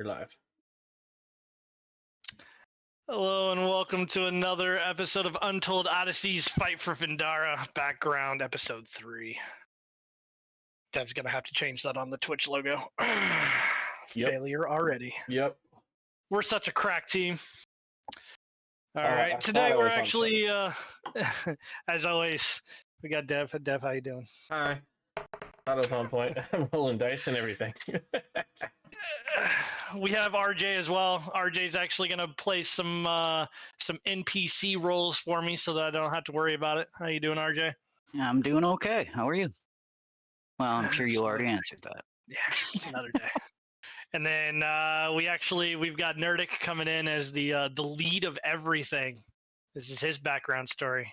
You're live. Hello and welcome to another episode of Untold Odysseys Fight for Findara, background episode 3. Dev's gonna have to change that on the Twitch logo. Yep. Failure already. Yep. We're such a crack team. All I right, thought today I we're was on actually, as always, we got Dev. Dev, how you doing? Hi. Thought I was on point. I'm rolling dice and everything. We have RJ as well. RJ's actually gonna play some NPC roles for me, so that I don't have to worry about it. How you doing, RJ? I'm doing okay. How are you? Well, I'm sure you already answered that. Yeah, it's another day. And then we've got Nerdic coming in as the lead of everything. This is his background story.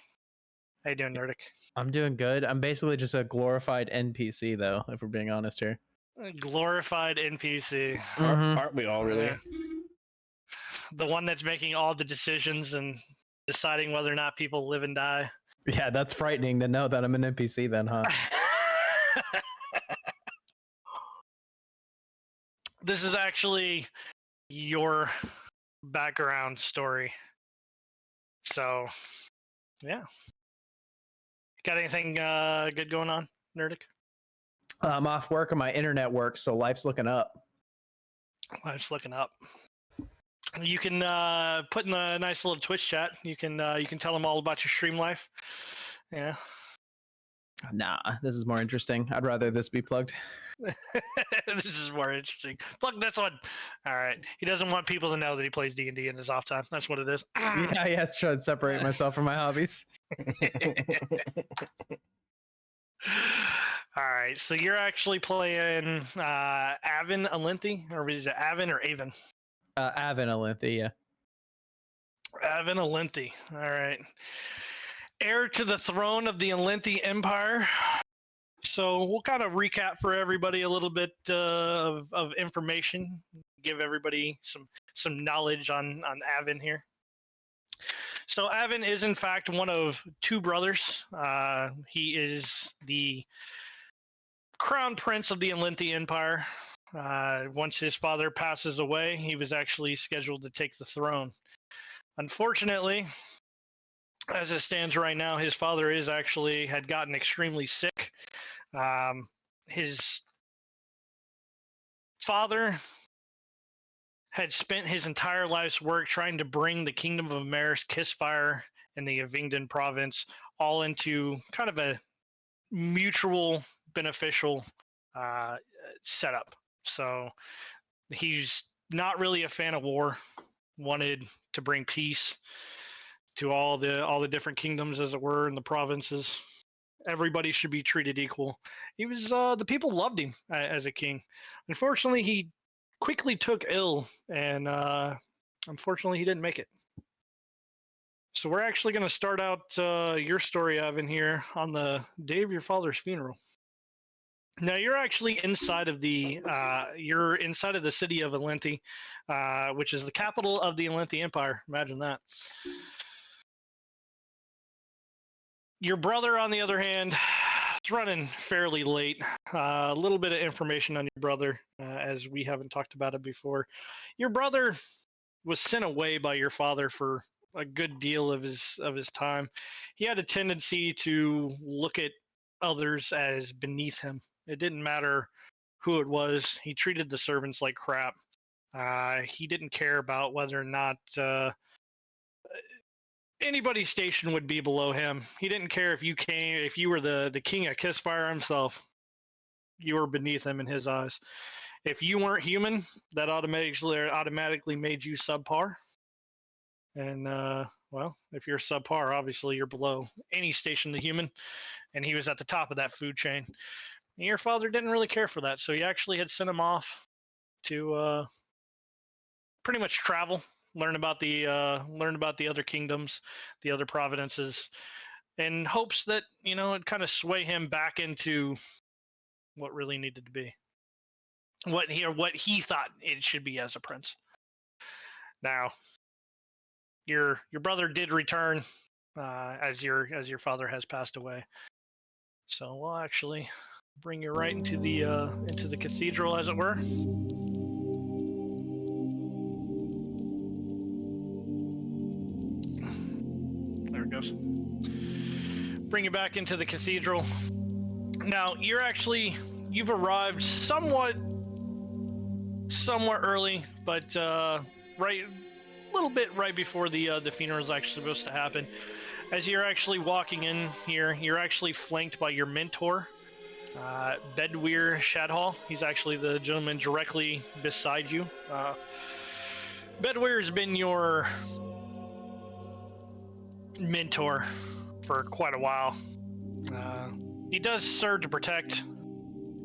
How you doing, Nerdic? I'm doing good. I'm basically just a glorified NPC, though, if we're being honest here. A glorified NPC. Aren't we all really? Yeah. The one that's making all the decisions and deciding whether or not people live and die. Yeah, that's frightening to know that I'm an NPC then, huh? This is actually your background story. So, yeah. Got anything good going on, Nerdic? I'm off work and my internet works, so life's looking up. Life's looking up. You can put in the nice little Twitch chat. You can tell them all about your stream life. Yeah. Nah, this is more interesting. I'd rather this be plugged. This is more interesting. Plug this one. All right. He doesn't want people to know that he plays D&D in his off time. That's what it is. Yeah, it's trying to separate myself from my hobbies. All right. So you're actually playing Avon Alinthi, or is it Avon or Avon? Avon Alinthi, yeah. Avon Alinthi. All right. Heir to the throne of the Alinthi Empire. So we'll kind of recap for everybody a little bit of information, give everybody some knowledge on Avon here. So Avon is in fact one of two brothers. He is the crown prince of the Alinthi Empire. Once his father passes away, he was actually scheduled to take the throne. Unfortunately, as it stands right now, his father had gotten extremely sick. His father had spent his entire life's work trying to bring the Kingdom of Maris, Kissfire, and the Avingdon province all into kind of a mutual beneficial setup. So he's not really a fan of war, wanted to bring peace to all the different kingdoms, as it were, in the provinces. Everybody should be treated equal. He was the people loved him as a king. Unfortunately, he quickly took ill, and unfortunately, he didn't make it. So we're actually going to start out your story, Evan, here on the day of your father's funeral. Now you're actually inside of the city of Alinthi, which is the capital of the Alinthi Empire. Imagine that. Your brother, on the other hand, is running fairly late. A little bit of information on your brother, as we haven't talked about it before. Your brother was sent away by your father for a good deal of his time. He had a tendency to look at others as beneath him. It didn't matter who it was. He treated the servants like crap. He didn't care about whether or not anybody's station would be below him. He didn't care if you were the king of Kissfire himself. You were beneath him in his eyes. If you weren't human, that automatically made you subpar. And well, if you're subpar, obviously you're below any station the human, and he was at the top of that food chain. And your father didn't really care for that, so he actually had sent him off to pretty much travel, learn about the other kingdoms, the other provinces, in hopes that it'd kind of sway him back into what really needed to be, what he thought it should be as a prince. Now, your brother did return, as your father has passed away. So we'll actually bring you right into the cathedral, as it were. it goes. Bring you back into the cathedral. Now, you've arrived somewhat early, but a little bit right before the funeral is actually supposed to happen. As you're actually walking in here, you're actually flanked by your mentor, Bedweir Shadhall. He's actually the gentleman directly beside you. Bedweir has been your mentor for quite a while. He does serve to protect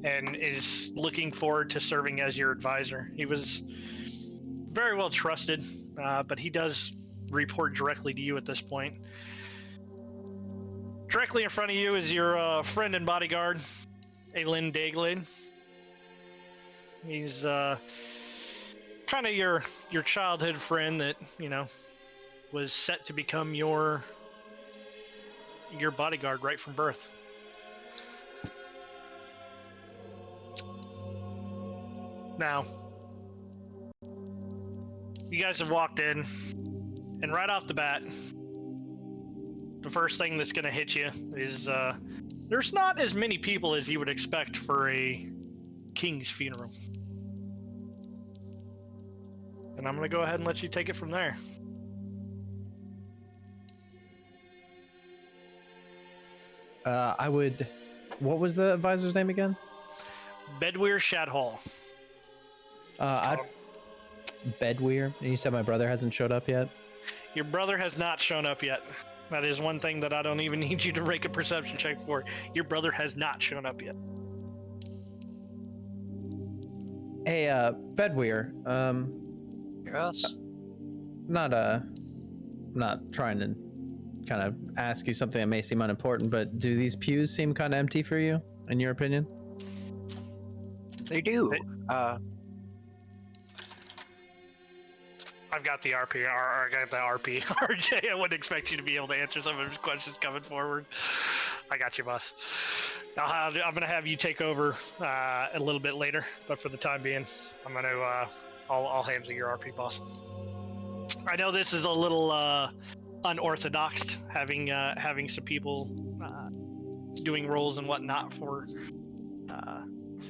and is looking forward to serving as your advisor. He was very well trusted, but he does report directly to you at this point. Directly in front of you is your friend and bodyguard, Aelin Daiglade. He's kind of your childhood friend that, was set to become your bodyguard right from birth. Now, you guys have walked in, and right off the bat, the first thing that's going to hit you is there's not as many people as you would expect for a king's funeral. And I'm going to go ahead and let you take it from there. What was the advisor's name again? Bedweir Shadhall. Bedweir. And you said my brother hasn't showed up yet? Your brother has not shown up yet. That is one thing that I don't even need you to make a perception check for. Your brother has not shown up yet. Hey, Bedweir. Yes. Not trying to kind of ask you something that may seem unimportant, but do these pews seem kind of empty for you, in your opinion? They do. I've got the RP. I got the RP. RJ, I wouldn't expect you to be able to answer some of his questions coming forward. I got you, boss. I'm going to have you take over a little bit later, but for the time being, I'm going to I'll handle your RP, boss. I know this is a little unorthodox, having some people doing roles and whatnot for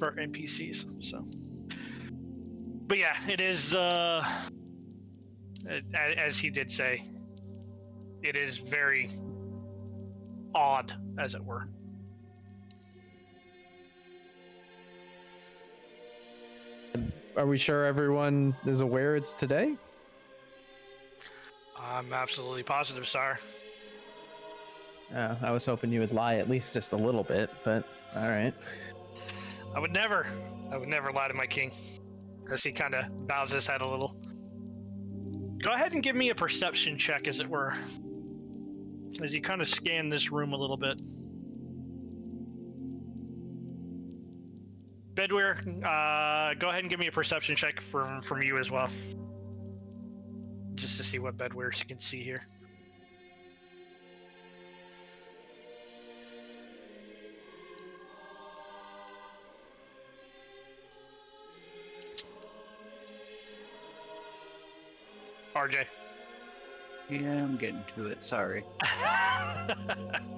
NPCs. So, but yeah, it is. As he did say, it is very odd, as it were. Are we sure everyone is aware it's today? I'm absolutely positive, sire. I was hoping you would lie at least just a little bit, but all right. I would never lie to my king. As he kind of bows his head a little. Go ahead and give me a perception check, as it were, as you kind of scan this room a little bit. Bedweir, go ahead and give me a perception check from you as well, just to see what Bedweir can see here. RJ. Yeah, I'm getting to it. Sorry.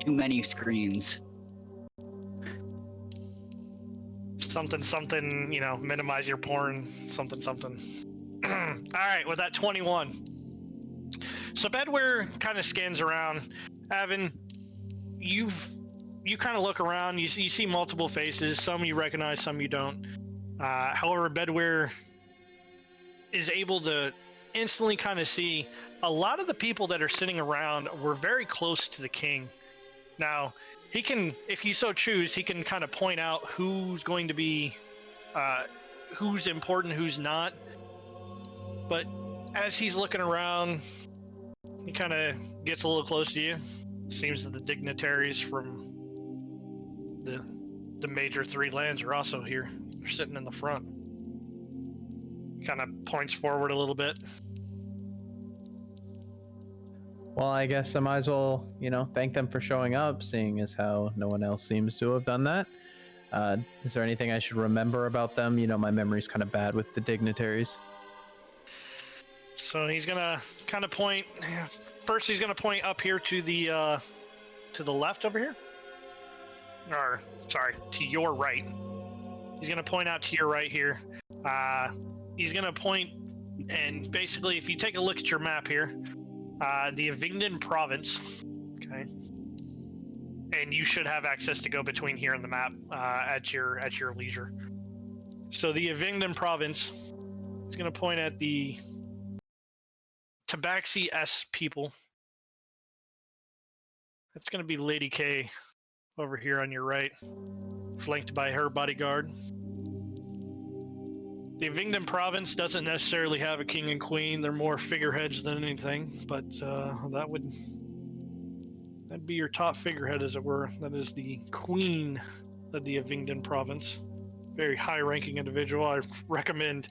Too many screens. Something, minimize your porn, something. All right, with that 21. So Bedweir kind of scans around. Avin, you kind of look around. You see multiple faces. Some you recognize, some you don't. However, Bedweir is able to instantly kind of see a lot of the people that are sitting around were very close to the king. Now, he can, if he so choose, he can kind of point out who's going to be, who's important, who's not. But as he's looking around, he kind of gets a little close to you. Seems that the dignitaries from the major three lands are also here. They're sitting in the front. Kind of points forward a little bit. Well, I guess I might as well, thank them for showing up, seeing as how no one else seems to have done that. Is there anything I should remember about them? My memory's kind of bad with the dignitaries. So he's gonna kind of point. first he's going to point up here to the left over here. Or, sorry, to your right. He's going to point out to your right here. He's going to point, and basically, if you take a look at your map here, the Avignon province, okay, and you should have access to go between here and the map at your leisure. So the Avignon province is going to point at the Tabaxi S people. That's going to be Lady K over here on your right, flanked by her bodyguard. The Avignon province doesn't necessarily have a king and queen. They're more figureheads than anything, but that'd be your top figurehead, as it were. That is the queen of the Avignon province. Very high-ranking individual. I recommend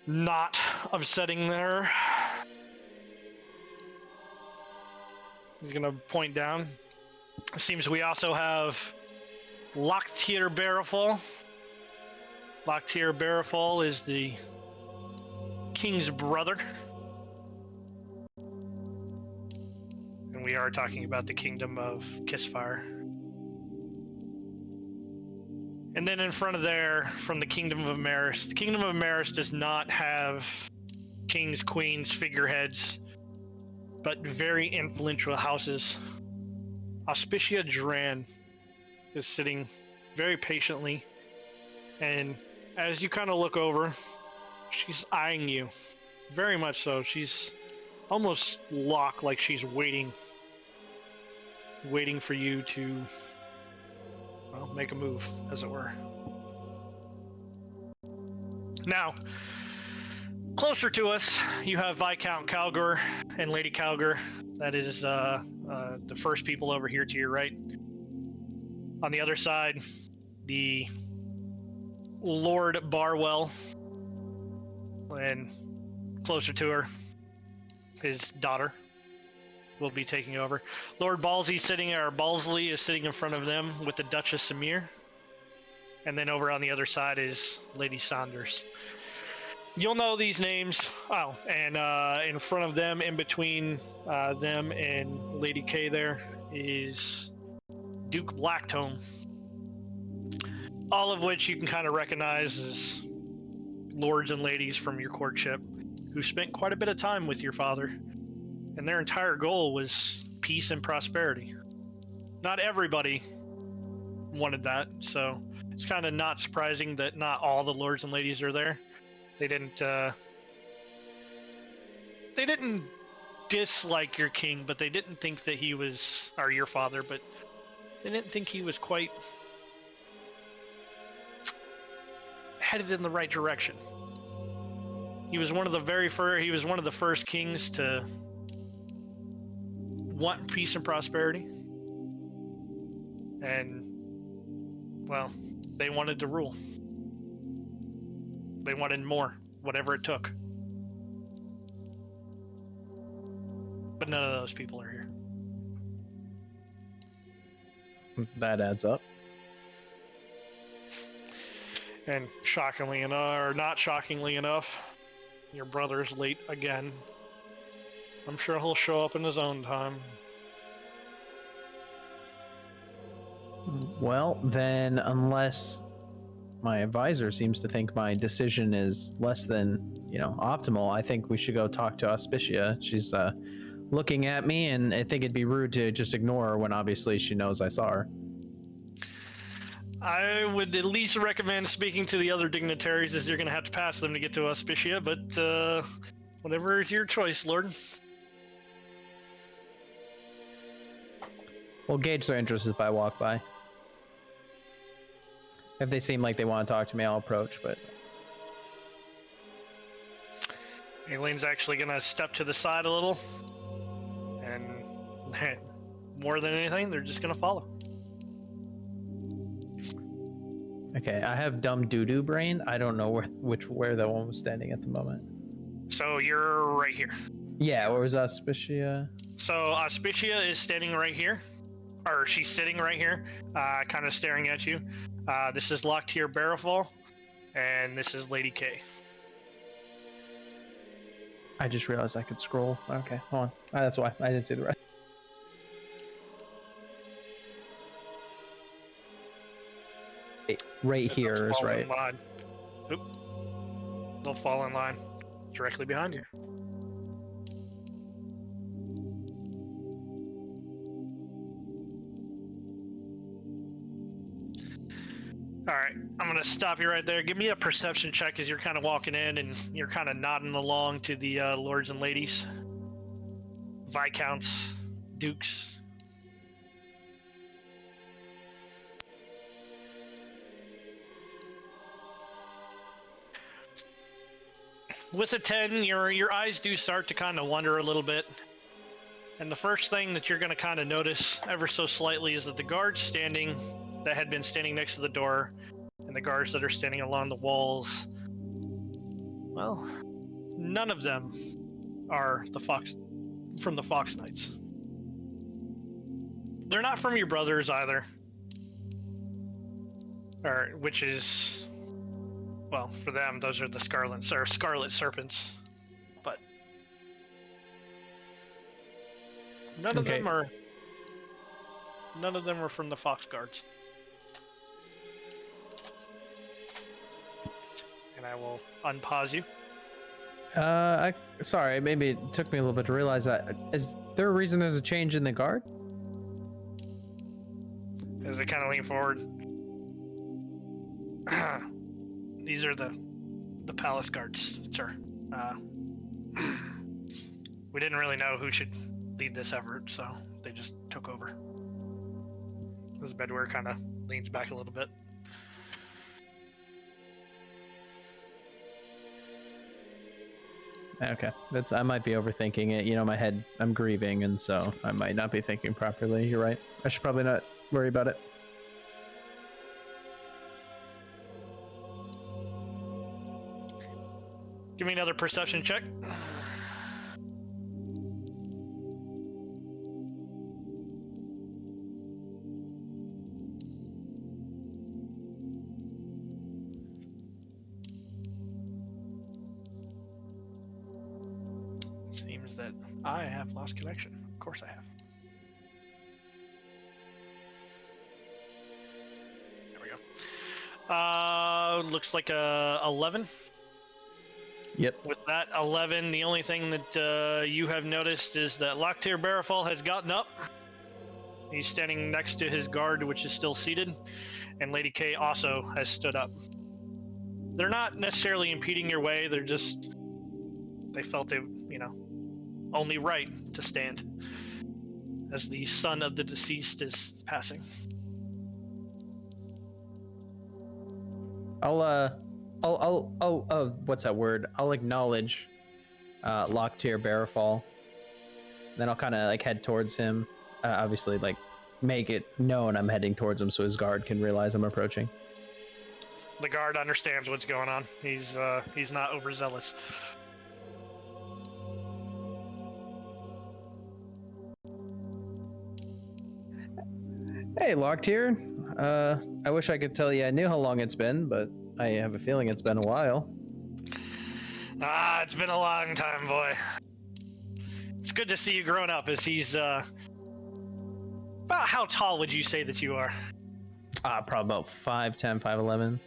not upsetting there. He's gonna point down. It seems we also have Lochtir Barrowfall. Lochtir Barrowfall is the king's brother. And we are talking about the kingdom of Kissfire. And then in front of there, from the kingdom of Maris. The kingdom of Maris does not have kings, queens, figureheads, but very influential houses. Auspicia Dran is sitting very patiently, and as you kind of look over, she's eyeing you, very much so. She's almost locked, like she's waiting for you to, well, make a move, as it were. Now, closer to us, you have Viscount Calgur and Lady Calgur. That is the first people over here to your right. On the other side, the Lord Barwell, and closer to her, his daughter will be taking over. Lord Balsley is sitting in front of them with the Duchess Samir, and then over on the other side is Lady Saunders. You'll know these names. Oh, and in front of them, in between them and Lady K, there is Duke Blacktome. All of which you can kind of recognize as lords and ladies from your courtship who spent quite a bit of time with your father, and their entire goal was peace and prosperity. Not everybody wanted that, so it's kind of not surprising that not all the lords and ladies are there. They didn't dislike your king, but they didn't think that he was, or your father, but they didn't think he was quite headed in the right direction. He was one of the first kings to want peace and prosperity, and, well, they wanted to rule. They wanted more, whatever it took. But none of those people are here. That adds up. And shockingly enough, or not shockingly enough, your brother's late again. I'm sure he'll show up in his own time. Well, then, unless my advisor seems to think my decision is less than, optimal, I think we should go talk to Auspicia. She's looking at me, and I think it'd be rude to just ignore her when obviously she knows I saw her. I would at least recommend speaking to the other dignitaries, as you're going to have to pass them to get to Auspicia, but whatever is your choice, Lord. We'll gauge their interest if I walk by. If they seem like they want to talk to me, I'll approach, but... Aileen's actually going to step to the side a little, and more than anything, they're just going to follow. Okay, I have dumb doo-doo brain. I don't know where that one was standing at the moment. So you're right here. Yeah, where was Auspicia? So Auspicia is standing right here, or she's sitting right here, kind of staring at you. This is Lochtir Barrowfall, and this is Lady K. I just realized I could scroll. Okay, hold on. That's why I didn't see the rest. Right here is Fall right. in line. Oop. They'll fall in line directly behind you. All right, I'm gonna stop you right there. Give me a perception check as you're kind of walking in and you're kind of nodding along to the lords and ladies, viscounts, dukes. With a 10, your eyes do start to kind of wander a little bit. And the first thing that you're going to kind of notice ever so slightly is that the guards standing that had been standing next to the door and the guards that are standing along the walls, well, none of them are from the Fox Knights. They're not from your brothers either. Which is, well, for them, those are the Scarlet Serpents. But none of them are from the Fox Guards. And I will unpause you. Sorry, maybe it took me a little bit to realize that. Is there a reason there's a change in the guard? As I kind of lean forward. These are the palace guards, sir. We didn't really know who should lead this effort, so they just took over. As Bedware kind of leans back a little bit. Okay, I might be overthinking it. You know, my head, I'm grieving, and so I might not be thinking properly. You're right. I should probably not worry about it. Give me another perception check. Seems that I have lost connection. Of course I have. There we go. Looks like a 11. Yep. With that 11, the only thing that you have noticed is that Locktier Barafal has gotten up. He's standing next to his guard, which is still seated, and Lady K also has stood up. They're not necessarily impeding your way, they felt it, only right to stand as the son of the deceased is passing. What's that word? I'll acknowledge Locktier Barafal. Then I'll kind of head towards him. Obviously, make it known I'm heading towards him so his guard can realize I'm approaching. The guard understands what's going on. He's not overzealous. Hey, Locktier. I wish I could tell you I knew how long it's been, but I have a feeling it's been a while. It's been a long time, boy. It's good to see you grown up, as he's, about how tall would you say that you are? Probably about 5'10", 5'11".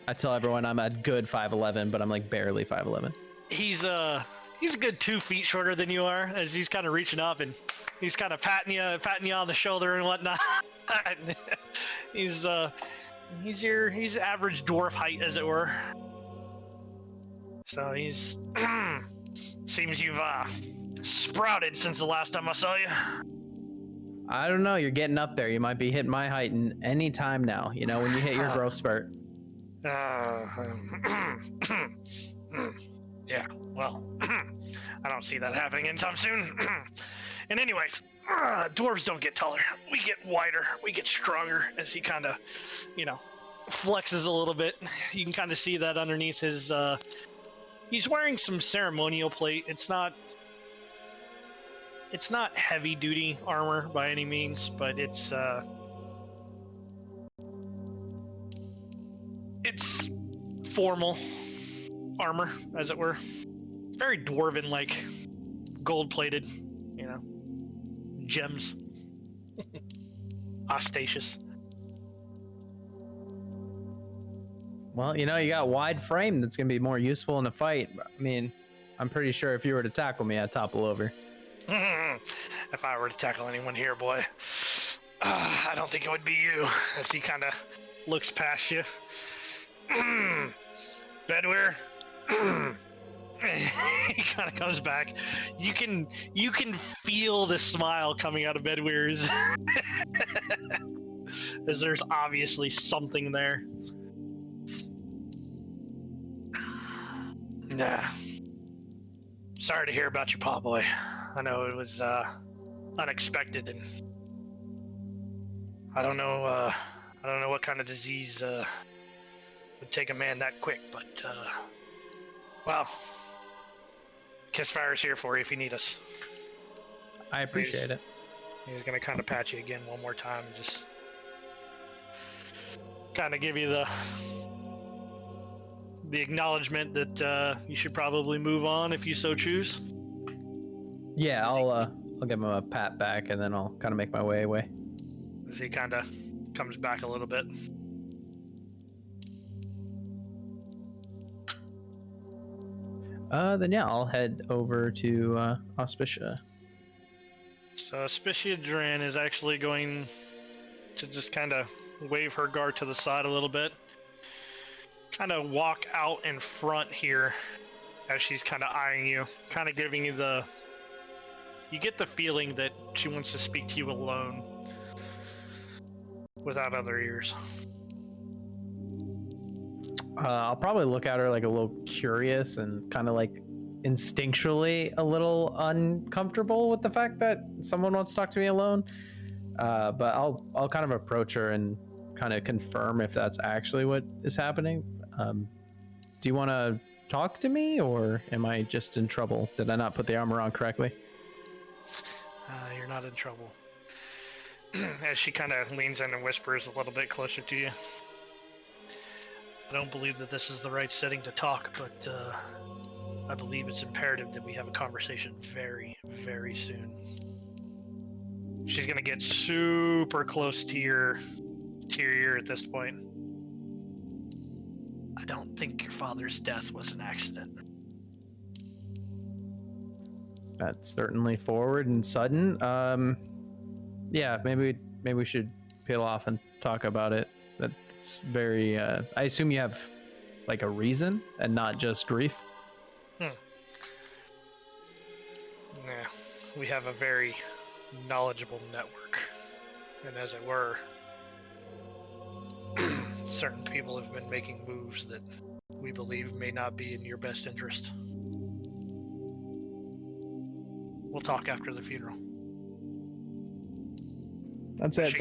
I tell everyone I'm a good 5'11", but I'm barely 5'11". He's a good 2 feet shorter than you are, as he's kind of reaching up and he's kind of patting you on the shoulder and whatnot. He's average dwarf height, as it were. So he's seems you've sprouted since the last time I saw you. I don't know. You're getting up there. You might be hitting my height in any time now. When you hit your growth spurt. Yeah. Well, I don't see that happening anytime soon. And anyways, dwarves don't get taller. We get wider. We get stronger. As he kind of, flexes a little bit. You can kind of see that underneath his. He's wearing some ceremonial plate. It's not heavy duty armor by any means, but it's formal armor, as it were. very dwarven, like gold-plated, you know, gems, ostentatious. Well, you know, you got wide frame that's gonna be more useful in a fight. I mean, I'm pretty sure if you were to tackle me, I'd topple over. If I were to tackle anyone here, boy, I don't think it would be you. As he kind of looks past you. Bedwear. He kind of comes back. You can feel the smile coming out of Bedwear's. As there's obviously something there. Nah. Sorry to hear about your paw, boy. I know it was unexpected, and I don't know what kind of disease would take a man that quick, but well, Kissfire's here for you if you need us. I appreciate it. He's gonna kind of pat you again one more time, and just kind of give you the acknowledgement that you should probably move on if you so choose. Yeah, I'll give him a pat back, and then I'll kind of make my way away. As he kind of comes back a little bit. Then yeah, I'll head over to Auspicia. So Auspicia Dran is actually going to just kind of wave her guard to the side a little bit. Kind of walk out in front here as she's kind of eyeing you, kind of giving you you get the feeling that she wants to speak to you alone without other ears. I'll probably look at her like a little curious and kind of like instinctually a little uncomfortable with the fact that someone wants to talk to me alone. But I'll kind of approach her and kind of confirm if that's actually what is happening. Do you want to talk to me, or am I just in trouble? Did I not put the armor on correctly? You're not in trouble. As she kind of leans in and whispers a little bit closer to you. I don't believe that this is the right setting to talk, but I believe it's imperative that we have a conversation very, very soon. She's gonna get super close to your ear at this point. I don't think your father's death was an accident. That's certainly forward and sudden. Yeah, maybe we should peel off and talk about it. That's very. I assume you have like a reason and not just grief. Yeah, we have a very knowledgeable network, and as it were, certain people have been making moves that we believe may not be in your best interest. We'll talk after the funeral. That's As it.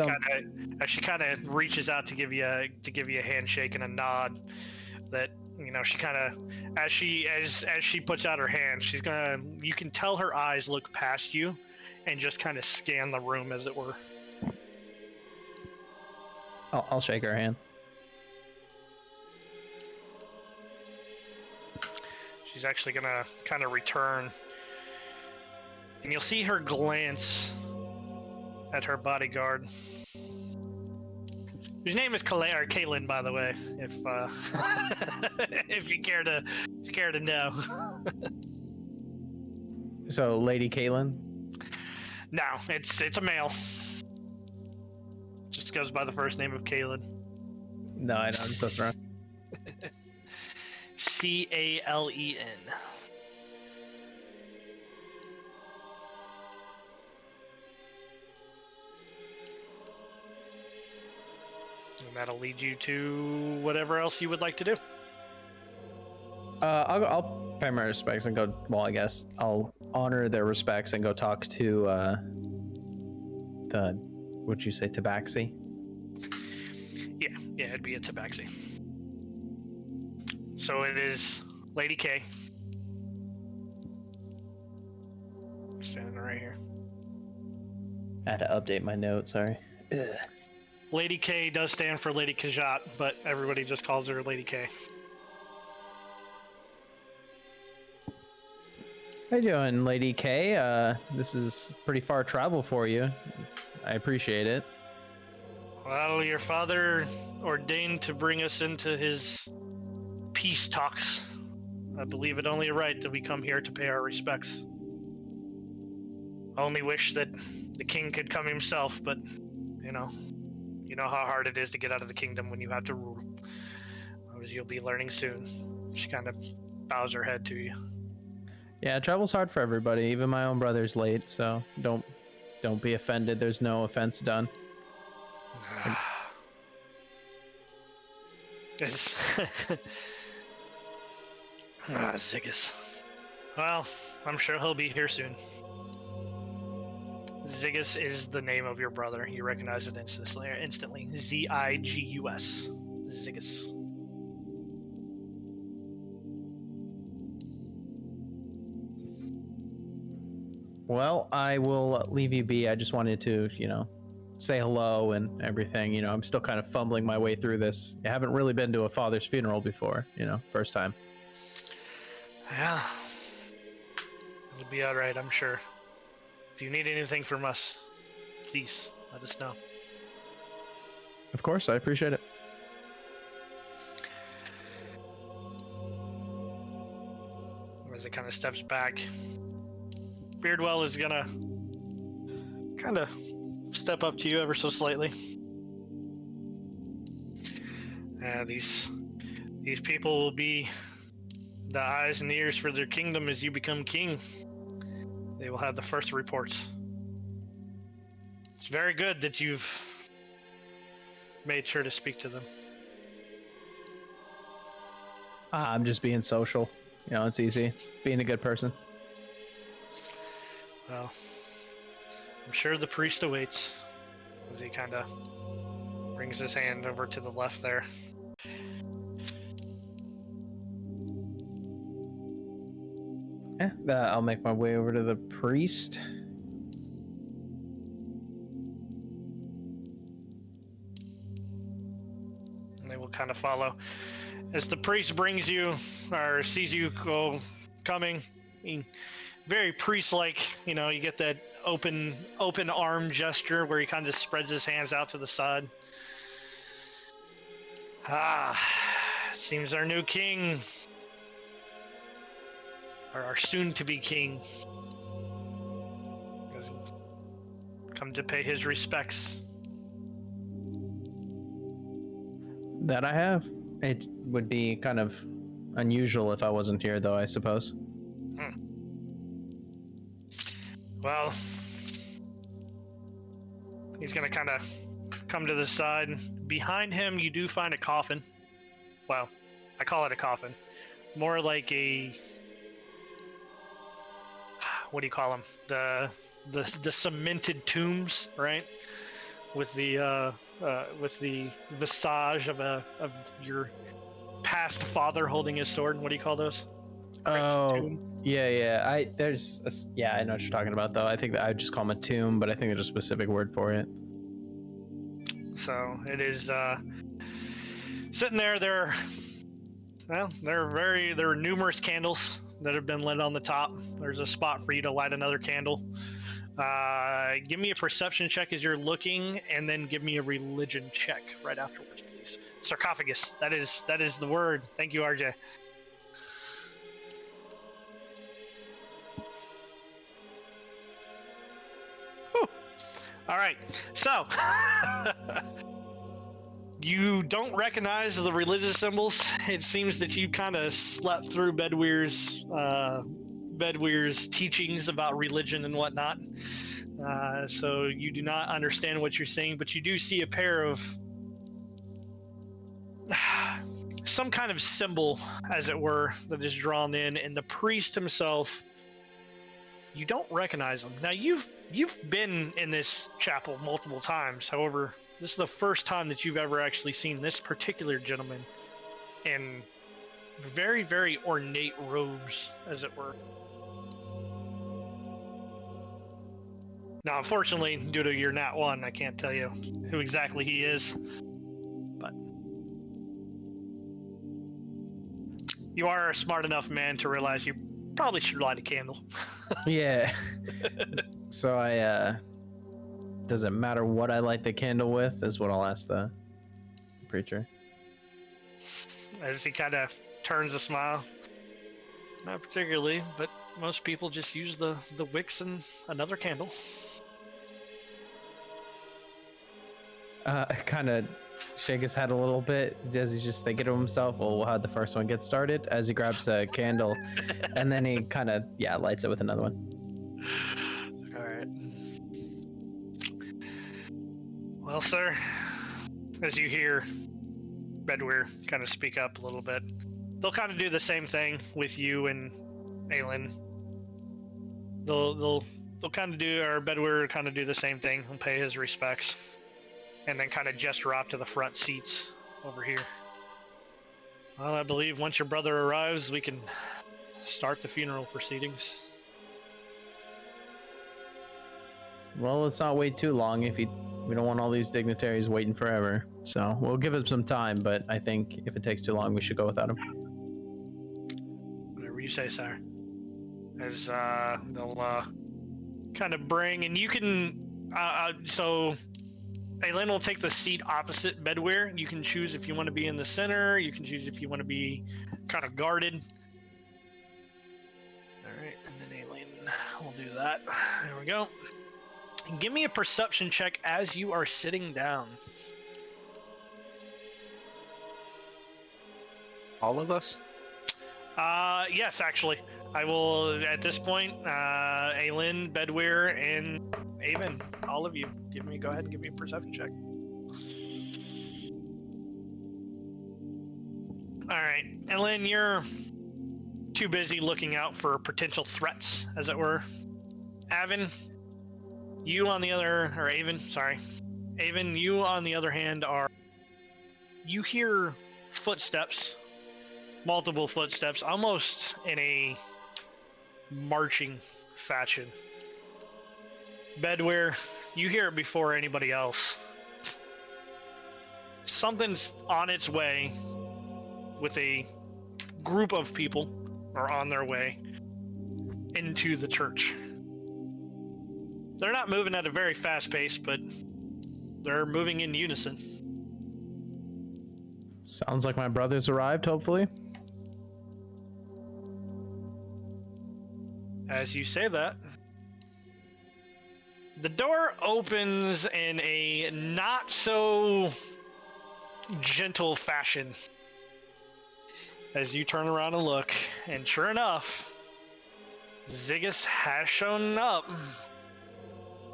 she kind of reaches out to give you a handshake and a nod, that she kind of as she puts out her hand, you can tell her eyes look past you and just kind of scan the room, as it were. I'll shake her hand. She's actually gonna kind of return, and you'll see her glance at her bodyguard, whose name is Caitlin, by the way, if if you care to know. So, Lady Caitlin? No, it's a male. Just goes by the first name of Caitlin. No, I don't. That's wrong. Calen. And that'll lead you to whatever else you would like to do. I'll pay my respects and go. Well, I guess I'll honor their respects and go talk to what'd you say, Tabaxi? Yeah, it'd be a Tabaxi. So it is Lady K. Standing right here. I had to update my note. Sorry. Ugh. Lady K does stand for Lady Kajat, but everybody just calls her Lady K. How you doing, Lady K? This is pretty far travel for you. I appreciate it. Well, your father ordained to bring us into his peace talks. I believe it only right that we come here to pay our respects. Only wish that the king could come himself, but you know how hard it is to get out of the kingdom when you have to rule. As you'll be learning soon. She kind of bows her head to you. Yeah, travel's hard for everybody. Even my own brother's late, so don't be offended. There's no offense done. It's Ziggus. Well, I'm sure he'll be here soon. Ziggus is the name of your brother. You recognize it instantly. Z-I-G-U-S. Ziggus. Well, I will leave you be. I just wanted to, say hello and everything. I'm still kind of fumbling my way through this. I haven't really been to a father's funeral before, first time. Yeah. It'll be alright, I'm sure. If you need anything from us, please let us know. Of course, I appreciate it. As it kind of steps back, Beardwell is gonna kind of step up to you ever so slightly. These people will be the eyes and ears for their kingdom as you become king. They will have the first reports. It's very good that you've made sure to speak to them. I'm just being social. It's easy. Being a good person. Well, I'm sure the priest awaits as he kind of brings his hand over to the left there. Yeah, I'll make my way over to the priest. And they will kind of follow. As the priest brings you, or sees you coming, very priest-like, you get that open arm gesture where he kind of spreads his hands out to the side. Seems our new king, or our soon-to-be king, has come to pay his respects. That I have. It would be kind of unusual if I wasn't here, though, I suppose. Well, he's gonna kind of come to the side. Behind him, you do find a coffin. Well, I call it a coffin. More like a... what do you call them? The cemented tombs, right? With the visage of your past father holding his sword. What do you call those? Oh, tomb? yeah. I know what you're talking about, though. I think that I would just call them a tomb, but I think there's a specific word for it. So it is sitting there. There are numerous candles that have been lit on the top. There's a spot for you to light another candle. Give me a perception check as you're looking, and then give me a religion check right afterwards, please. Sarcophagus. That is the word. Thank you, RJ. Whew. All right. So you don't recognize the religious symbols. It seems that you kind of slept through Bedweir's teachings about religion and whatnot. So you do not understand what you're seeing, but you do see a pair of some kind of symbol, as it were, that is drawn in, and the priest himself, you don't recognize him. Now you've been in this chapel multiple times. However, this is the first time that you've ever actually seen this particular gentleman in very, very ornate robes, as it were. Now, unfortunately, due to your Nat 1, I can't tell you who exactly he is, but you are a smart enough man to realize you Probably should light a candle. Yeah. So I does it matter what I light the candle with? Is what I'll ask the preacher. As he kind of turns a smile. Not particularly, but most people just use the wicks and another candle. Kind of shake his head a little bit as he's just thinking to himself, well, we'll have the first one get started, as he grabs a candle, and then he kind of, lights it with another one. All right. Well, sir, as you hear Bedweir kind of speak up a little bit, they'll kind of do the same thing with you and Aelin. They'll kind of do, or Bedweir kind of do the same thing and pay his respects, and then kind of gesture off to the front seats over here. Well, I believe once your brother arrives, we can start the funeral proceedings. Well, let's not wait too long we don't want all these dignitaries waiting forever. So we'll give him some time, but I think if it takes too long, we should go without him. Whatever you say, sire. As they'll kind of bring, and you can, so Aelin will take the seat opposite Bedweir. You can choose if you want to be in the center. You can choose if you want to be kind of guarded. All right, and then Aelin will do that. There we go. And give me a perception check as you are sitting down. All of us? Yes, actually. I will, at this point, Aelin, Bedweir, and Avon, all of you, go ahead and give me a perception check. Alright, Aelin, you're too busy looking out for potential threats, as it were. Avon, you on the other, or Avon, sorry. Avon, you on the other hand you hear footsteps, multiple footsteps, almost in a marching fashion. Bedweir, you hear it before anybody else. Something's on its way with a group of people, or on their way, into the church. They're not moving at a very fast pace, but they're moving in unison. Sounds like my brother's arrived, hopefully. As you say that, the door opens in a not so gentle fashion. As you turn around and look, and sure enough, Ziggus has shown up,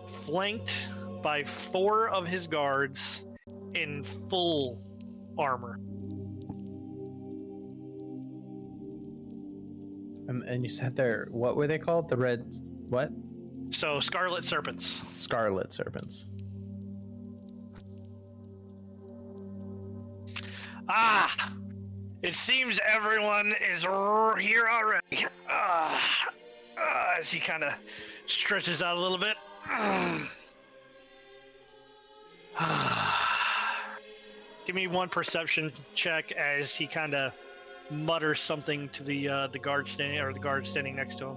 flanked by 4 of his guards in full armor. And you said what were they called? The red, what? So, Scarlet Serpents. Scarlet Serpents. Ah! It seems everyone is here already. As he kind of stretches out a little bit. Give me one perception check as he kind of mutters something to the guard standing next to him.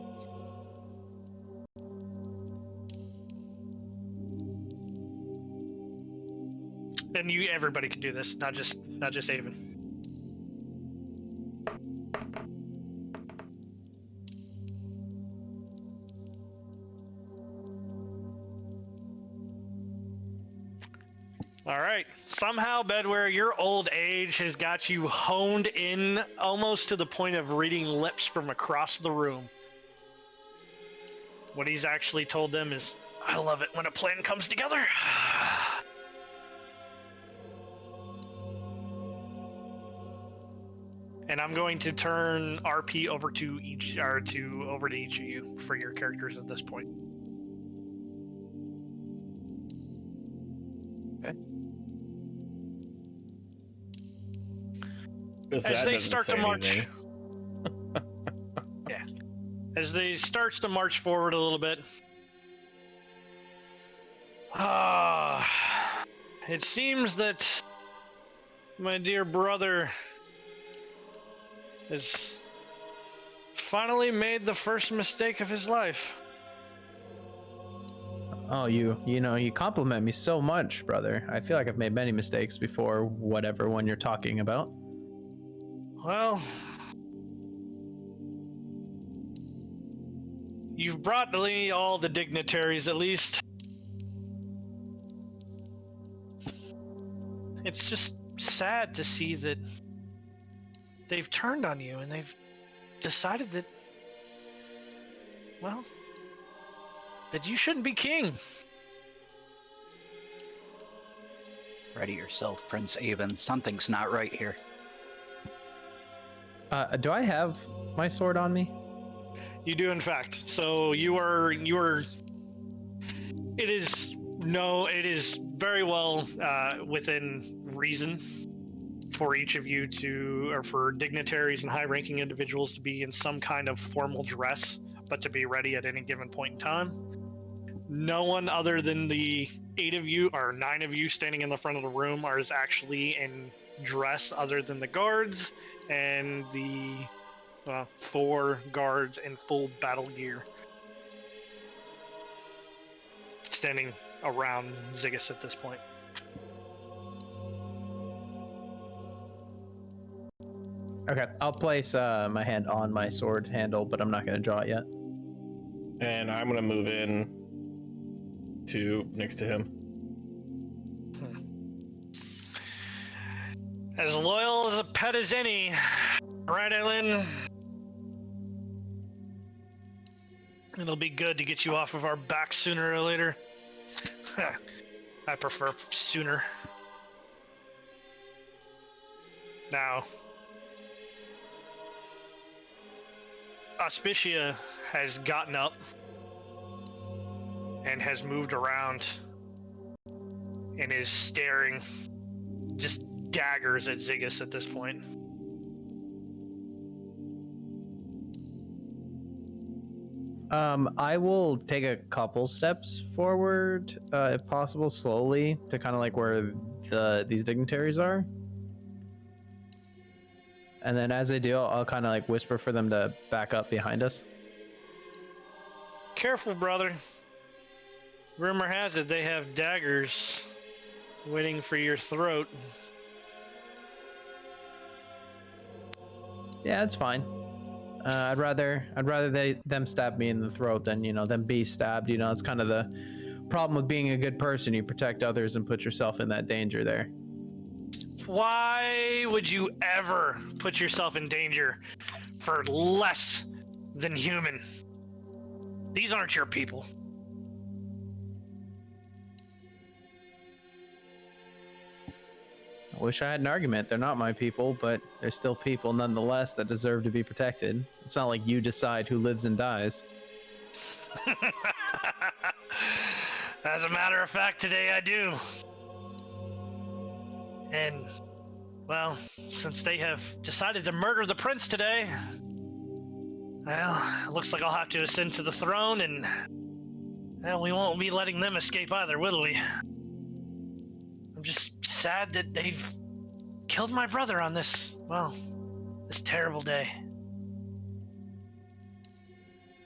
And everybody can do this, not just Avon. All right. Somehow, Bedweir, your old age has got you honed in almost to the point of reading lips from across the room. What he's actually told them is, I love it when a plan comes together. And I'm going to turn RP over to each of you for your characters at this point. Okay. As they start to march. Yeah. As they starts to march forward a little bit. It seems that my dear brother has finally made the first mistake of his life. Oh, you compliment me so much, brother. I feel like I've made many mistakes before, whatever one you're talking about. Well, you've brought me all the dignitaries, at least. It's just sad to see that they've turned on you and they've decided that, well, that you shouldn't be king. Ready yourself, Prince Avon. Something's not right here. Do I have my sword on me? You do, in fact. So you are. It is very well within reason for each of you to, or for dignitaries and high-ranking individuals to be in some kind of formal dress, but to be ready at any given point in time. No one other than the 8 of you, or 9 of you standing in the front of the room, is actually in dress other than the guards and the 4 guards in full battle gear standing around Ziggus at this point. Okay, I'll place my hand on my sword handle, but I'm not going to draw it yet. And I'm gonna move in to next to him. As loyal as a pet as any, right, Eileen? It'll be good to get you off of our back sooner or later. I prefer sooner. Now, Auspicia has gotten up and has moved around and is staring just daggers at Ziggus at this point. I will take a couple steps forward, if possible, slowly, to kind of like where these dignitaries are. And then as I do, I'll kind of like whisper for them to back up behind us. Careful, brother. Rumor has it they have daggers waiting for your throat. Yeah, it's fine. I'd rather them stab me in the throat than them be stabbed. It's kind of the problem with being a good person. You protect others and put yourself in that danger there. Why would you ever put yourself in danger for less than human? These aren't your people. I wish I had an argument. They're not my people, but they're still people nonetheless that deserve to be protected. It's not like you decide who lives and dies. As a matter of fact, today I do. And, well, since they have decided to murder the prince today, well, it looks like I'll have to ascend to the throne, and, well, we won't be letting them escape either, will we? I'm just sad that they've killed my brother on this, well, this terrible day.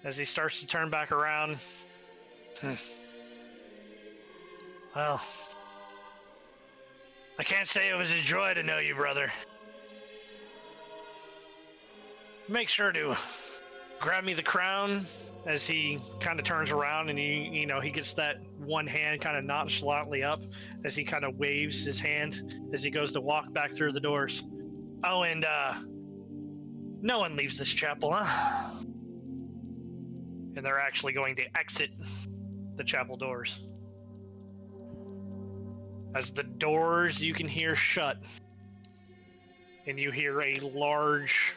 As he starts to turn back around, well, I can't say it was a joy to know you, brother. Make sure to grab me the crown as he kind of turns around and he gets that one hand kind of nonchalantly up as he kind of waves his hand as he goes to walk back through the doors. Oh, and no one leaves this chapel, huh? And they're actually going to exit the chapel doors. As the doors you can hear shut, and you hear a large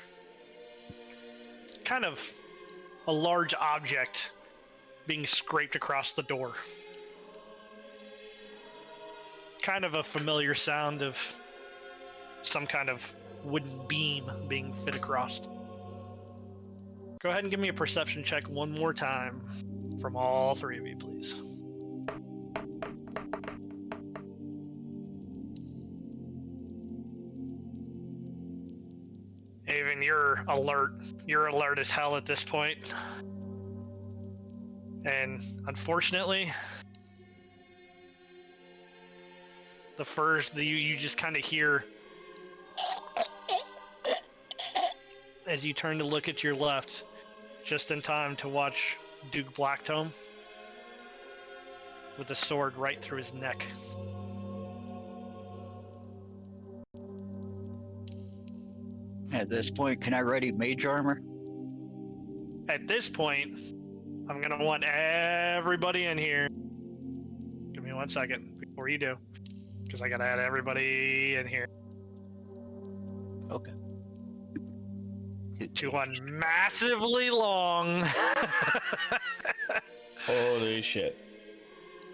object being scraped across the door. Kind of a familiar sound of some kind of wooden beam being fit across. Go ahead and give me a perception check one more time from all 3 of you, please. Avon, and you're alert. You're alert as hell at this point. And unfortunately, you just kind of hear as you turn to look at your left, just in time to watch Duke Blacktome with a sword right through his neck. At this point, can I ready mage armor? At this point, I'm gonna want everybody in here. Give me 1 second before you do, because I gotta add everybody in here Okay. to one massively long. Holy shit.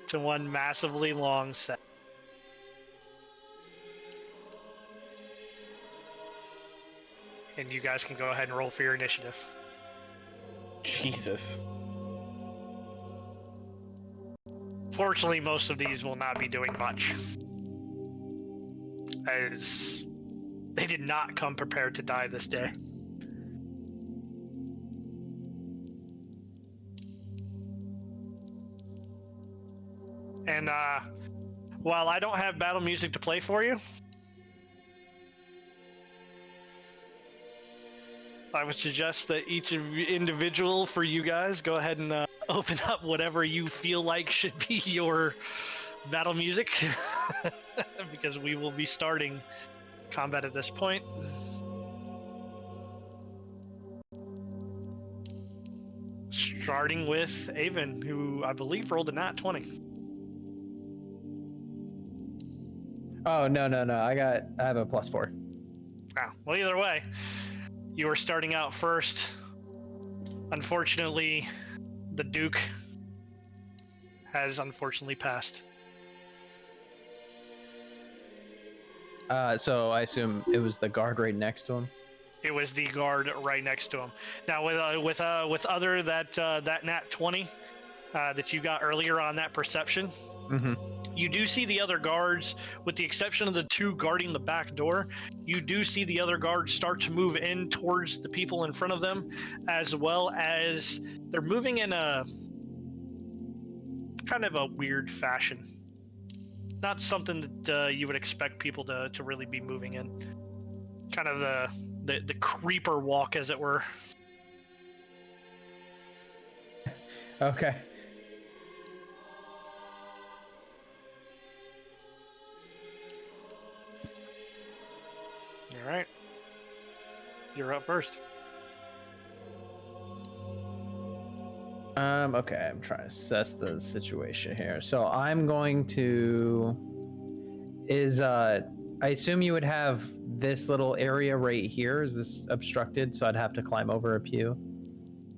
To one massively long set. And you guys can go ahead and roll for your initiative. Jesus. Fortunately, most of these will not be doing much, as they did not come prepared to die this day. And while I don't have battle music to play for you, I would suggest that each individual for you guys go ahead and open up whatever you feel like should be your battle music, because we will be starting combat at this point. Starting with Avon, who I believe rolled a nat 20. Oh no. I have a +4. Wow. Well, either way, you are starting out first. Unfortunately, the Duke has unfortunately passed. So I assume it was the guard right next to him. It was the guard right next to him. Now, with other that nat 20 that you got earlier on that perception, Mm-hmm. you do see the other guards, with the exception of the two guarding the back door. You do see the other guards start to move in towards the people in front of them, as well as they're moving in a kind of a weird fashion. Not something that you would expect people to really be moving in. Kind of the creeper walk, as it were. Okay. All right. You're up first. Okay, I'm trying to assess the situation here. So I'm going to I assume you would have this little area right here. Is this obstructed? So I'd have to climb over a pew.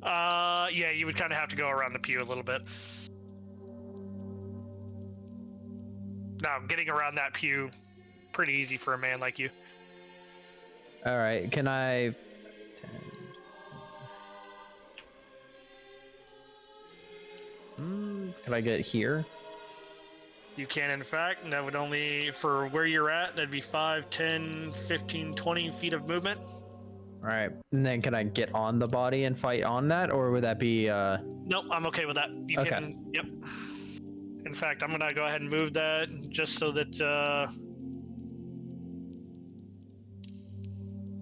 Yeah, you would kind of have to go around the pew a little bit. Now, getting around that pew, pretty easy for a man like you. All right, can I? 10. Can I get here? You can, in fact, and that would only, for where you're at, that'd be 5, 10, 15, 20 feet of movement. All right, and then can I get on the body and fight on that, or would that be? Nope, I'm okay with that. You Okay. can, yep. In fact, I'm gonna go ahead and move that just so that,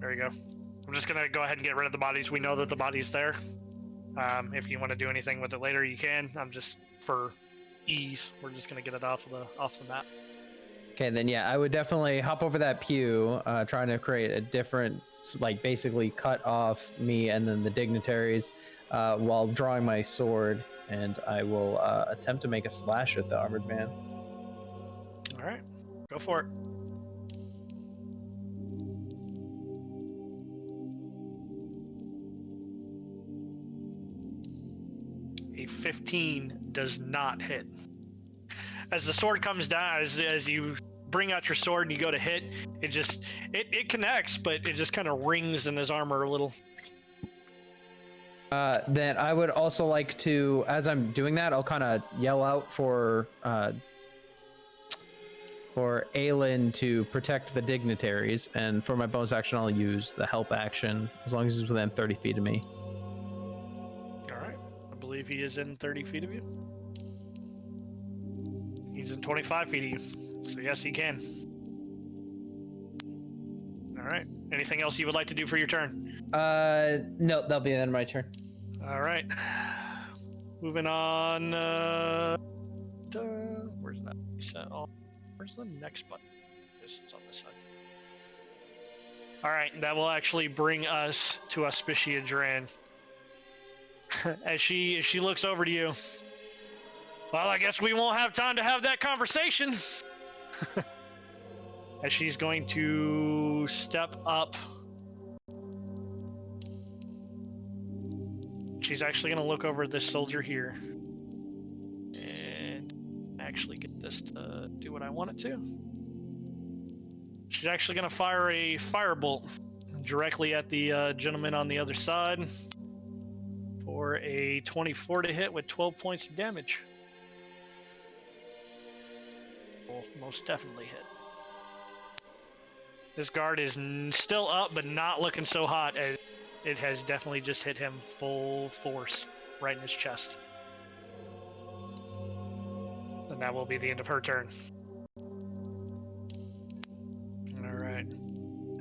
there you go. I'm just gonna go ahead and get rid of the bodies. We know that the body's there. If you want to do anything with it later, you can. I'm just, for ease, we're just gonna get it off the map. Okay, then yeah, I would definitely hop over that pew, trying to create a different, like basically cut off me and then the dignitaries, while drawing my sword, and I will attempt to make a slash at the armored man. All right, go for it. A 15 does not hit. As the sword comes down, as you bring out your sword and you go to hit, it connects, but it just kind of rings in his armor a little. Then I would also like to, as I'm doing that, I'll kind of yell out for for Aelin to protect the dignitaries, and for my bonus action, I'll use the help action as long as he's within 30 feet of me. All right. I believe he is in 30 feet of you. He's in 25 feet of you. So yes, he can. All right. Anything else you would like to do for your turn? No, that'll be the end of my turn. All right. Moving on. Where's that? Where's the next button? This is on this side. All right. That will actually bring us to Auspicia Dran. As she looks over to you. Well, I guess we won't have time to have that conversation. As she's going to step up. She's actually going to look over this soldier here. And actually get this to do what I want it to. She's actually going to fire a firebolt directly at the gentleman on the other side. For a 24 to hit with 12 points of damage. Will most definitely hit. This guard is still up, but not looking so hot, as it has definitely just hit him full force right in his chest. And that will be the end of her turn. Alright.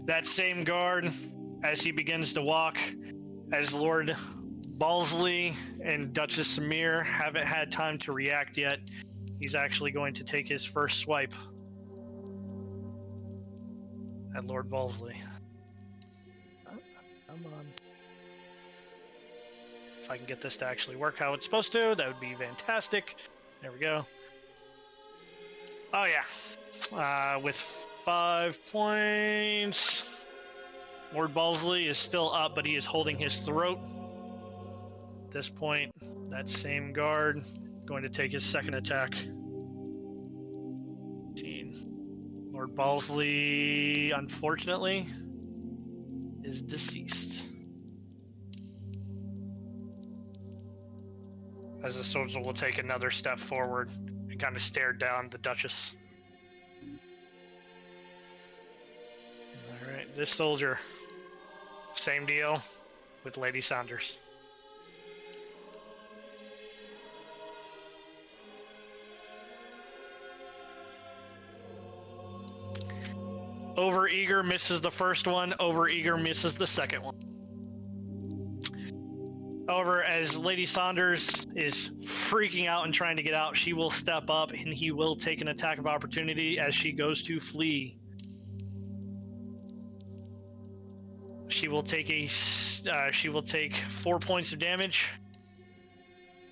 That same guard, as he begins to walk, as Lord Balsley and Duchess Samir haven't had time to react yet, he's actually going to take his first swipe at Lord Balsley. Come on. If I can get this to actually work how it's supposed to, that would be fantastic. There we go. Oh yeah. With 5 points. Lord Balsley is still up, but he is holding his throat. At this point, that same guard going to take his second attack. 18. Lord Balsley, unfortunately, is deceased. As the soldier will take another step forward and kind of stare down the Duchess. Alright, this soldier, same deal with Lady Saunders. Overeager misses the first one, overeager misses the second one. However, as Lady Saunders is freaking out and trying to get out, she will step up and he will take an attack of opportunity as she goes to flee. She will take 4 points of damage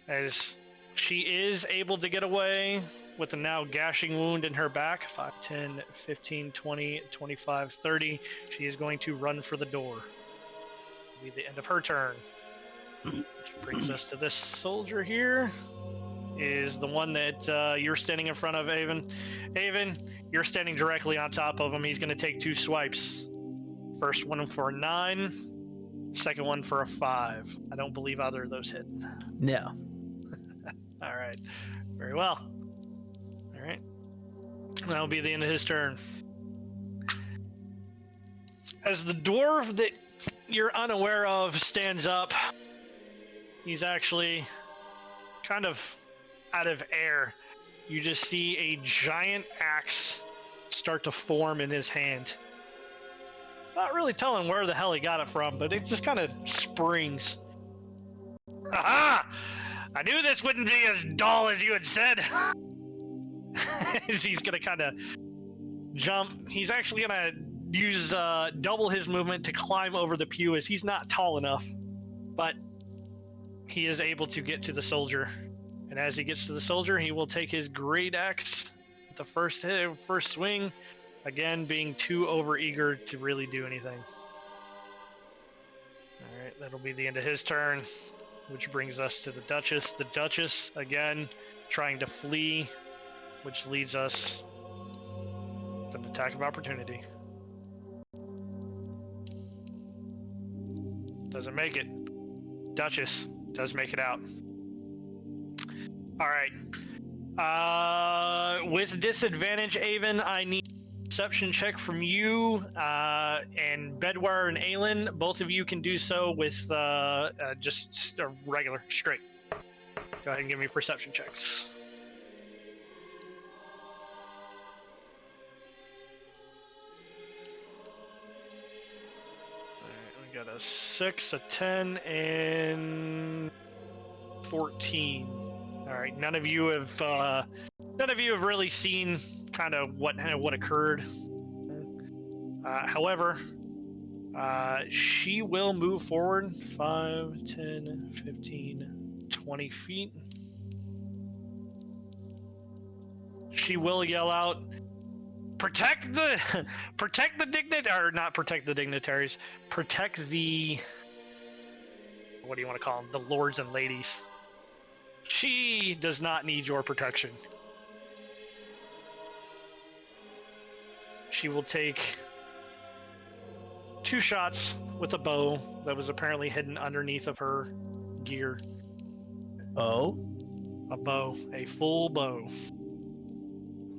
as she is able to get away with a now gashing wound in her back. 5, 10, 15, 20, 25, 30. She is going to run for the door. It'll be the end of her turn. Which brings us to this soldier here. Is the one that you're standing in front of, Avon. Avon, you're standing directly on top of him. He's going to take 2 swipes. First one for a 9. Second one for a 5. I don't believe either of those hit. No. All right. Very well. All right. That'll be the end of his turn. As the dwarf that you're unaware of stands up, he's actually kind of out of air. You just see a giant axe start to form in his hand. Not really telling where the hell he got it from, but it just kind of springs. Aha! I knew this wouldn't be as dull as you had said. As he's gonna kind of jump. He's actually gonna use double his movement to climb over the pew, as he's not tall enough. But he is able to get to the soldier. And as he gets to the soldier, he will take his great axe at the first swing. Again, being too overeager to really do anything. Alright, that'll be the end of his turn. Which brings us to the Duchess. The Duchess, again, trying to flee. Which leads us with an attack of opportunity. Doesn't make it. Duchess does make it out. Alright. with disadvantage, Avon, I need a perception check from you, and Bedwire and Aelin. Both of you can do so with just a regular, straight. Go ahead and give me perception checks. Alright, we got a 6, a 10, and 14. Alright, none of you have really seen kind of what occurred. However, she will move forward 5, 10, 15, 20 feet. She will yell out, protect the dignitaries, protect the, what do you want to call them, the lords and ladies. She does not need your protection. She will take 2 shots with a bow that was apparently hidden underneath of her gear. Oh, A bow, a full bow.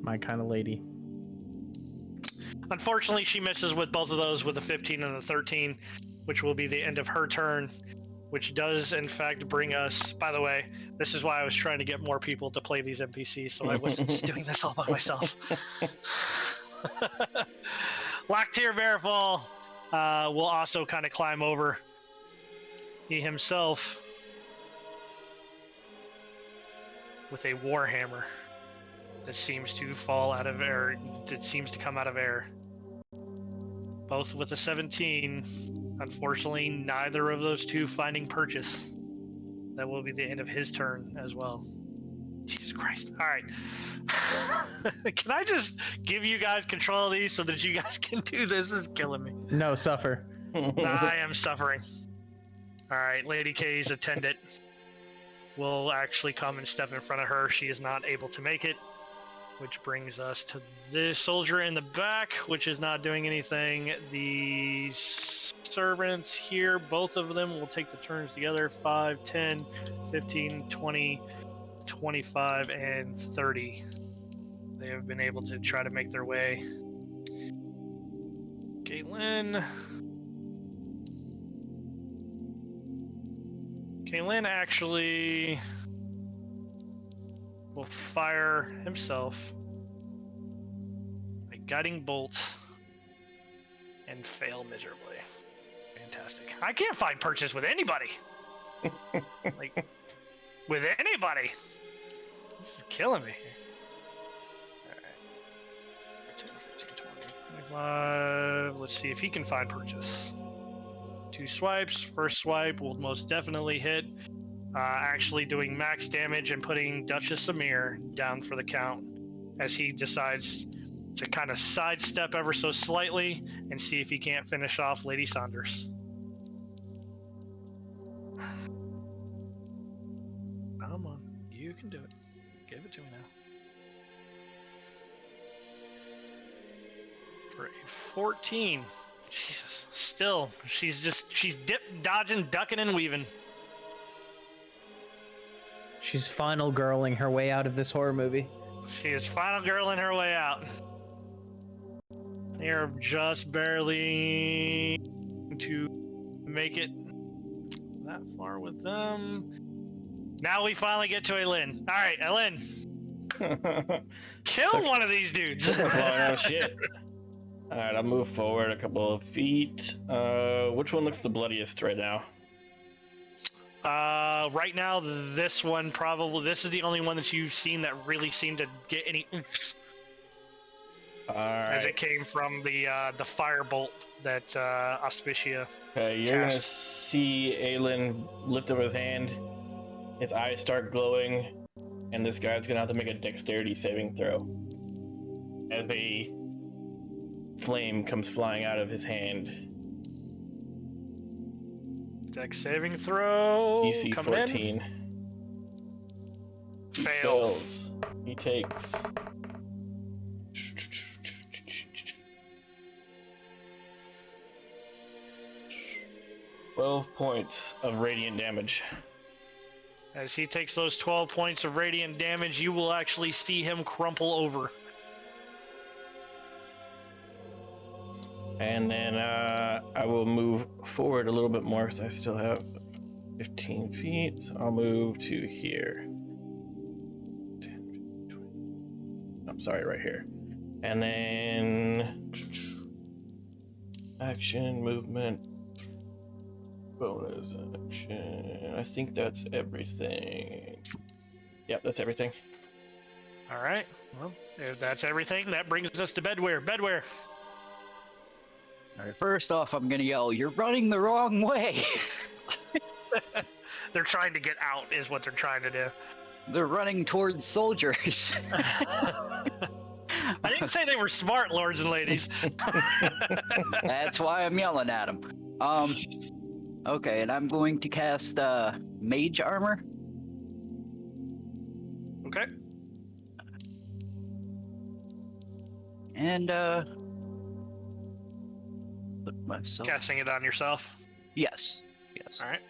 my kind of lady. Unfortunately, she misses with both of those with a 15 and a 13, which will be the end of her turn, which does in fact bring us, by the way, this is why I was trying to get more people to play these NPCs so I wasn't just doing this all by myself. Locktier Verifall will also kind of climb over. He himself with a warhammer that seems to fall out of air, that seems to come out of air. Both with a 17. Unfortunately, neither of those two finding purchase. That will be the end of his turn as well. Jesus Christ. Alright. Can I just give you guys control of these so that you guys can do this? This is killing me. No, suffer. I am suffering. Alright, Lady K's attendant will actually come and step in front of her. She is not able to make it. Which brings us to this soldier in the back, which is not doing anything. The servants here, both of them will take the turns together. 5, 10, 15, 20, 25, and 30. They have been able to try to make their way. Caitlin actually will fire himself a guiding bolt and fail miserably. Fantastic. I can't find purchase with anybody. Like, with anybody. This is killing me. Alright. 10, 15, 20, 25. Let's see if he can find purchase. 2 swipes. First swipe will most definitely hit. Actually doing max damage and putting Duchess Amir down for the count as he decides to kind of sidestep ever so slightly and see if he can't finish off Lady Saunders. Come on, you can do it. Give it to me now. For a 14. Jesus, still, she's dodging, ducking, and weaving. She's final girling her way out of this horror movie. She is final girling her way out. They're just barely to make it that far with them. Now we finally get to Aelin. All right, Aelin. Kill one of these dudes. Oh, shit. All right, I'll move forward a couple of feet. Which one looks the bloodiest right now? Right now, this one probably. This is the only one that you've seen that really seemed to get any oofs. All right. As it came from the firebolt that Auspicia. Okay, you're gonna see Aelin lift up his hand. His eyes start glowing, and this guy's gonna have to make a dexterity saving throw. As a flame comes flying out of his hand. Dex saving throw. DC Come 14. In. He Fail. fails. He takes 12 points of radiant damage. As he takes those 12 points of radiant damage, you will actually see him crumple over. And then I will move forward a little bit more because I still have 15 feet. So I'll move to here. 10, 20. I'm sorry, right here. And then action, movement, bonus action. I think that's everything. Yep, that's everything. All right. Well, if that's everything, that brings us to Bedware. Bedware. All right, first off, I'm gonna yell, "You're running the wrong way!" They're trying to get out, is what they're trying to do. They're running towards soldiers. I didn't say they were smart, lords and ladies. That's why I'm yelling at them. Okay, and I'm going to cast Mage Armor. Okay. And put myself. Casting it on yourself. Yes. All right.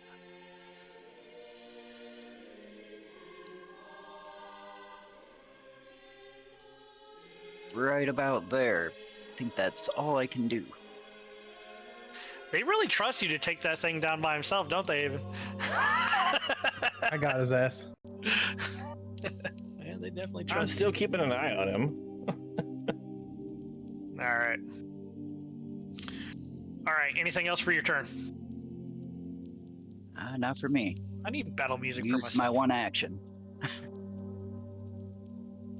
Right about there. I think that's all I can do. They really trust you to take that thing down by himself, don't they, even? I got his ass. Yeah, they definitely I'm trust still keeping an eye on him. you. All right. All right, anything else for your turn? Not for me. I need battle music for Use myself. my one action.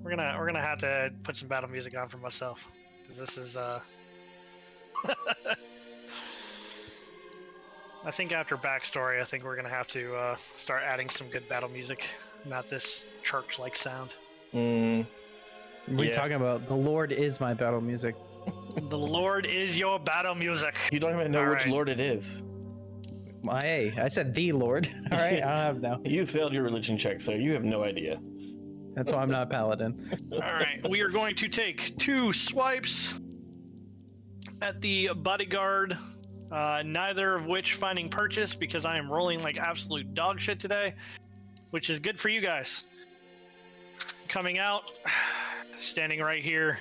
We're gonna have to put some battle music on for myself, because this is I think after backstory, I think we're gonna have to start adding some good battle music, not this church-like sound. We're Yeah. talking about the Lord is my battle music. The Lord is your battle music. You don't even know All which right. lord it is. Hey, I said the Lord. All right, I don't have now. You failed your religion check, so you have no idea. That's why I'm not a paladin. All right, we are going to take 2 swipes at the bodyguard, neither of which finding purchase because I am rolling like absolute dog shit today, which is good for you guys. Coming out, standing right here,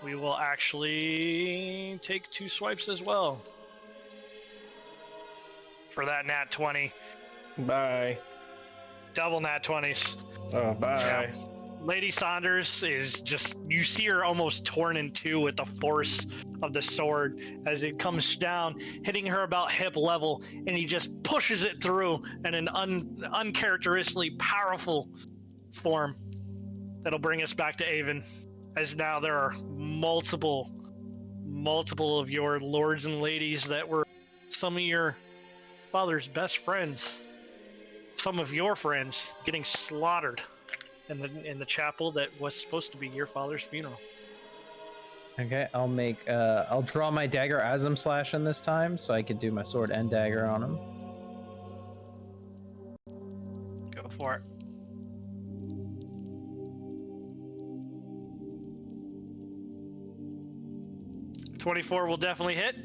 we will actually take 2 swipes as well. For that nat 20, Bye. double nat 20s. Oh, bye. Yeah. Lady Saunders is just, you see her almost torn in two with the force of the sword as it comes down, hitting her about hip level, and he just pushes it through in an uncharacteristically powerful form that'll bring us back to Avon, as now there are multiple of your lords and ladies that were some of your father's best friends, some of your friends getting slaughtered in the chapel that was supposed to be your father's funeral. Okay, I'll draw my dagger as I'm slashing this time, so I can do my sword and dagger on him. Go for it. .24 will definitely hit.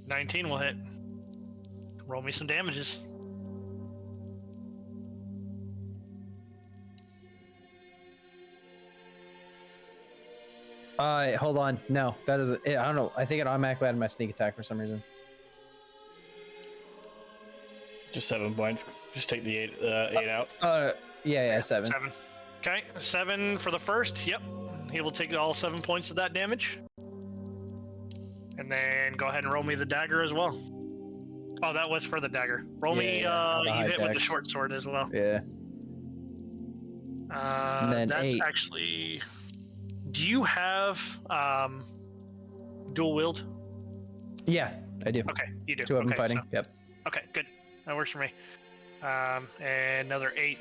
19 will hit. Roll me some damages. Hold on. No, that is it. I don't know. I think it automatically added my sneak attack for some reason. Just 7 points. Just take the 8 out. Yeah, 7. 7. Okay, 7 for the first. Yep. He will take all 7 points of that damage. And then go ahead and roll me the dagger as well. Oh, that was for the dagger. Roll me, you hit with the short sword as well. Yeah. And then that's 8. actually... Do you have dual wield? Yeah, I do. Okay, you do. 2 of them Okay, fighting. so- Yep. Okay, good. That works for me. And another 8.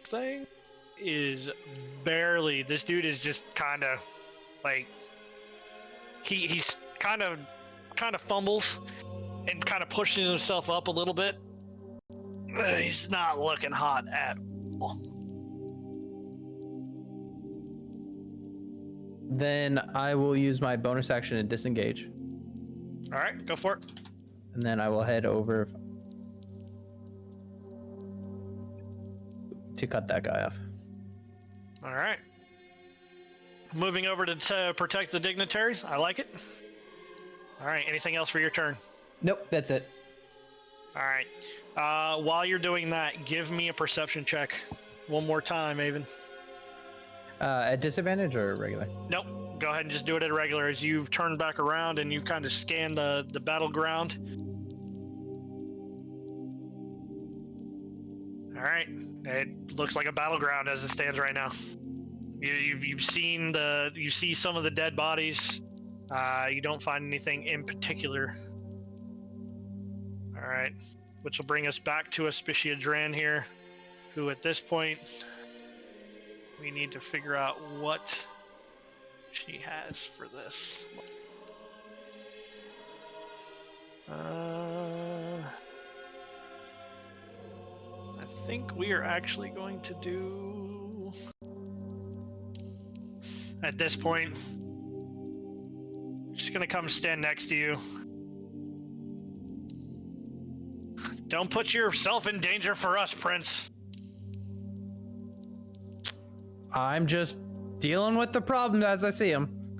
Thing is barely. This dude is just kind of like he's kind of fumbles and kind of pushes himself up a little bit. He's not looking hot at all. Then I will use my bonus action and disengage. All right, go for it. And then I will head over to cut that guy off. All right. Moving over to protect the dignitaries. I like it. All right. Anything else for your turn? Nope, that's it. All right. While you're doing that, give me a perception check. One more time, Avon. At disadvantage or regular? Nope. Go ahead and just do it at regular as you've turned back around and you've kind of scanned the battleground. All right. It looks like a battleground as it stands right now. You've seen you see some of the dead bodies. You don't find anything in particular. All right, which will bring us back to Aspicia Dran here, who at this point we need to figure out what she has for this. I think we are actually going to do, at this point, she's gonna come stand next to you. Don't put yourself in danger for us, Prince. I'm just dealing with the problems as I see them.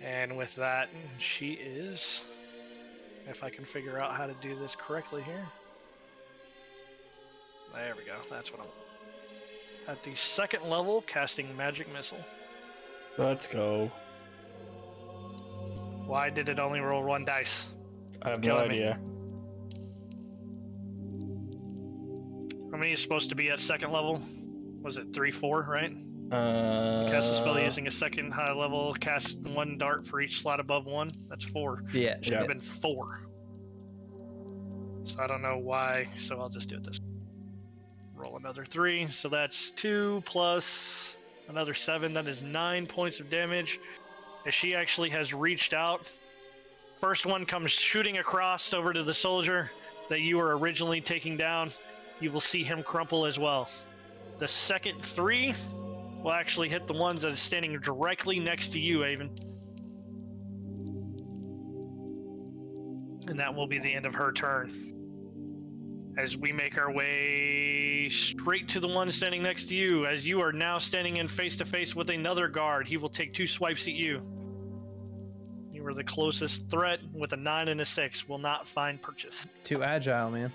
And with that, she is, if I can figure out how to do this correctly here. There we go, that's what I'm at the second level, casting Magic Missile. Let's go. Why did it only roll 1 dice? I have no killing me. idea. How many is supposed to be at second level? Was it 3, 4, right? Cast a spell using a second high level, cast 1 dart for each slot above 1. That's 4. Yeah. Should have been 4. So I don't know why, so I'll just do it this way. Roll another 3, so that's 2 plus another 7. That is 9 points of damage. As she actually has reached out. First one comes shooting across over to the soldier that you were originally taking down. You will see him crumple as well. The second 3 will actually hit the ones that is standing directly next to you, Avon. And that will be the end of her turn. As we make our way straight to the one standing next to you, as you are now standing in face-to-face with another guard, he will take 2 swipes at you. You were the closest threat with a 9 and a 6. Will not find purchase. Too agile, man.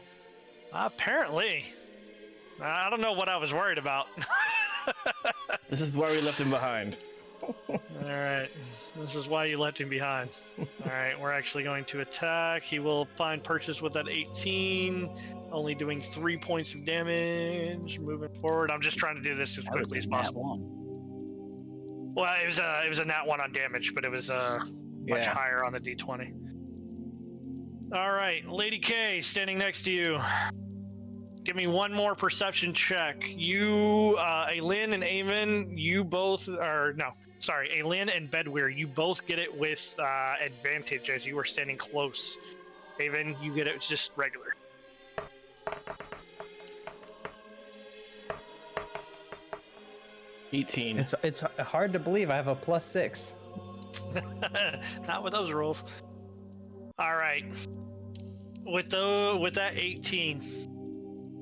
Apparently. I don't know what I was worried about. This is why we left him behind. Alright. This is why you left him behind. Alright, we're actually going to attack. He will find purchase with that 18. Only doing 3 points of damage. Moving forward. I'm just trying to do this as quickly as possible. Well, it was a nat 1 on damage, but it was much higher on the d20. Alright, Lady K standing next to you. Give me one more perception check. You, Aylin and Avon, you both are, no, sorry, Aylin and Bedweir, you both get it with advantage as you are standing close. Avon, you get it just regular. $18. It's hard to believe I have a +6. Not with those rolls. All right. With that 18,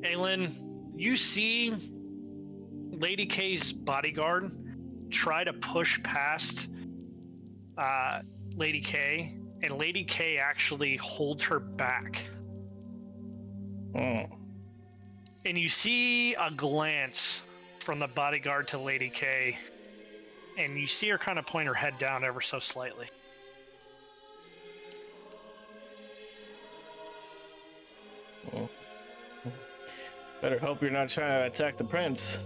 Aylin, you see Lady K's bodyguard try to push past Lady K, and Lady K actually holds her back. Oh. And you see a glance from the bodyguard to Lady K, and you see her kind of point her head down ever so slightly. Oh. Better hope you're not trying to attack the prince.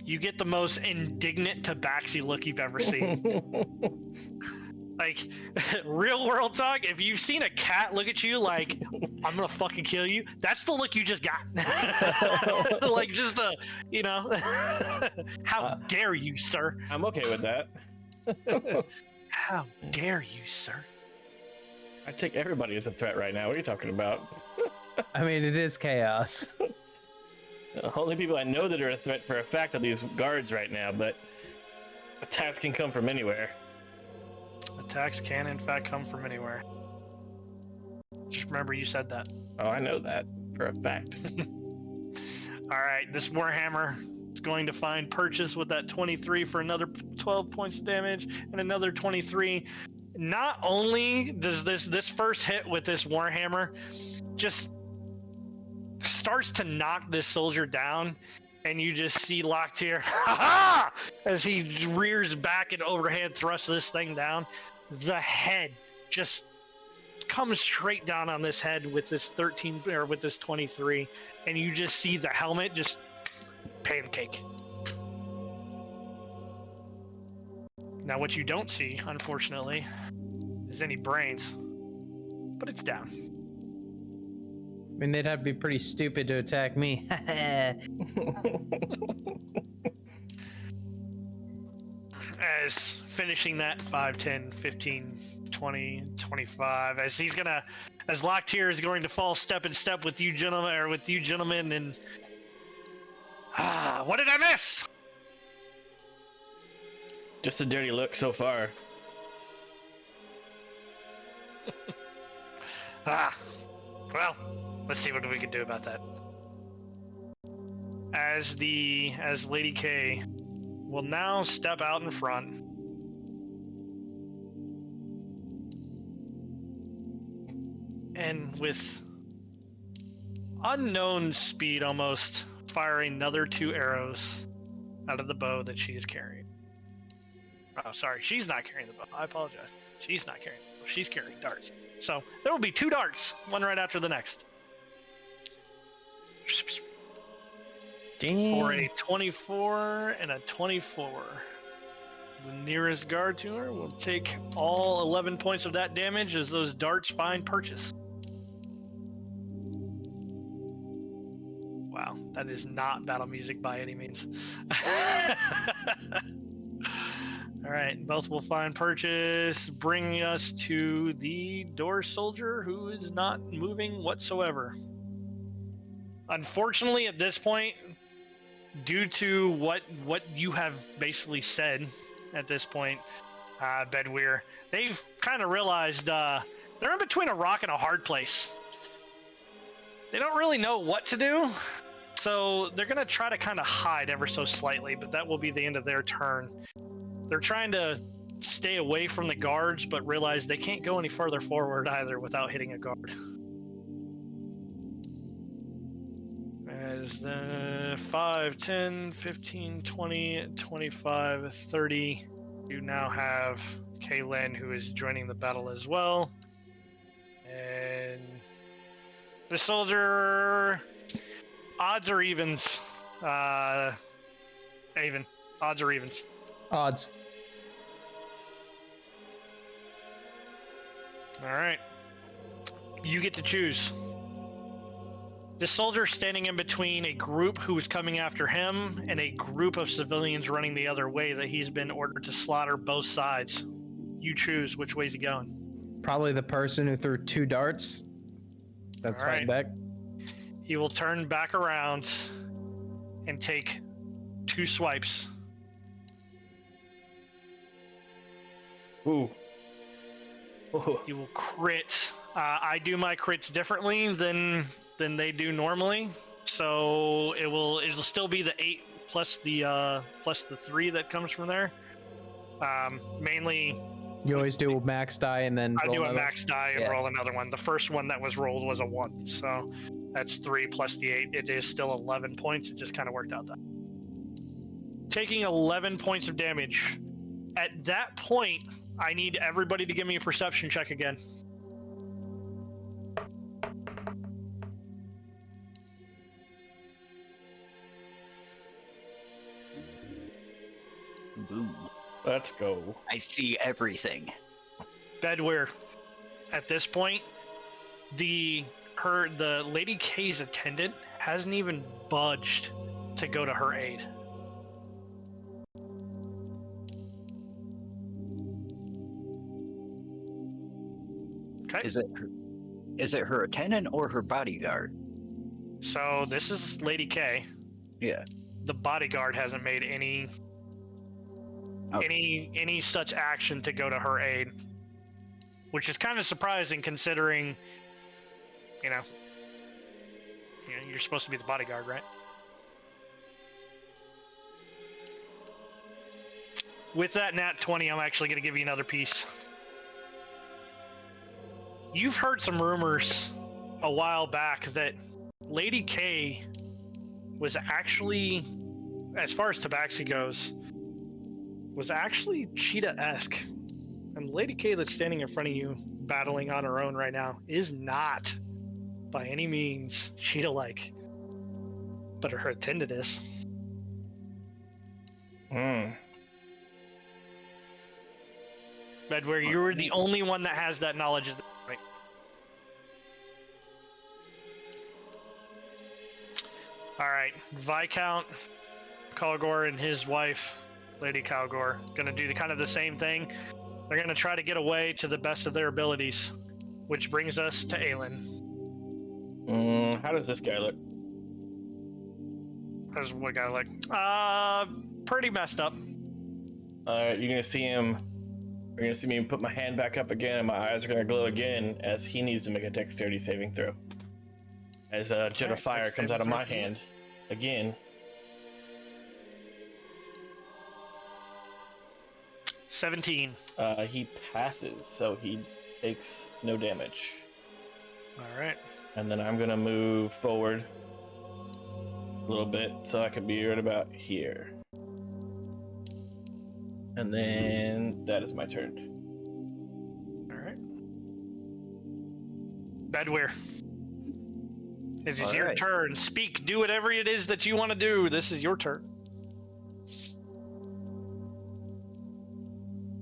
You get the most indignant tabaxi look you've ever seen. Like, real world talk, if you've seen a cat look at you like, I'm gonna fucking kill you, that's the look you just got. Like, just a, you know, how dare you, sir? I'm okay with that. How dare you, sir? I take everybody as a threat right now. What are you talking about? I mean, it is chaos. The only people I know that are a threat for a fact are these guards right now, but Attacks can come from anywhere. Attacks can, in fact, come from anywhere. Just remember you said that. Oh, I know that for a fact. Alright, this Warhammer is going to find purchase with that 23 for another 12 points of damage and another 23. Not only does this first hit with this Warhammer just starts to knock this soldier down, and you just see Locktier, ha-ha! As he rears back and overhand thrusts this thing down. The head just comes straight down on this head with this 13 or with this 23, and you just see the helmet just pancake. Now what you don't see, unfortunately, is any brains, but it's down. I mean, they'd have to be pretty stupid to attack me. As finishing that 5, 10, 15, 20, 25, as Locktier is going to fall step in step with you gentlemen, and what did I miss? Just a dirty look so far. Well, let's see what we can do about that. As Lady K will now step out in front. And with unknown speed almost, fire another 2 arrows out of the bow that she is carrying. Oh, sorry, she's not carrying the bow. I apologize. She's not carrying the bow. She's carrying darts. So there will be 2 darts, one right after the next. Damn. For a 24 and a 24. The nearest guard to her will take all 11 points of that damage as those darts find purchase. Wow, that is not battle music by any means. Alright, both will find purchase, bringing us to the door soldier who is not moving whatsoever. Unfortunately, at this point, due to what you have basically said at this point, Bedweir, they've kind of realized they're in between a rock and a hard place. They don't really know what to do, so they're going to try to kind of hide ever so slightly, but that will be the end of their turn. They're trying to stay away from the guards, but realize they can't go any further forward either without hitting a guard. As the 5, 10, 15, 20, 25, 30, you now have Kaylin, who is joining the battle as well. And the soldier, odds or evens? Even. Odds or evens? Odds. Alright. You get to choose. The soldier standing in between a group who is coming after him and a group of civilians running the other way that he's been ordered to slaughter both sides. You choose which way's he going. Probably the person who threw 2 darts. That's All right back. He will turn back around and take 2 swipes. Ooh. Ooh. He will crit. I do my crits differently than they do normally, so it'll still be the 8 plus the 3 that comes from there. Mainly, You always do a max die and then I roll do a another? max die and roll another one. The first one that was rolled was a 1, so that's 3 plus the 8. It is still 11 points. It just kind of worked out that. Taking 11 points of damage. At that point, I need everybody to give me a perception check again. Boom. Let's go. I see everything. Bedweir, at this point, the Lady K's attendant hasn't even budged to go to her aid. Okay. Is it her attendant or her bodyguard? So this is Lady K. Yeah. The bodyguard hasn't made any any such action to go to her aid, which is kind of surprising considering, you're supposed to be the bodyguard, right? With that nat 20, I'm actually going to give you another piece. You've heard some rumors a while back that Lady K was actually, as far as Tabaxi goes, was actually Cheetah-esque. And Lady K that's standing in front of you, battling on her own right now, is not, by any means, Cheetah-like. But her attendant is. Bedware, you were the only one that has that knowledge at this point. Alright, Viscount Calgor and his wife, Lady Calgor, gonna do kind of the same thing. They're gonna try to get away to the best of their abilities, which brings us to Aelin. How does this guy look? How's what guy look? Pretty messed up. You're gonna see him. You're gonna see me put my hand back up again, and my eyes are gonna glow again as he needs to make a dexterity saving throw. As a jet of fire comes out of my hand again. 17. He passes, so he takes no damage. All right. And then I'm gonna move forward a little bit so I can be right about here. And then that is my turn. All right. Bedware. It is your turn. Speak. Do whatever it is that you want to do. This is your turn.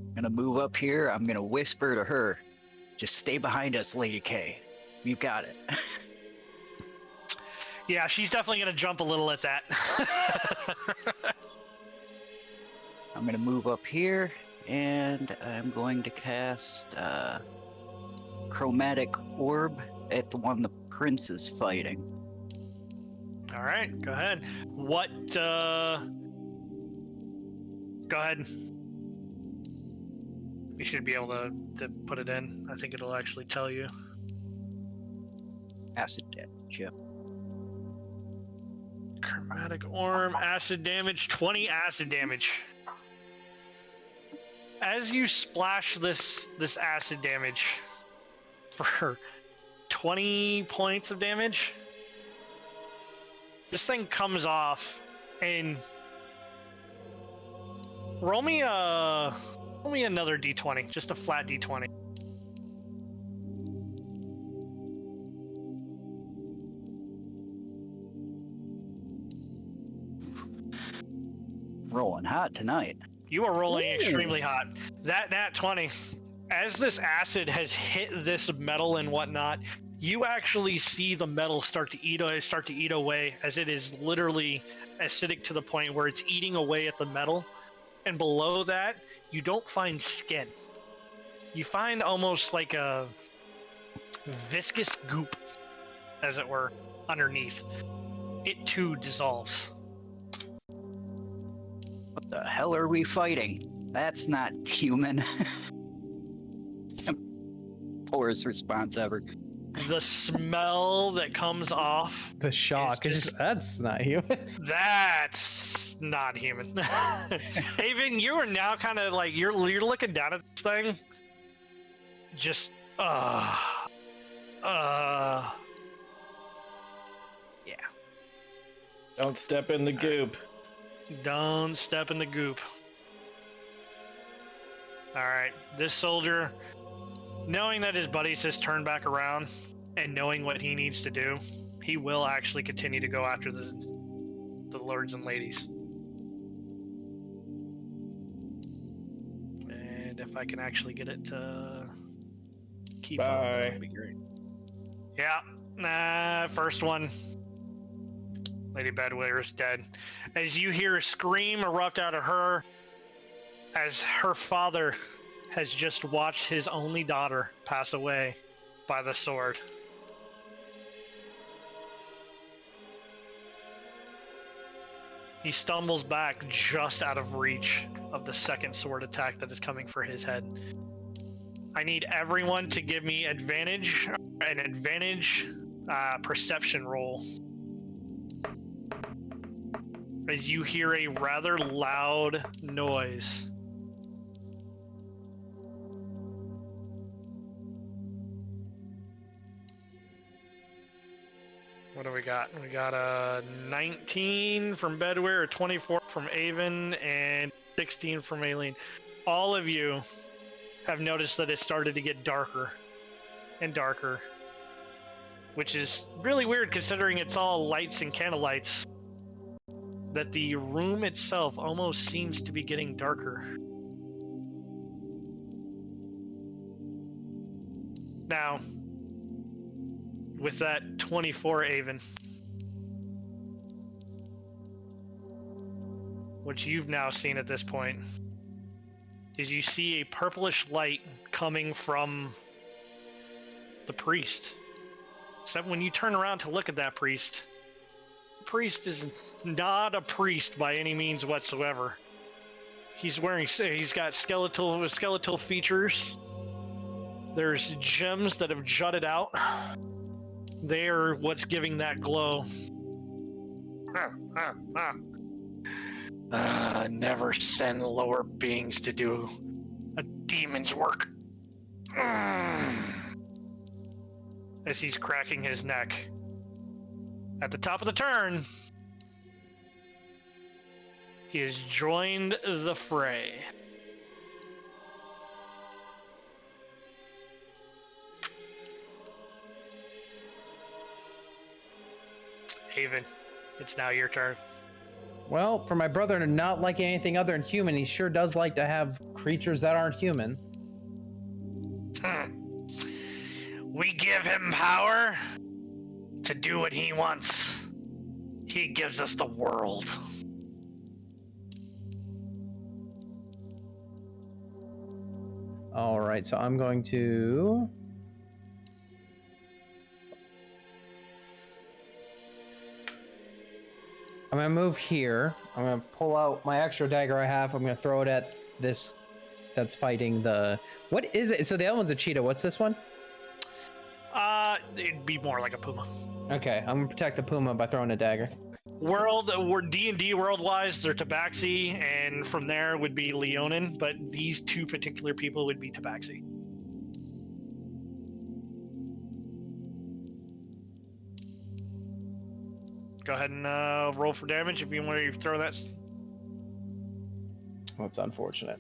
I'm gonna move up here. I'm gonna whisper to her, "Just stay behind us, Lady K. You've got it." Yeah, she's definitely gonna jump a little at that. I'm gonna move up here, and I'm going to cast Chromatic Orb at the one the prince is fighting. All right, go ahead. What? Go ahead. You should be able to put it in. I think it'll actually tell you. Acid damage, yep. Chromatic Orb, acid damage, 20 acid damage. As you splash this acid damage for 20 points of damage, this thing comes off and roll me another d20, just a flat d20. Rolling hot tonight. You are rolling extremely hot. That 20, as this acid has hit this metal and whatnot, you actually see the metal start to eat away, as it is literally acidic to the point where it's eating away at the metal. And below that, you don't find skin. You find almost like a viscous goop, as it were, underneath. It too dissolves. What the hell are we fighting? That's not human. Poorest response ever. The smell that comes off. The shock is that's not human. That's not human. Haven, you are now kind of like you're looking down at this thing. Just yeah. Don't step in the goop. Don't step in the goop. Alright, this soldier, knowing that his buddies has turned back around and knowing what he needs to do, he will actually continue to go after the lords and ladies. And if I can actually get it to keep up, that would be great. Yeah, first one. Lady Bedware is dead. As you hear a scream erupt out of her, as her father has just watched his only daughter pass away by the sword. He stumbles back just out of reach of the second sword attack that is coming for his head. I need everyone to give me an advantage perception roll. As you hear a rather loud noise. What do we got? We got a 19 from Bedware, a 24 from Avon, and 16 from Aileen. All of you have noticed that it started to get darker and darker, which is really weird considering it's all lights and candlelights. That the room itself almost seems to be getting darker. Now, with that 24, Avon, what you've now seen at this point is you see a purplish light coming from the priest. Except when you turn around to look at that priest, the priest is not a priest by any means whatsoever. He's got skeletal features. There's gems that have jutted out. They're what's giving that glow. Never send lower beings to do a demon's work. As he's cracking his neck. At the top of the turn, he has joined the fray. Haven, it's now your turn. Well, for my brother not liking anything other than human, he sure does like to have creatures that aren't human. We give him power to do what he wants. He gives us the world. All right, so I'm going to... I'm going to move here. I'm going to pull out my extra dagger I have. I'm going to throw it at this that's fighting the... What is it? So the other one's a cheetah. What's this one? It'd be more like a puma. Okay, I'm going to protect the puma by throwing a dagger. We're D&D world-wise, they're Tabaxi, and from there would be Leonin, but these two particular people would be Tabaxi. Go ahead and roll for damage if you want to throw that. That's unfortunate.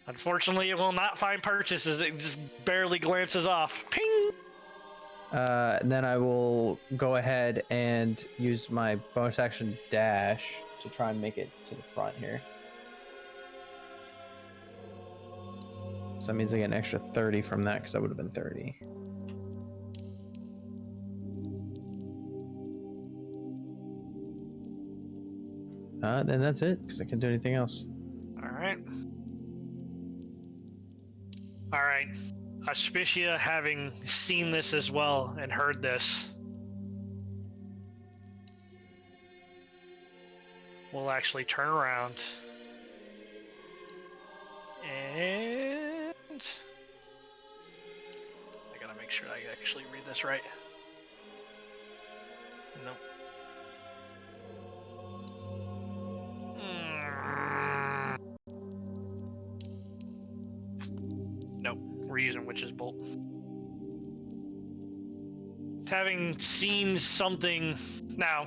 Unfortunately, it will not find purchases. It just barely glances off. Ping! And then I will go ahead and use my bonus action dash to try and make it to the front here. So that means I get an extra 30 from that because that would have been 30. Then that's it because I can't do anything else. All right. All right. Auspicia, having seen this as well and heard this, will actually turn around and I gotta make sure I actually read this right. Nope. Nope. We're using Witch's Bolt. Having seen something now,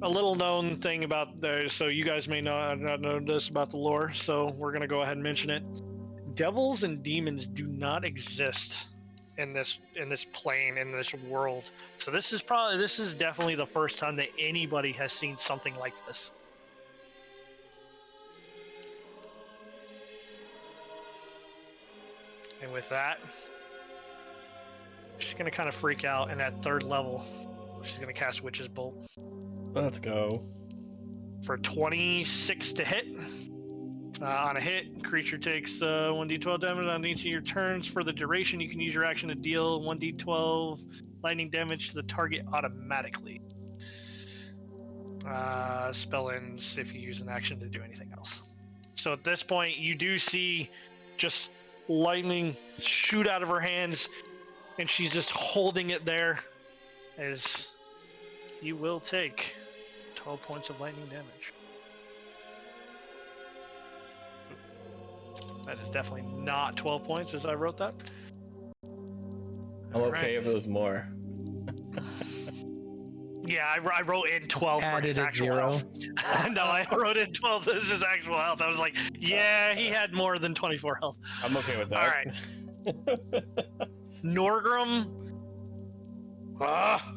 a little known thing about the, so you guys may not know this about the lore, so we're gonna go ahead and mention it. Devils and demons do not exist in this plane, in this world. So this is definitely the first time that anybody has seen something like this. And with that, she's going to kind of freak out, and at third level, she's going to cast Witch's Bolt. Let's go. For 26 to hit. On a hit, creature takes 1d12 damage on each of your turns. For the duration, you can use your action to deal 1d12 lightning damage to the target automatically. Spell ends if you use an action to do anything else. So at this point, you do see just lightning shoot out of her hands, and she's just holding it there as you will take 12 points of lightning damage. That is definitely not 12 points as I wrote that. I'm okay if it was more. Yeah, I wrote in 12 for his Added a actual 0. health. No, I wrote in 12. This is his actual health. I was like, yeah, he had more than 24 health. I'm okay with that. All right. Norgrim. Ah.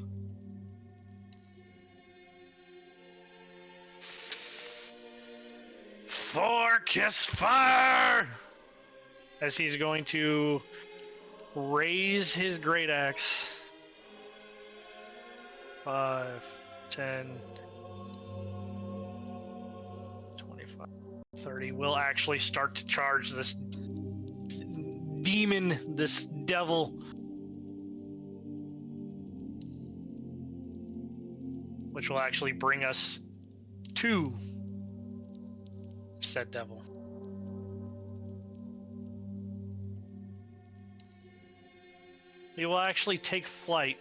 Focus fire! As he's going to raise his great axe. 5, 10, 25, 30. Will actually start to charge this demon, this devil. Which will actually bring us to said devil. He will actually take flight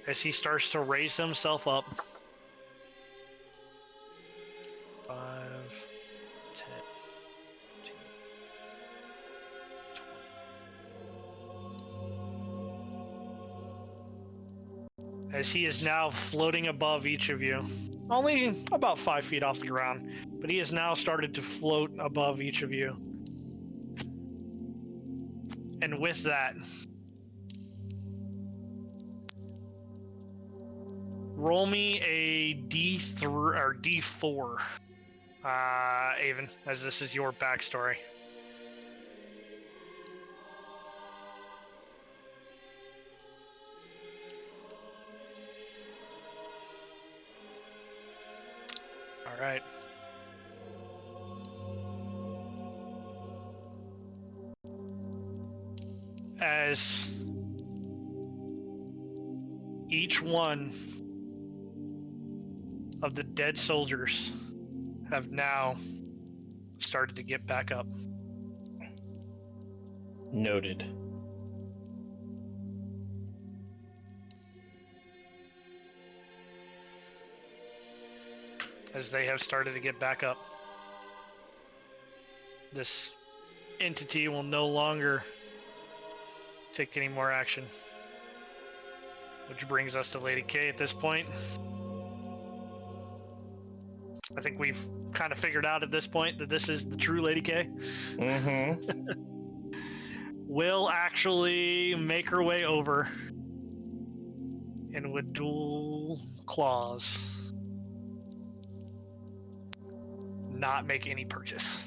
as he starts to raise himself up. 5, 10, 15, 20. As he is now floating above each of you. Only about 5 feet off the ground, but he has now started to float above each of you. And with that, roll me a D3 or D4, Avon, as this is your backstory. All right. As each one of the dead soldiers have now started to get back up. Noted. As they have started to get back up, this entity will no longer take any more action. Which brings us to Lady K at this point. I think we've kind of figured out at this point that this is the true Lady K. Mm-hmm. Will actually make her way over and with dual claws not make any purchase.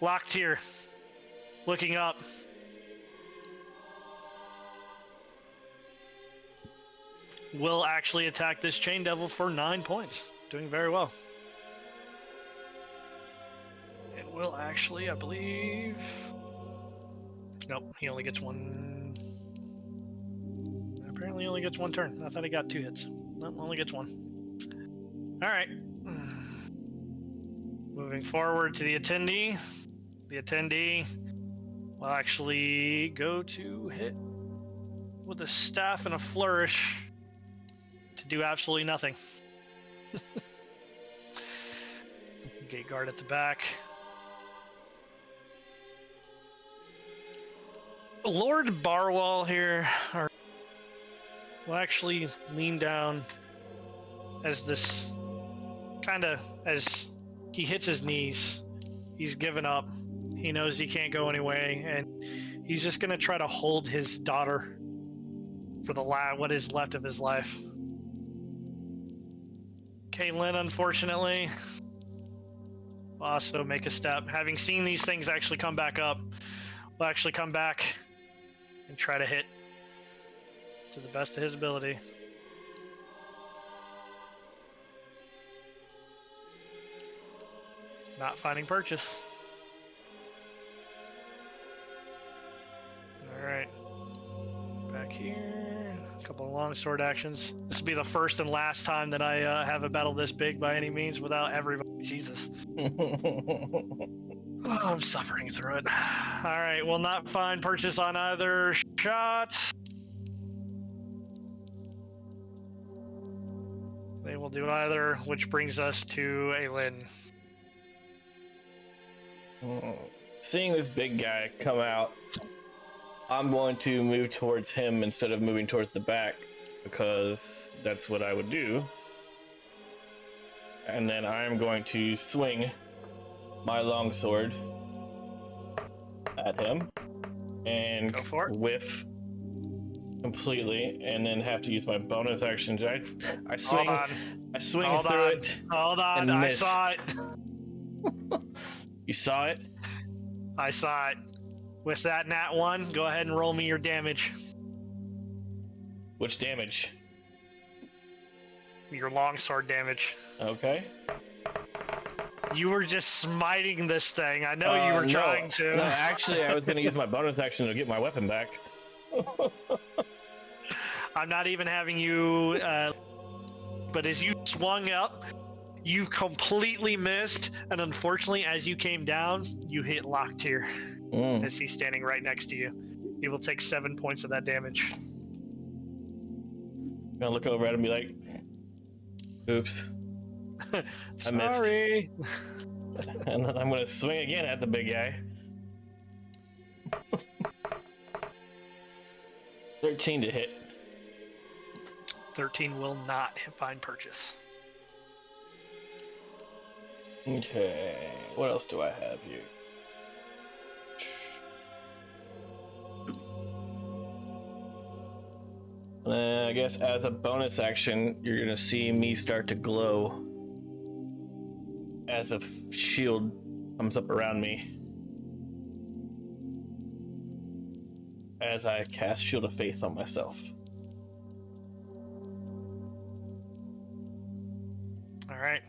Locked here, looking up. Will actually attack this chain devil for 9 points. Doing very well. It will actually, I believe... Nope, he only gets one... Apparently he only gets one turn. I thought he got 2 hits. Nope, only gets 1. Alright. Moving forward to the attendee. The attendee will actually go to hit with a staff and a flourish to do absolutely nothing. Gate guard at the back. Lord Barwell here will actually lean down as this as he hits his knees. He's given up. He knows he can't go anyway, and he's just gonna try to hold his daughter for the what is left of his life. Caitlin, unfortunately, will also make a step. Having seen these things actually come back up, will actually come back and try to hit to the best of his ability. Not finding purchase. Alright. Back here. Couple of longsword actions. This will be the first and last time that I have a battle this big by any means without everybody. Jesus. Oh, I'm suffering through it. All right, will not find purchase on either shot. They will do either, which brings us to Aelin. Seeing this big guy come out, I'm going to move towards him instead of moving towards the back, because that's what I would do. And then I'm going to swing my longsword at him and Go for it. whiff completely, and then have to use my bonus action. I swing, Hold on. I swing Hold through on. it. Hold on. and I miss. saw it. You saw it? I saw it. With that nat 1, go ahead and roll me your damage. Which damage? Your longsword damage. Okay. You were just smiting this thing. I know you were trying to. No, actually, I was going to use my bonus action to get my weapon back. I'm not even having you. But as you swung up, you completely missed, and unfortunately, as you came down, you hit Locktier as he's standing right next to you. He will take 7 points of that damage. I'm gonna look over at him and be like, "Oops, I missed." Sorry. And then I'm gonna swing again at the big guy. 13 to hit. 13 will not find purchase. Okay, what else do I have here? I guess as a bonus action, you're gonna see me start to glow as a shield comes up around me as I cast Shield of Faith on myself. All right.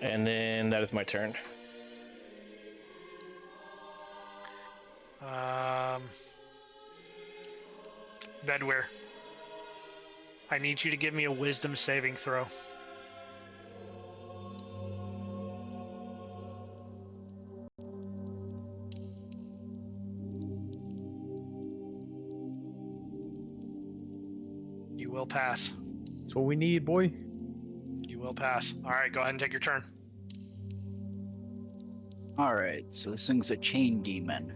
And then that is my turn. Bedware. I need you to give me a wisdom saving throw. You will pass. That's what we need, boy. You will pass. All right, go ahead and take your turn. Alright, so this thing's a chain demon.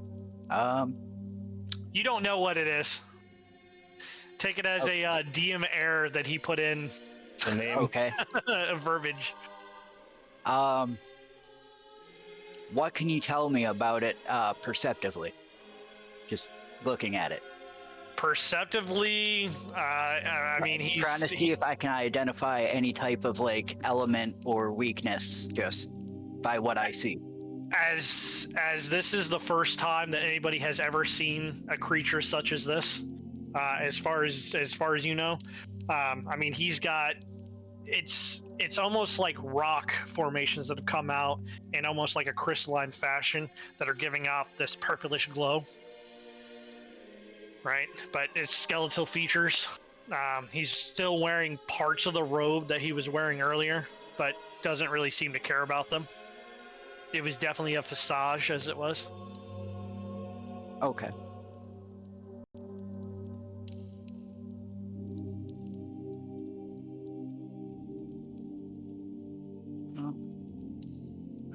You don't know what it is. Take it as a DM error that he put in The name. Okay. verbiage. What can you tell me about it perceptively? Just looking at it. Perceptively, I mean, he's trying to see if I can identify any type of like element or weakness just by what I see. as this is the first time that anybody has ever seen a creature such as this. As far as you know, I mean, he's got it's almost like rock formations that have come out in almost like a crystalline fashion that are giving off this purplish glow. Right, but it's skeletal features. He's still wearing parts of the robe that he was wearing earlier, but doesn't really seem to care about them. It was definitely a facade as it was. Okay. Well,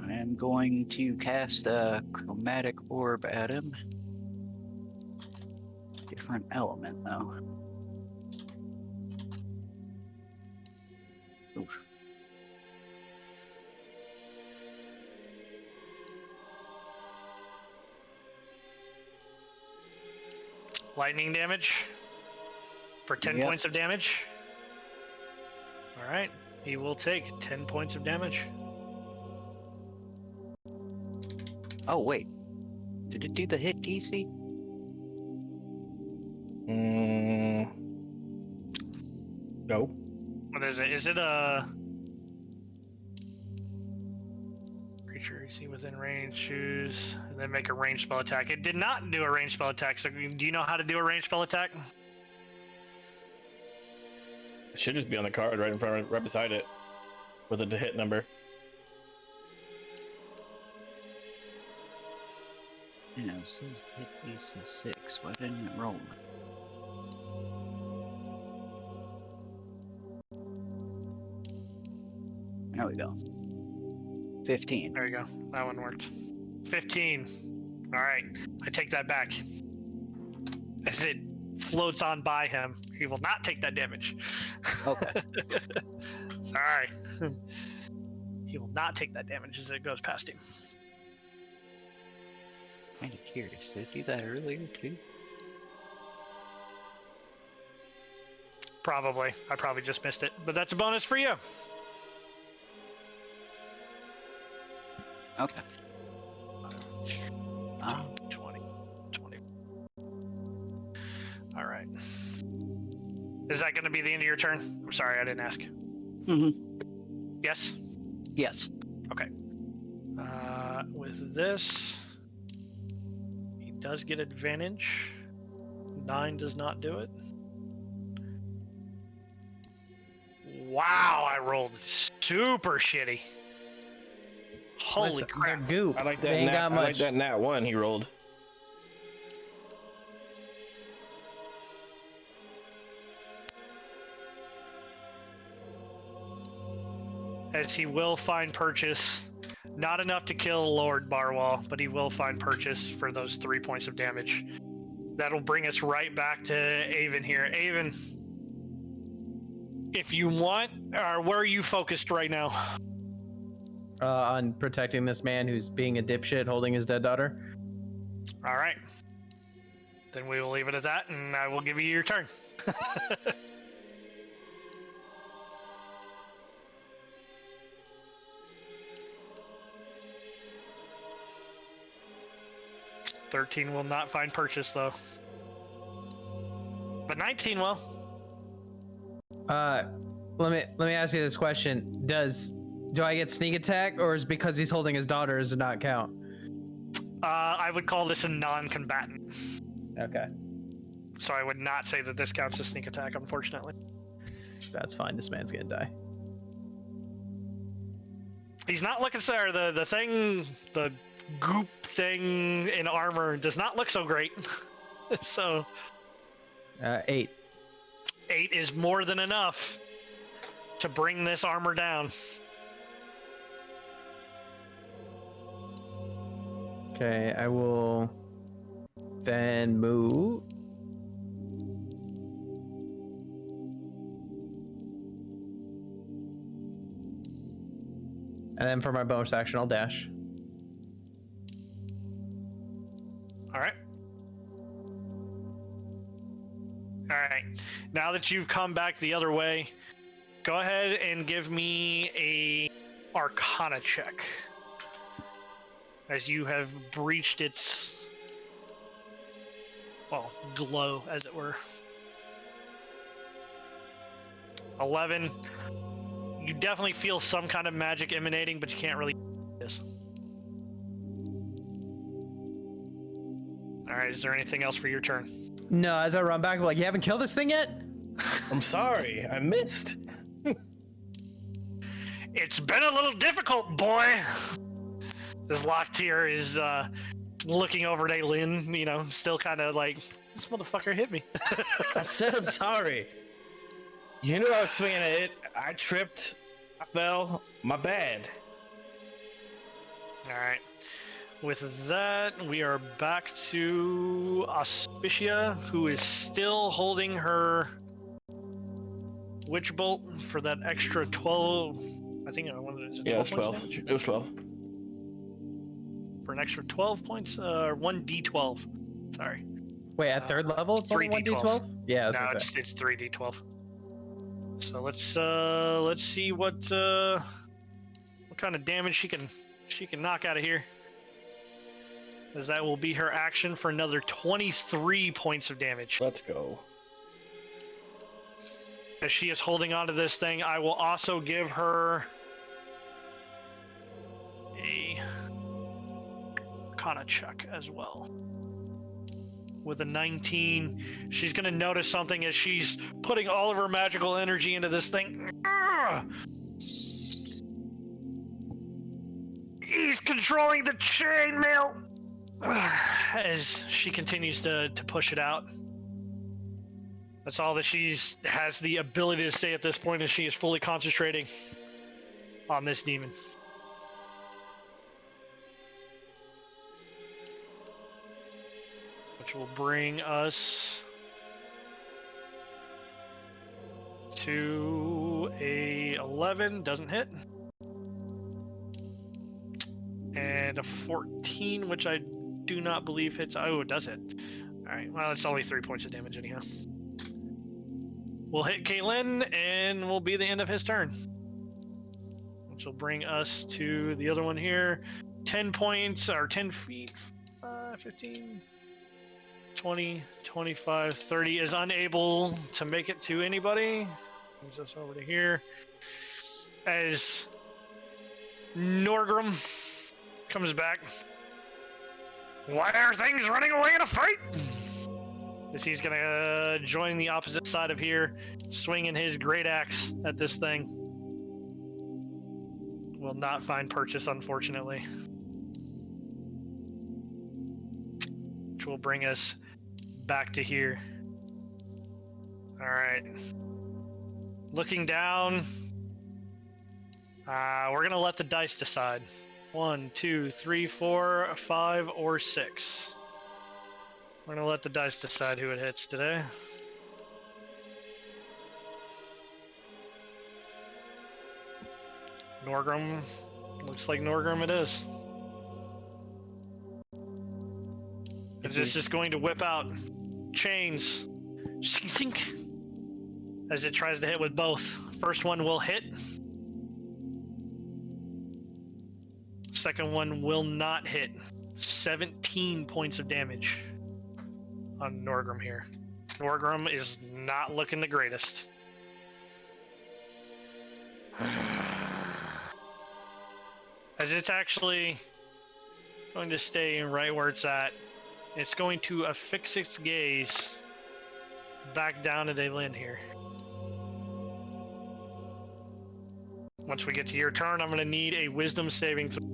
I am going to cast a chromatic orb at him. Different element, though. Oof. Lightning damage for 10 Yep. points of damage. All right, he will take 10 points of damage. Oh, wait. Did it do the hit DC? No. What is it? Is it a creature you see within range, choose, and then make a ranged spell attack. It did not do a ranged spell attack, so do you know how to do a ranged spell attack? It should just be on the card right in front, right beside it, with a hit number. Yeah, it says hit DC 6. Why didn't it roll? There we go. 15. There you go. That one worked. 15. All right. I take that back. As it floats on by him, he will not take that damage. Okay. Sorry. He will not take that damage as it goes past him. Kind of curious. Did it do that earlier too? Probably. I probably just missed it, but that's a bonus for you. Okay. 20. All right. Is that going to be the end of your turn? I'm sorry, I didn't ask. Mm-hmm. Yes? Yes. Okay. With this, he does get advantage. 9 does not do it. Wow, I rolled super shitty. Holy Listen, crap. they're goop. I like They that. ain't got I like much. that nat 1 he rolled. As he will find purchase. Not enough to kill Lord Barwall, but he will find purchase for those 3 points of damage. That'll bring us right back to Avon here. Avon, if you want, or where are you focused right now? On protecting this man who's being a dipshit holding his dead daughter. All right. Then we will leave it at that, and I will give you your turn. 13 will not find purchase, though. But 19 will. Let me ask you this question: do I get sneak attack, or is it because he's holding his daughter does it not count? I would call this a non-combatant. Okay, So I would not say that this counts as sneak attack, unfortunately. that's fine. This man's gonna die. He's not looking so. The thing, the goop thing in armor does not look so great. So 8. 8 is more than enough to bring this armor down. Okay, I will then move. And then for my bonus action, I'll dash. All right. All right. Now that you've come back the other way, go ahead and give me a Arcana check. As you have breached its, well, glow, as it were. 11. You definitely feel some kind of magic emanating, but you can't really this. All right, is there anything else for your turn? No, as I run back, I'm like, you haven't killed this thing yet? I'm sorry, I missed. It's been a little difficult, boy. This Locktier is looking over at Aelin, you know, still kind of like, this motherfucker hit me. I said I'm sorry. You knew I was swinging at it. I tripped. I fell. My bad. All right. With that, we are back to Auspicia, who is still holding her Witch Bolt for that extra 12. I think I wanted it. Yeah, it was 12. Damage? It was 12. For an extra 12 points, 1d12. Sorry. Wait, at third level, it's only 3d12. 1d12? Yeah, I was No, gonna say. it's 3d12. So let's see what kind of damage she can knock out of here. As that will be her action for another 23 points of damage. Let's go. As she is holding onto this thing, I will also give her a Arcana check as well. With a 19, she's going to notice something as she's putting all of her magical energy into this thing. He's controlling the chainmail as she continues to push it out. That's all that has the ability to say at this point, as she is fully concentrating on this demon. Which will bring us to a 11, doesn't hit. And a 14, which I do not believe hits. Oh, it does hit. Alright, well, it's only 3 points of damage anyhow. We'll hit Caitlin, and will be the end of his turn. Which will bring us to the other one here. 10 points, or 10 feet, 15, 20, 25, 30 is unable to make it to anybody. Brings us over to here. As Norgrim comes back. Why are things running away in a fight? As he's gonna join the opposite side of here, swinging his great axe at this thing. Will not find purchase, unfortunately. Which will bring us back to here. Alright. Looking down. We're gonna let the dice decide. 1, 2, 3, 4, 5, or 6. We're gonna let the dice decide who it hits today. Norgrim. Looks like Norgrim it is. Is this just going to whip out chains? Sink. As it tries to hit with both. First one will hit. Second one will not hit. 17 points of damage on Norgrim here. Norgrim is not looking the greatest. As it's actually going to stay right where it's at. It's going to affix its gaze back down at Aelin here. Once we get to your turn, I'm going to need a wisdom saving throw.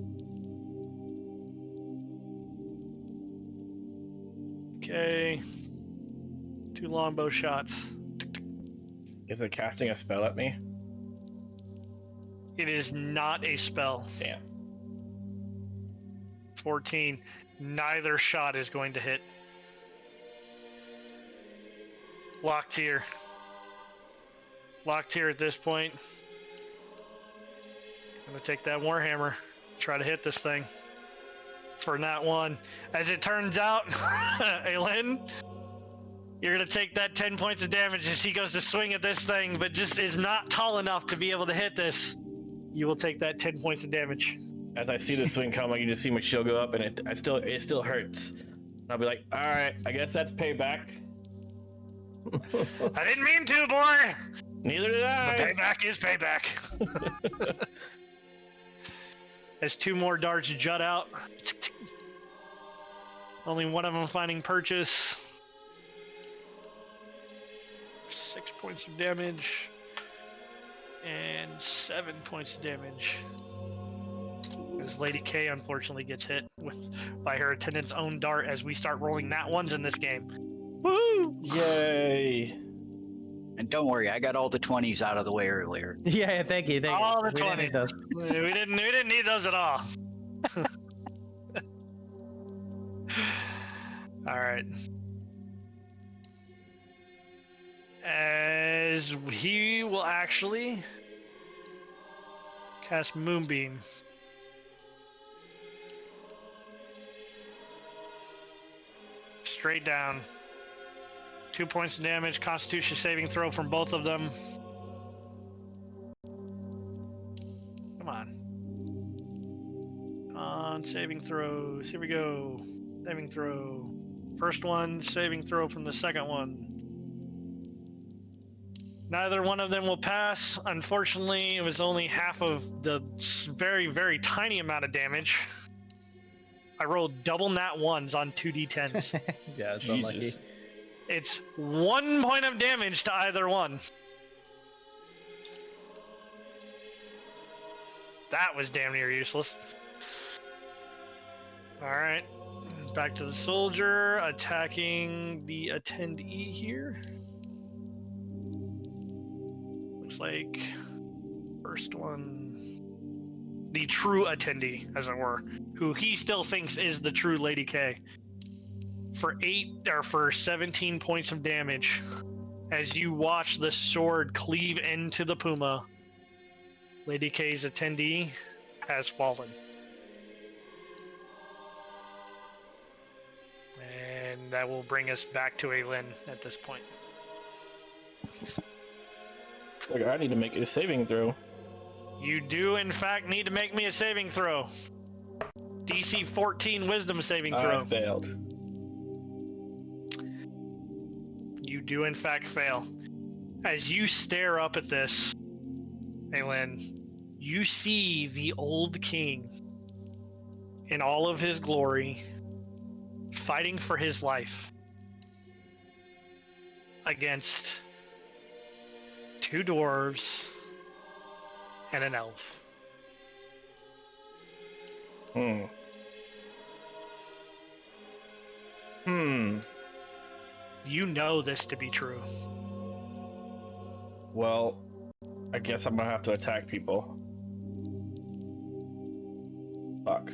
Okay. 2 longbow shots. Is it casting a spell at me? It is not a spell. Damn. 14. Neither shot is going to hit. Locked here. Locked here at this point. I'm going to take that Warhammer. Try to hit this thing. For that one. As it turns out, Aelin, you're going to take that 10 points of damage as he goes to swing at this thing, but just is not tall enough to be able to hit this. You will take that 10 points of damage. As I see the swing coming, you just see my shield go up, and it still hurts. I'll be like, all right, I guess that's payback. I didn't mean to, boy. Neither did I. But payback is payback. As 2 more darts jut out. Only one of them finding purchase. 6 points of damage. And 7 points of damage. As Lady K unfortunately gets hit by her attendant's own dart as we start rolling nat ones in this game. Woo! Yay! And don't worry, I got all the 20s out of the way earlier. Yeah, thank you. All the We didn't 20. need those. We didn't need those at all. All right. As he will actually cast Moonbeam. Straight down. 2 points of damage, Constitution saving throw from both of them. Come on. On saving throws. Here we go. Saving throw. First one, saving throw from the second one. Neither one of them will pass. Unfortunately, it was only half of the very, very tiny amount of damage. I rolled double nat ones on 2d10s. Yeah, it's Jesus. unlucky. It's 1 point of damage to either one. That was damn near useless. Alright. Back to the soldier, attacking the attendee here. Looks like first one, the true attendee, as it were, who he still thinks is the true Lady K. For 17 points of damage, as you watch the sword cleave into the puma, Lady K's attendee has fallen. And that will bring us back to Aelin at this point. Like, I need to make a saving throw. You do, in fact, need to make me a saving throw. DC 14 wisdom saving throw. I failed. You do, in fact, fail. As you stare up at this, Aelin, you see the old king in all of his glory, fighting for his life against 2 dwarves and an elf. You know this to be true. Well, I guess I'm gonna have to attack people. Fuck.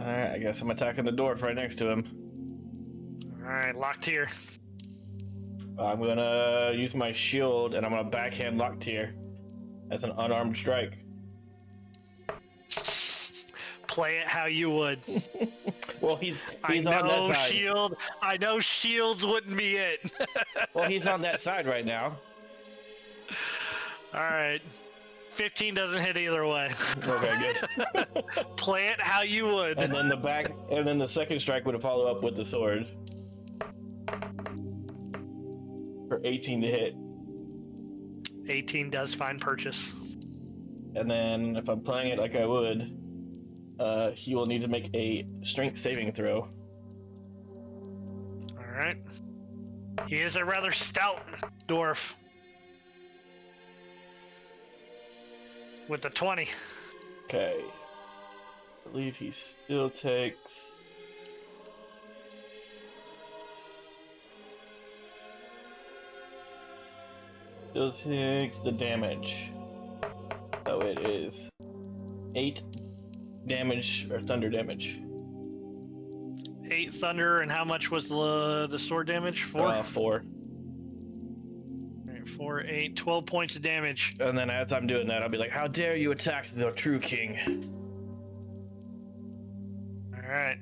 Alright, I guess I'm attacking the dwarf right next to him. Alright, Locktier. I'm gonna use my shield and I'm gonna backhand Locktier as an unarmed strike. Play it how you would. Well, he's I on that know side. I know shields wouldn't be it. Well, he's on that side right now. Alright. 15 doesn't hit either way. Okay, good. Play it how you would. And then the second strike would follow up with the sword. For 18 to hit. 18 does find purchase. And then if I'm playing it like I would, he will need to make a strength saving throw. Alright. He is a rather stout dwarf. With the 20. Okay. I believe he still takes... Still takes the damage. So it is 8 damage, or thunder damage. 8 thunder, and how much was the sword damage? 4? 4. 4, 8, 12 points of damage. And then as I'm doing that, I'll be like, how dare you attack the true king? Alright.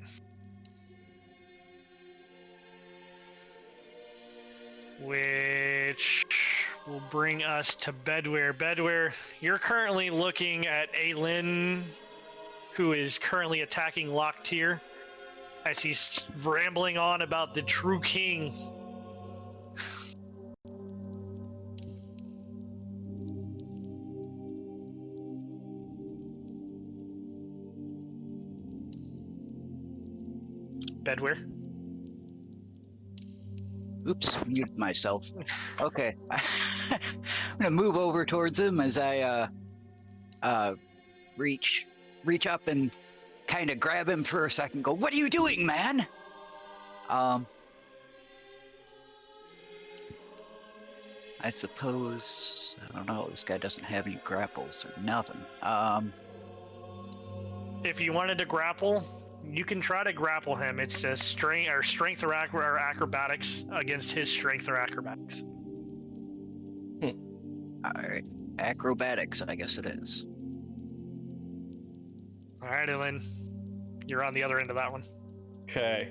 Which will bring us to Bedwyr. Bedwyr, you're currently looking at Aelin, who is currently attacking Locktier, as he's rambling on about the true king. Bedwyr. Oops, muted myself. Okay. I'm gonna move over towards him as I reach up and kind of grab him for a second. Go, what are you doing, man? I suppose, I don't know, this guy doesn't have any grapples or nothing. If you wanted to grapple, you can try to grapple him. It's a strength or acrobatics against his strength or acrobatics. Alright, acrobatics, I guess it is. Alright, Aelin. You're on the other end of that one. Okay.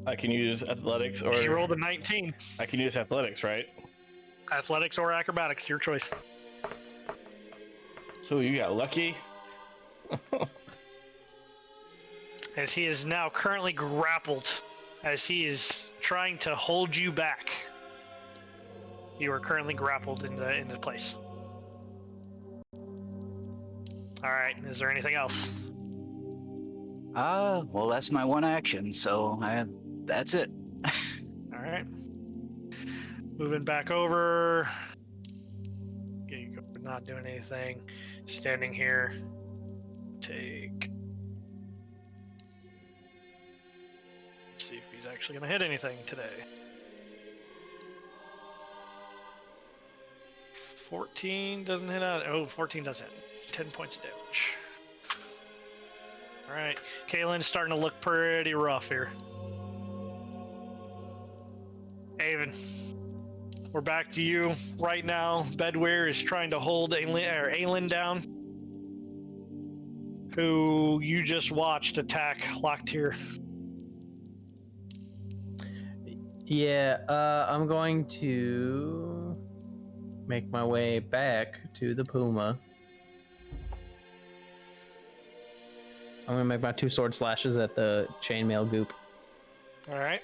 I can use athletics or... You rolled a 19. I can use athletics, right? Athletics or acrobatics, your choice. So you got lucky. As he is now currently grappled, as he is trying to hold you back. You are currently grappled into place. Alright, is there anything else? Well, that's my one action, so that's it. All right. Moving back over. Okay, not doing anything. Standing here. Take. Let's see if he's actually going to hit anything today. 14 doesn't hit out. Oh, 14 does hit. 10 points of damage. All right. Kaylin's starting to look pretty rough here. Avon, we're back to you right now. Bedwear is trying to hold Aelin down, who you just watched attack Locktier. Yeah, I'm going to make my way back to the Puma. I'm gonna make my 2 sword slashes at the chainmail goop. All right.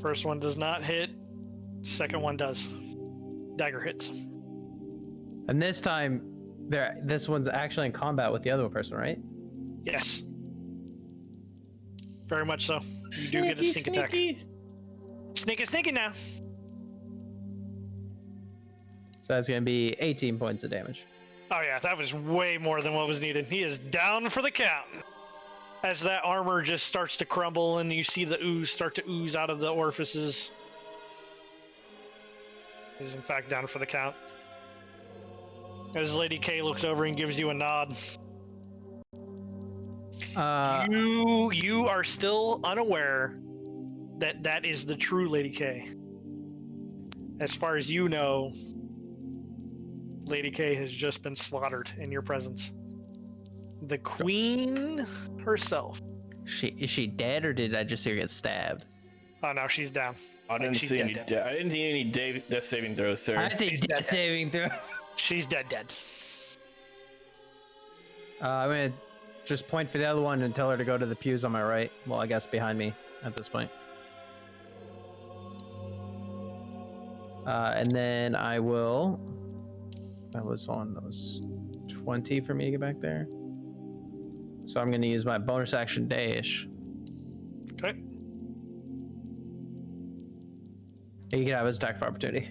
First one does not hit. Second one does. Dagger hits. And this time, this one's actually in combat with the other person, right? Yes. Very much so. You do get a sneak attack. Sneaky now. So that's gonna be 18 points of damage. Oh yeah, that was way more than what was needed. He is down for the count. As that armor just starts to crumble and you see the ooze start to ooze out of the orifices. He's in fact down for the count. As Lady K looks over and gives you a nod. You are still unaware that that is the true Lady K. As far as you know, Lady K has just been slaughtered in your presence. The Queen herself. Is she dead, or did I just hear her get stabbed? Oh no, she's down. I didn't see any. I didn't see any death saving throws, sir. I see death saving throws. She's dead. I'm gonna just point for the other one and tell her to go to the pews on my right. Well, I guess behind me at this point. And then I will. That was 20 for me to get back there. So I'm gonna use my bonus action dash. Okay. He can have his attack of opportunity.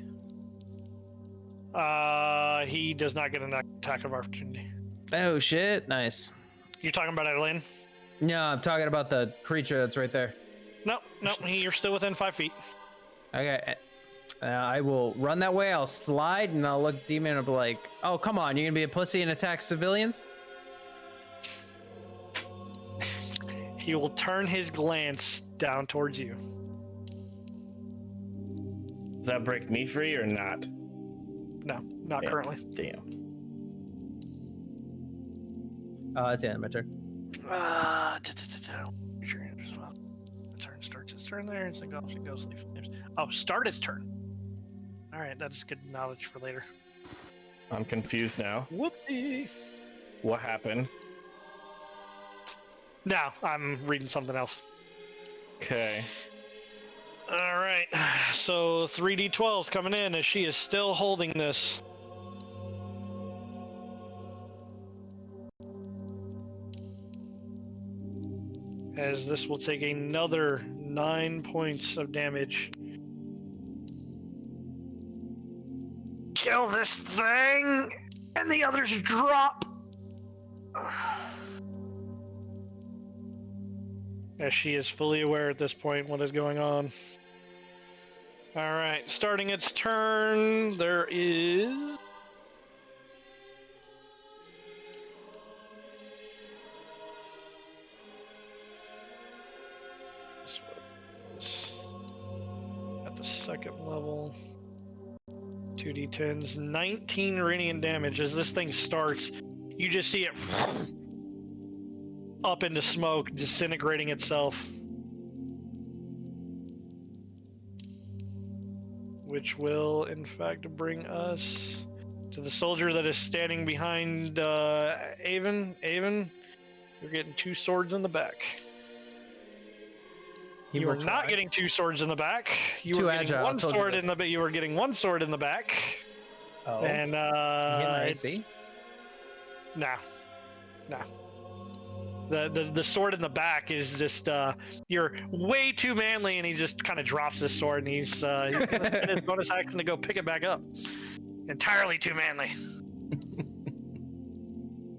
He does not get an attack of opportunity. Oh shit! Nice. You're talking about Eileen? No, I'm talking about the creature that's right there. No, you're still within 5 feet. Okay. I will run that way. I'll slide and I'll look demon and I'll be like, "Oh, come on! You're gonna be a pussy and attack civilians?" He will turn his glance down towards you. Does that break me free or not? No, not currently. Damn. That's the end of my turn. The turn starts its turn there. It's like, oh, it goes. Oh, start its turn. All right, that's good knowledge for later. I'm confused now. Whoopsie. What happened? No, I'm reading something else. Okay. All right, so 3d12's coming in as she is still holding this. As this will take another 9 points of damage. Kill this thing! And the others drop! As she is fully aware at this point what is going on. Alright, starting its turn, there is... At the second level... 2d10s, 19 radiant damage. As this thing starts, you just see it up into smoke, disintegrating itself. Which will, in fact, bring us to the soldier that is standing behind Avon. Avon, you're getting 2 swords in the back. You will are not try. getting 2 swords in the back. You Too were getting agile, I one told you sword this. in the. You were getting 1 sword in the back. Oh. And You hit my it's AC? nah. The sword in the back is just you're way too manly, and he just kind of drops his sword, and he's gonna spend his bonus action to go pick it back up. Entirely too manly.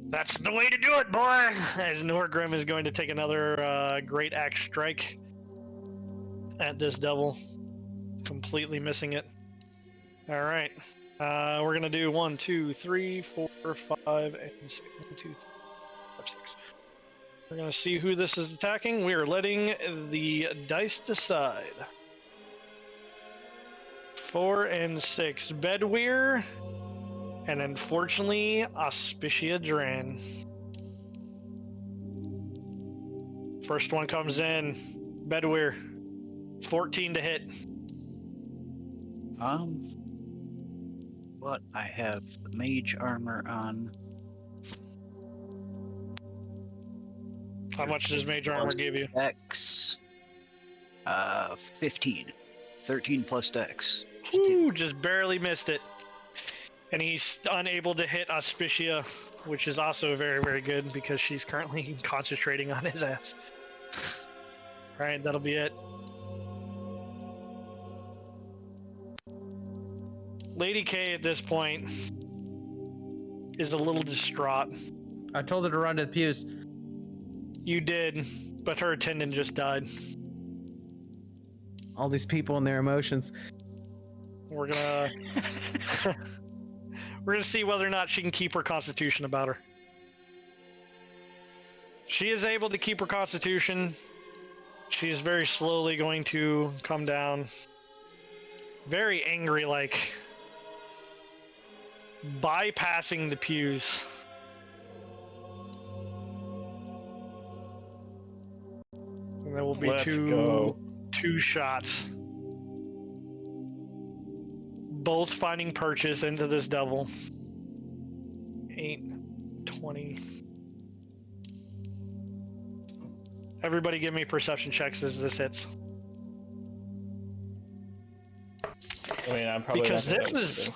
That's the way to do it, boy. As Norgrim is going to take another great axe strike at this devil, completely missing it. All right, we're gonna do 1, 2, 3, 4, 5, and 6. 1, 2, 3, 4, 5, 6. We're gonna see who this is attacking. We are letting the dice decide. 4 and 6, Bedweir, and unfortunately, Auspicia Dran. First one comes in, Bedweir, 14 to hit. But I have the mage armor on. How much does mage armor give you? Dex. 15. 13 plus dex. Ooh, just barely missed it. And he's unable to hit Auspicia, which is also very, very good because she's currently concentrating on his ass. Alright, that'll be it. Lady K at this point is a little distraught. I told her to run to the pews. You did, but her attendant just died. All these people and their emotions. We're gonna we're gonna see whether or not she can keep her constitution about her. She is able to keep her constitution. She is very slowly going to come down. Very angry, like bypassing the pews. And there will be Let's two go. shots. Both finding purchase into this devil. 8, 20. Everybody give me perception checks as this hits. I mean, I'm probably Because not this gonna is...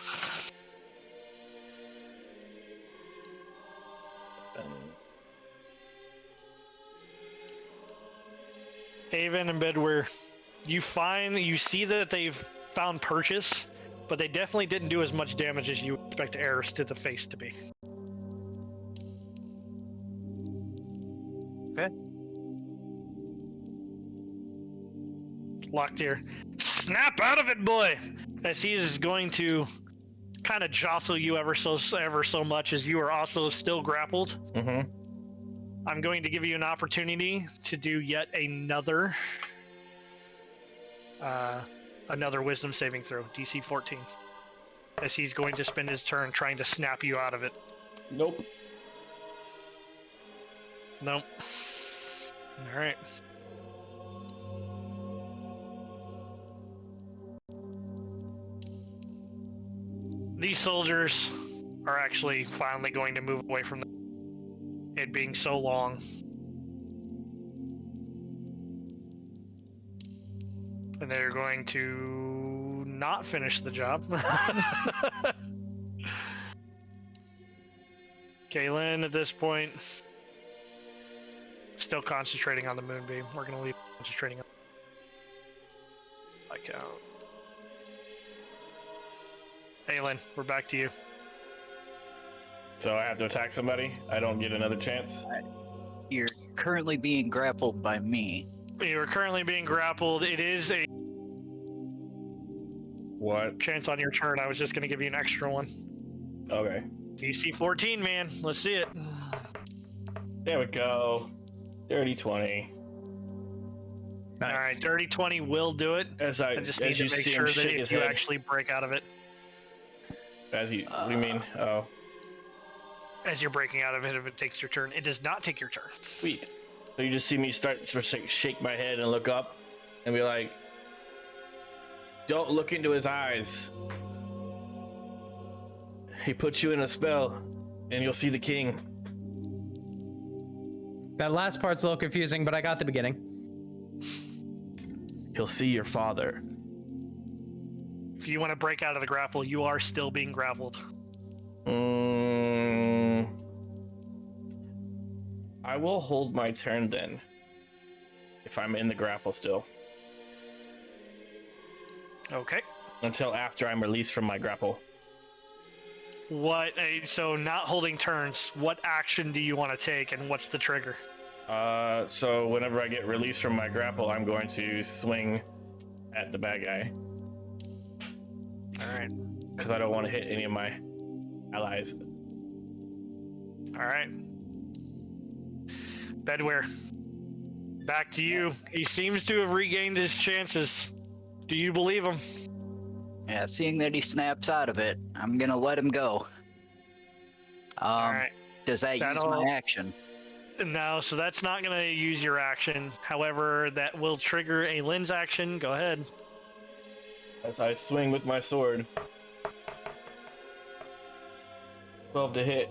Haven and Bedweir, you see that they've found purchase, but they definitely didn't do as much damage as you expect Eris to the face to be. Okay. Locked here. Snap out of it, boy! As he is going to kind of jostle you ever so much, as you are also still grappled. Mm-hmm. I'm going to give you an opportunity to do yet another wisdom saving throw, DC 14. As he's going to spend his turn trying to snap you out of it. Nope. Nope. Alright. These soldiers are actually finally going to move away from it being so long. And they're going to not finish the job. Kaylin, at this point, still concentrating on the moonbeam. We're going to leave concentrating on I count. Kaylin, we're back to you. So I have to attack somebody? I don't get another chance? You're currently being grappled by me. You are currently being grappled. It is a What? chance on your turn. I was just going to give you an extra one. Okay. DC 14, man. Let's see it. There we go. Dirty 20. Nice. All right, dirty 20 will do it. As I just need to make sure that if you actually break out of it, As you, what do you mean? Oh, as you're breaking out of it, if it takes your turn, it does not take your turn. sweet. So you just see me start to shake my head and look up and be like, don't look into his eyes. He puts you in a spell and you'll see the king. That last part's a little confusing, but I got the beginning. he'll see your father. If you want to break out of the grapple, you are still being grappled. I will hold my turn then. If I'm in the grapple still. Okay. Until after I'm released from my grapple. So not holding turns, what action do you want to take and what's the trigger? So whenever I get released from my grapple, I'm going to swing at the bad guy. Alright. Because I don't want to hit any of my allies. Alright. Bedware. Back to you. He seems to have regained his chances. Do you believe him? Yeah, seeing that he snaps out of it, I'm gonna let him go. Alright. Does that use my action? No, so that's not going to use your action. However, that will trigger a Lynn's action. Go ahead. As I swing with my sword. 12 to hit.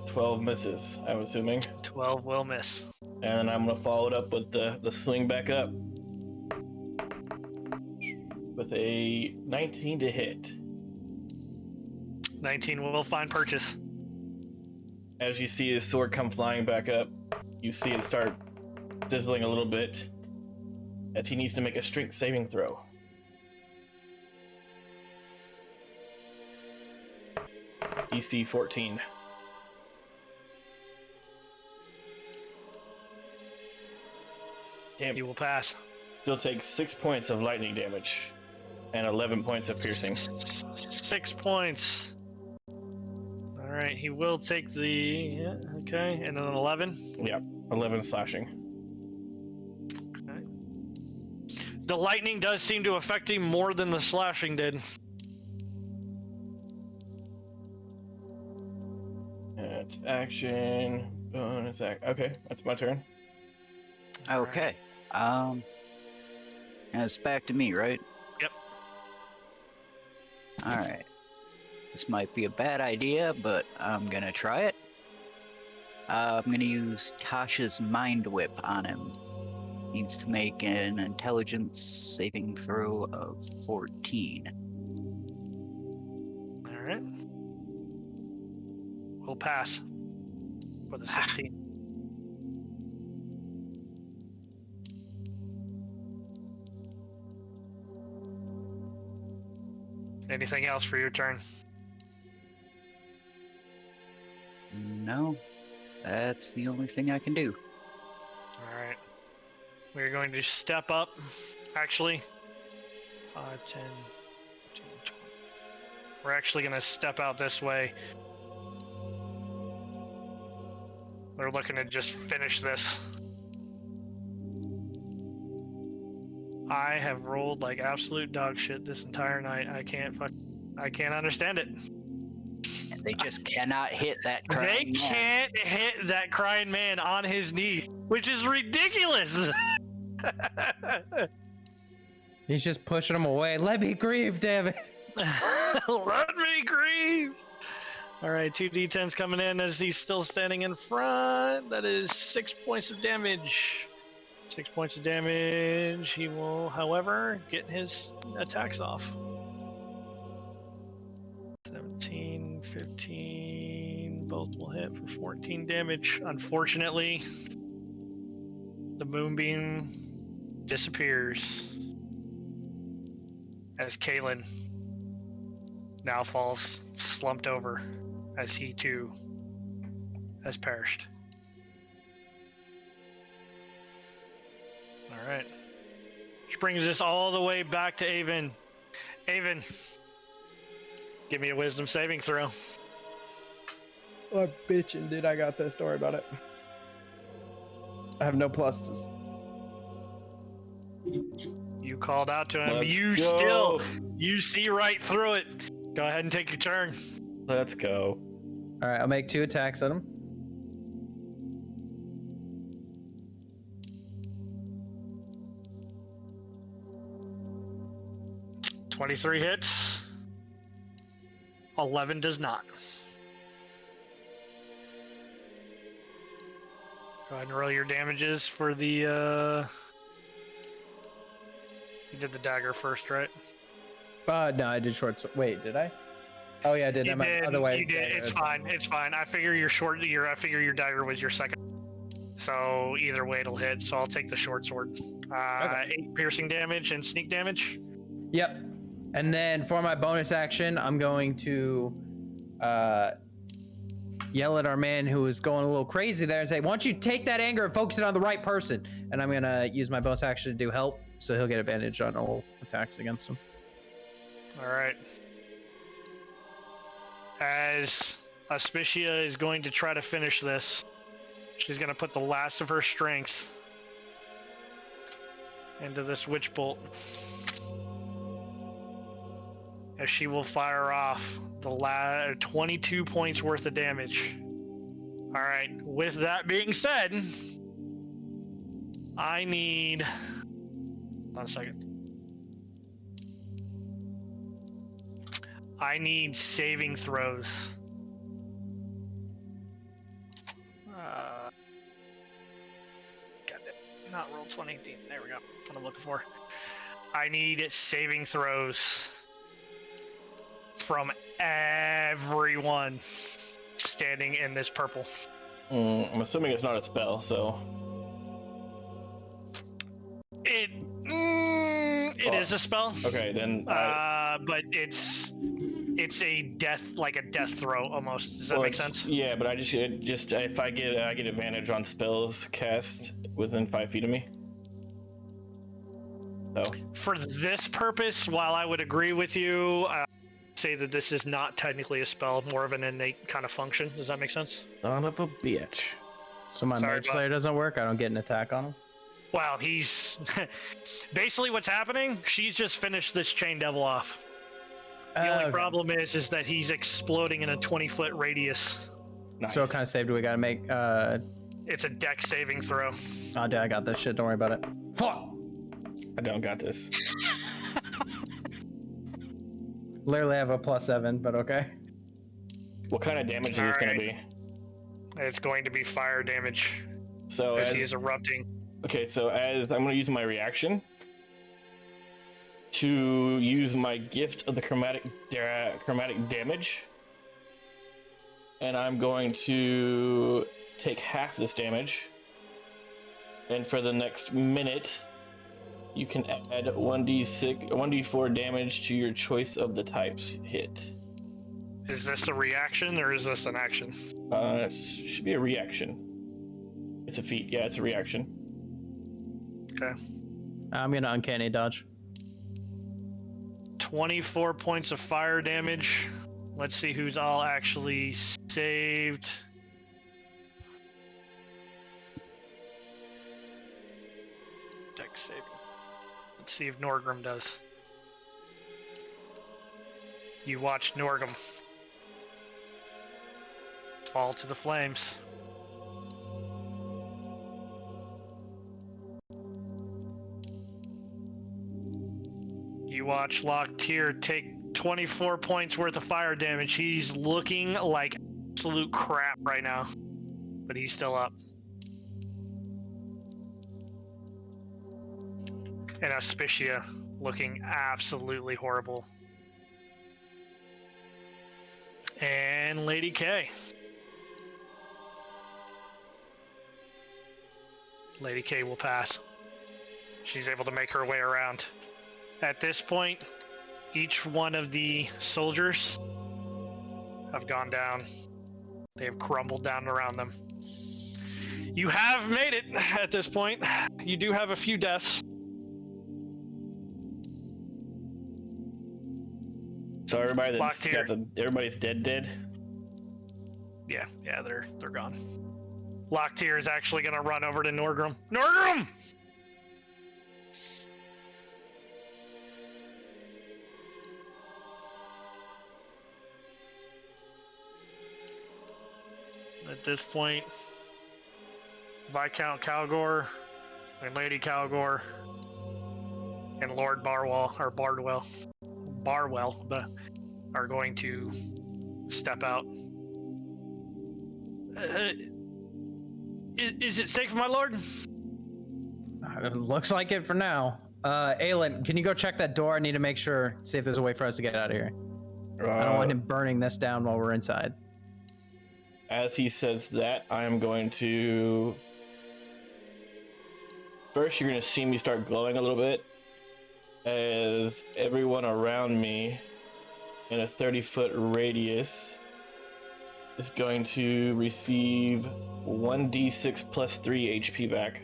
12 misses, I'm assuming. 12 will miss. And I'm going to follow it up with the swing back up. With a 19 to hit. 19 will find purchase. As you see his sword come flying back up, you see it start sizzling a little bit as he needs to make a strength saving throw. DC 14. Damn. You will pass. Still takes 6 points of lightning damage and 11 points of piercing. 6 points. Alright, he will take the... Yeah, okay, and then an 11? Yeah, 11 slashing. Okay. The lightning does seem to affect him more than the slashing did. That's action. Bonus act. Okay, that's my turn. Okay. And it's back to me, right? Yep. Alright. This might be a bad idea, but I'm gonna try it. I'm gonna use Tasha's Mind Whip on him. Needs to make an intelligence saving throw of 14. Alright. We'll pass. For the 16. Anything else for your turn? No, that's the only thing I can do. Alright. We're going to step up. Actually, 5, 10, 15, 20. We're actually going to step out this way. We're looking to just finish this. I have rolled like absolute dog shit this entire night. I can't understand it. They just cannot hit that They crying man. can't hit that crying man on his knee, which is ridiculous. He's just pushing him away. Let me grieve, damn it. Let me grieve. All right, 2d10s coming in as he's still standing in front. That is 6 points of damage. 6 points of damage. He will, however, get his attacks off. 17, 15, both will hit for 14 damage. Unfortunately, the moonbeam disappears as Kalen now falls slumped over as he too has perished. Alright. Which brings us all the way back to Avon. Avon, give me a wisdom saving throw. I'm bitching, dude. I got this. Don't worry about it. I have no pluses. You called out to him. Let's go. You see right through it. Go ahead and take your turn. Let's go. All right, I'll make 2 attacks at him. $23 hits. 11 does not. Go ahead and roll your damages for the You did the dagger first, right? No, I did short sword. Wait, did I? Oh yeah, I did. You I meant did. other way. You did. Dagger, It's that's fine. It's fine. I figure I figure your dagger was your second. So either way, it'll hit. So I'll take the short sword. Okay. 8 piercing damage and sneak damage. Yep. And then for my bonus action, I'm going to yell at our man who is going a little crazy there and say, "Why don't you take that anger and focus it on the right person?" And I'm gonna use my bonus action to do help, so he'll get advantage on all attacks against him. All right. As Auspicia is going to try to finish this, she's going to put the last of her strength into this witch bolt. As she will fire off the 22 points worth of damage. All right. With that being said, I need... Hold on a second. I need saving throws. God damn, not roll 20. There we go. What I'm looking for. I need saving throws from everyone standing in this purple. I'm assuming it's not a spell, so. It is a spell. Okay, then. But it's a death throw almost. Does that make sense? Yeah, but I just if I get advantage on spells cast within 5 feet of me. So. For this purpose, while I would agree with you, say that this is not technically a spell, more of an innate kind of function. Does that make sense? Son of a bitch. So my Sorry, Mage Slayer doesn't work. I don't get an attack on him. Well, he's basically what's happening. She's just finished this chain devil off. The only problem is that he's exploding in a 20-foot radius. Nice. So what kind of save do we gotta make? It's a dex saving throw. Oh, dude, I got this shit. Don't worry about it. Fuck. I don't got this. Literally have a +7, but okay. What kind of damage is this going to be? It's going to be fire damage. So because he is erupting. Okay, so as I'm going to use my reaction to use my gift of the chromatic damage, and I'm going to take half this damage. And for the next minute, you can add 1d4 damage to your choice of the types hit. Is this a reaction or is this an action? It should be a reaction. It's a feat. Yeah, it's a reaction. Okay. I'm gonna uncanny dodge. 24 points of fire damage. Let's see who's all actually saved. Dex saving. Let's see if Norgrim does. You watch Norgrim fall to the flames. You watch Locktier take 24 points worth of fire damage. He's looking like absolute crap right now, but he's still up. And Auspicia looking absolutely horrible. And Lady K. Lady K will pass. She's able to make her way around. At this point, each one of the soldiers have gone down. They have crumbled down around them. You have made it at this point. You do have a few deaths. So everybody's dead. Yeah, they're gone. Locktier is actually gonna run over to Norgrim. Norgrim! At this point, Viscount Calgor and Lady Calgor and Lord Barwell are going to step out. Is it safe, my lord? It looks like it for now. Aelin, can you go check that door? I need to make sure, see if there's a way for us to get out of here. I don't want him burning this down while we're inside. As he says that, I am going to... First, you're going to see me start glowing a little bit as everyone around me in a 30-foot radius is going to receive 1d6 plus 3 HP back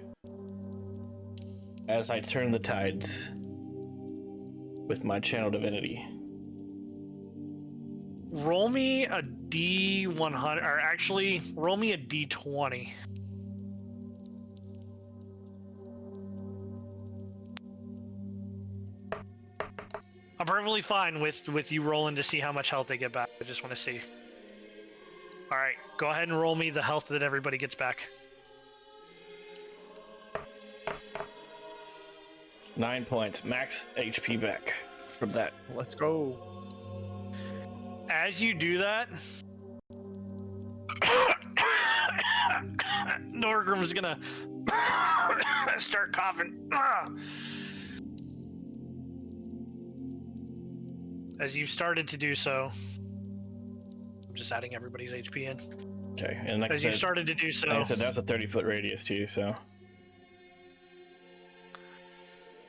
as I turn the tides with my channel divinity. Roll me a D100, or actually, roll me a D20. I'm perfectly fine with you rolling to see how much health they get back. I just want to see. All right, go ahead and roll me the health that everybody gets back. 9 points, max HP back from that. Let's go. As you do that, Norgrim's gonna start coughing. As you started to do so, I'm just adding everybody's HP in. Okay, and like As you started to do so, like I said, that's a 30-foot radius too, so.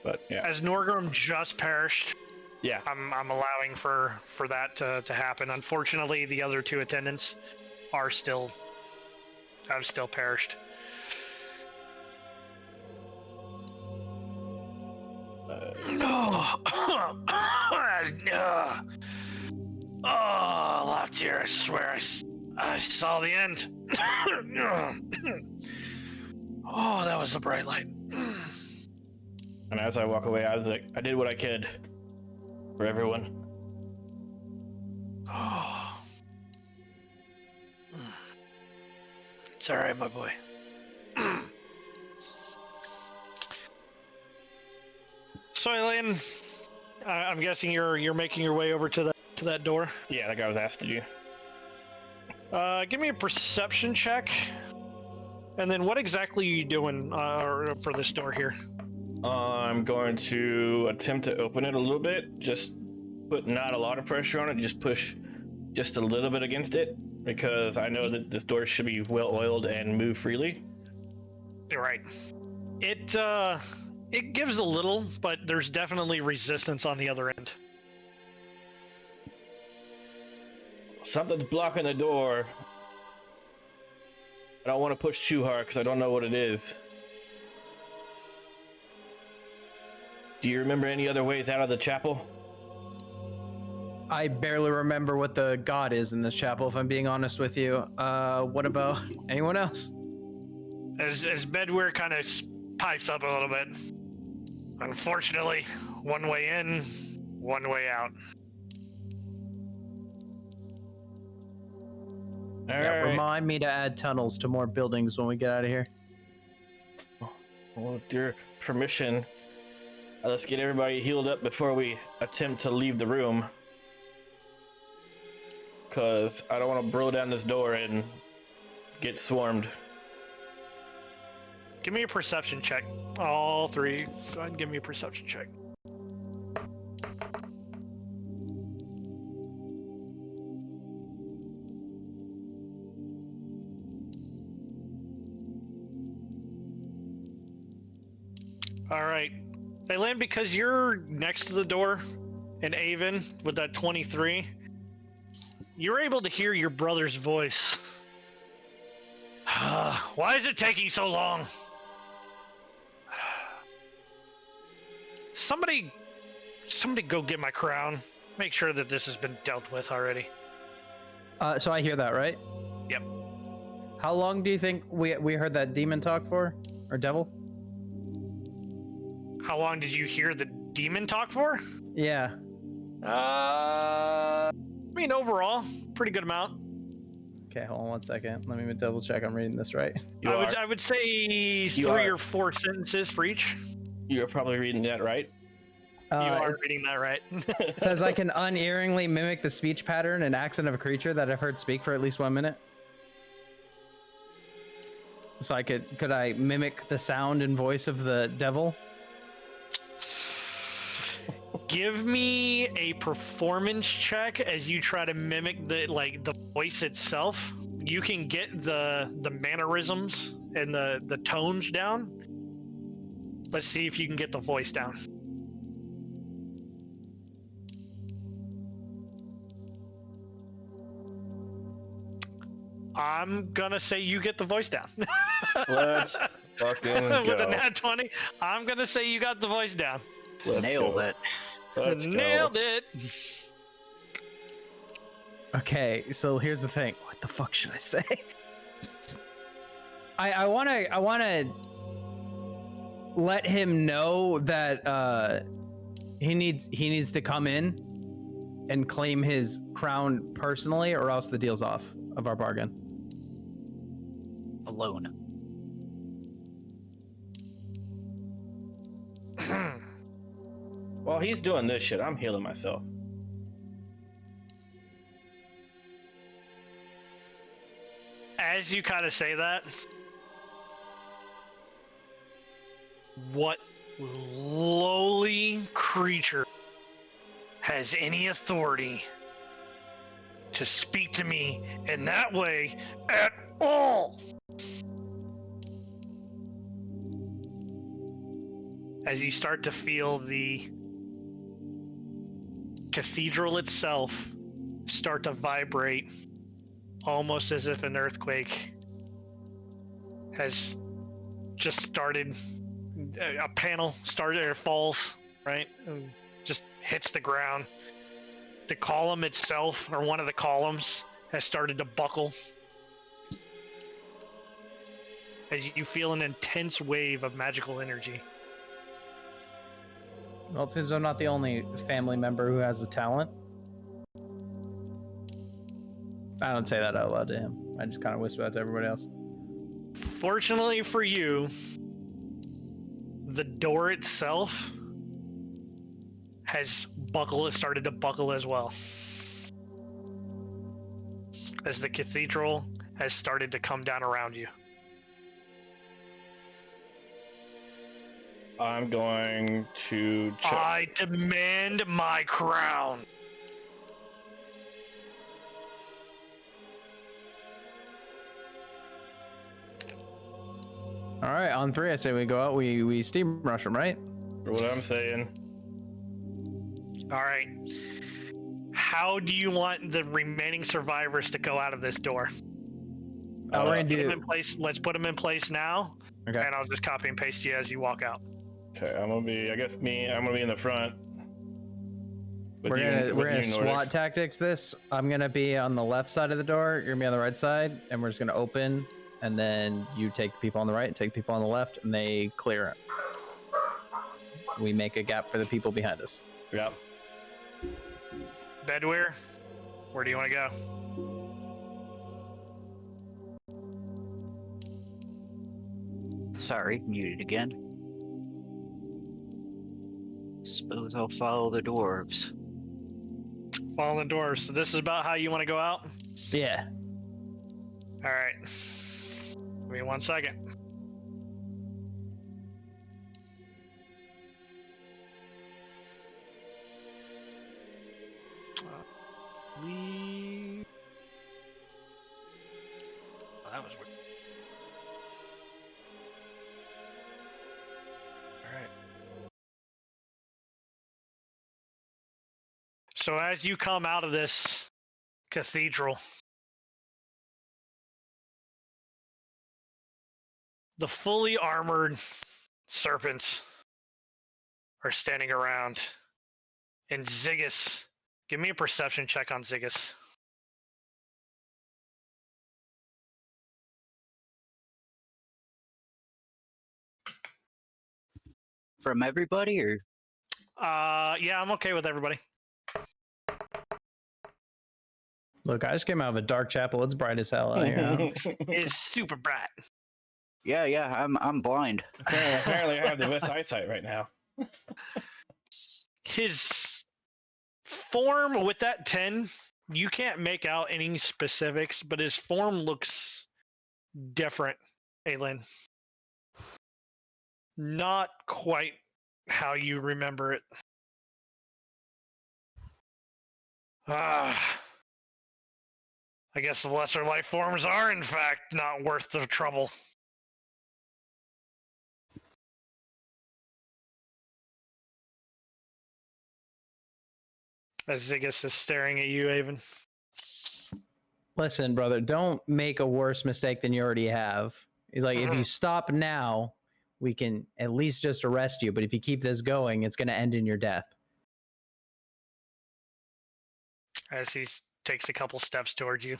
But yeah. as Norgrim just perished, Yeah. I'm allowing for that to happen. Unfortunately, the other two attendants have still perished. Oh, Loftier, I swear I saw the end. Oh, that was a bright light. And as I walk away, I was like, I did what I could for everyone. Oh. It's all right, my boy. So, Elaine, I'm guessing you're making your way over to that door. Yeah, like I was asked to do. Give me a perception check, and then what exactly are you doing for this door here? I'm going to attempt to open it a little bit, just put not a lot of pressure on it, just push just a little bit against it, because I know that this door should be well oiled and move freely. You're right. It gives a little, but there's definitely resistance on the other end. Something's blocking the door. I don't want to push too hard because I don't know what it is. Do you remember any other ways out of the chapel? I barely remember what the god is in this chapel, if I'm being honest with you. What about anyone else? As Bedware kind of pipes up a little bit. Unfortunately, one way in, one way out. Yeah, remind me to add tunnels to more buildings when we get out of here. Well, with your permission, let's get everybody healed up before we attempt to leave the room. Because I don't want to blow down this door and get swarmed. Give me a perception check. All three. Go ahead and give me a perception check. All right. Elaine, because you're next to the door, and Avon with that 23, you're able to hear your brother's voice. Why is it taking so long? Somebody go get my crown. Make sure that this has been dealt with already. So I hear that, right? Yep. How long do you think we heard that demon talk for? Or devil? How long did you hear the demon talk for? Yeah. I mean, overall, pretty good amount. Okay, hold on one second. Let me double check I'm reading this right. I would say three or four sentences for each. You're probably reading that right. You are reading that right. It says I can unerringly mimic the speech pattern and accent of a creature that I've heard speak for at least 1 minute. So could I mimic the sound and voice of the devil? Give me a performance check as you try to mimic the voice itself. You can get the mannerisms and the tones down. Let's see if you can get the voice down. I'm gonna say you get the voice down. Let's fucking go. With a nat 20, I'm gonna say you got the voice down. Let's Nailed go. it. Let's Nailed go. it. Okay, so here's the thing. What the fuck should I say? I wanna let him know that he needs to come in and claim his crown personally, or else the deal's off of our bargain. Alone. While he's doing this shit, I'm healing myself. As you kind of say that, what lowly creature has any authority to speak to me in that way at all? As you start to feel the cathedral itself start to vibrate, almost as if an earthquake has just started. A panel started or falls, right? And just hits the ground. The column itself, or one of the columns, has started to buckle. As you feel an intense wave of magical energy. Well, it seems I'm not the only family member who has a talent. I don't say that out loud to him. I just kind of whisper that to everybody else. Fortunately for you, the door itself has started to buckle as well. As the cathedral has started to come down around you. I'm going to check. I demand my crown. All right, on 3, I say we go out. We steam rush him, right? For what I'm saying. All right. How do you want the remaining survivors to go out of this door? We're gonna Put 'em do. in place. Let's put them in place now, Okay. and I'll just copy and paste you as you walk out. Okay, I'm gonna be in the front. With We're gonna you, Nordic. SWAT tactics this. I'm gonna be on the left side of the door. You're gonna be on the right side, and we're just gonna open. And then you take the people on the right, take the people on the left, and they clear it. We make a gap for the people behind us. Yep. Bedwear, where do you want to go? Sorry, muted again. Suppose I'll follow the dwarves. Follow the doors. So this is about how you want to go out? Yeah. All right. Give me 1 second. Leave. Oh, that was weird. All right. So as you come out of this cathedral, the fully armored serpents are standing around. And Ziggus, give me a perception check on Ziggus. From everybody, or? Yeah, I'm okay with everybody. Look, I just came out of a dark chapel. It's bright as hell out here. It's super bright. Yeah, I'm blind. Apparently, I have the best eyesight right now. His form with that 10, you can't make out any specifics, but his form looks different, Aelin. Not quite how you remember it. Ah. I guess the lesser life forms are, in fact, not worth the trouble. As Ziggis is staring at you, Avon. Listen, brother, don't make a worse mistake than you already have. He's like, if you stop now, we can at least just arrest you. But if you keep this going, it's going to end in your death. As he takes a couple steps towards you.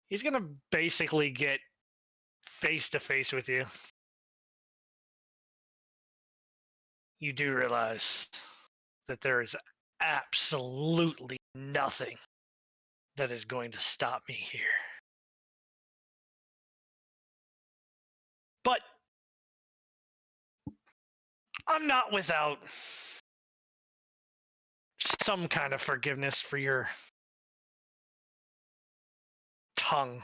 He's going to basically get face to face with you. You do realize that there is absolutely nothing that is going to stop me here. But I'm not without some kind of forgiveness for your tongue.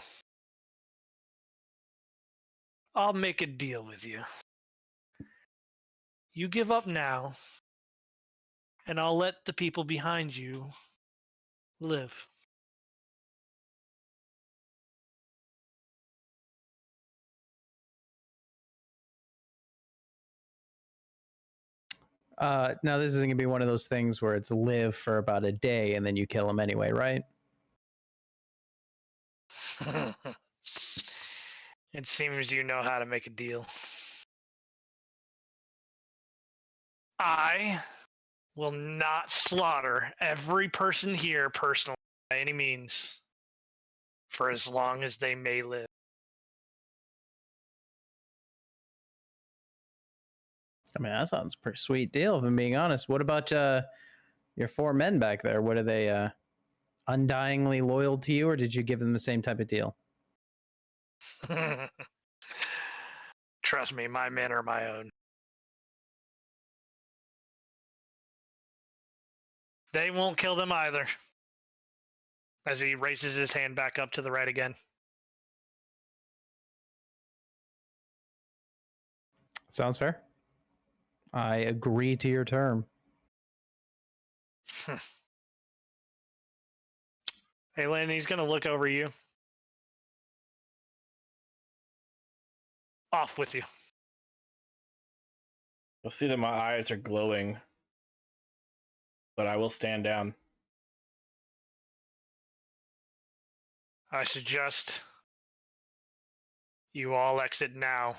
I'll make a deal with you. You give up now, and I'll let the people behind you live. Now, this isn't going to be one of those things where it's live for about a day and then you kill him anyway, right? It seems you know how to make a deal. I will not slaughter every person here personally by any means for as long as they may live. I mean, that sounds a pretty sweet deal, if I'm being honest. What about your 4 men back there? What are they undyingly loyal to you, or did you give them the same type of deal? Trust me, my men are my own. They won't kill them either. As he raises his hand back up to the right again. Sounds fair. I agree to your term. Hey, Lynn, he's going to look over you. Off with you. You'll see that my eyes are glowing, but I will stand down. I suggest you all exit now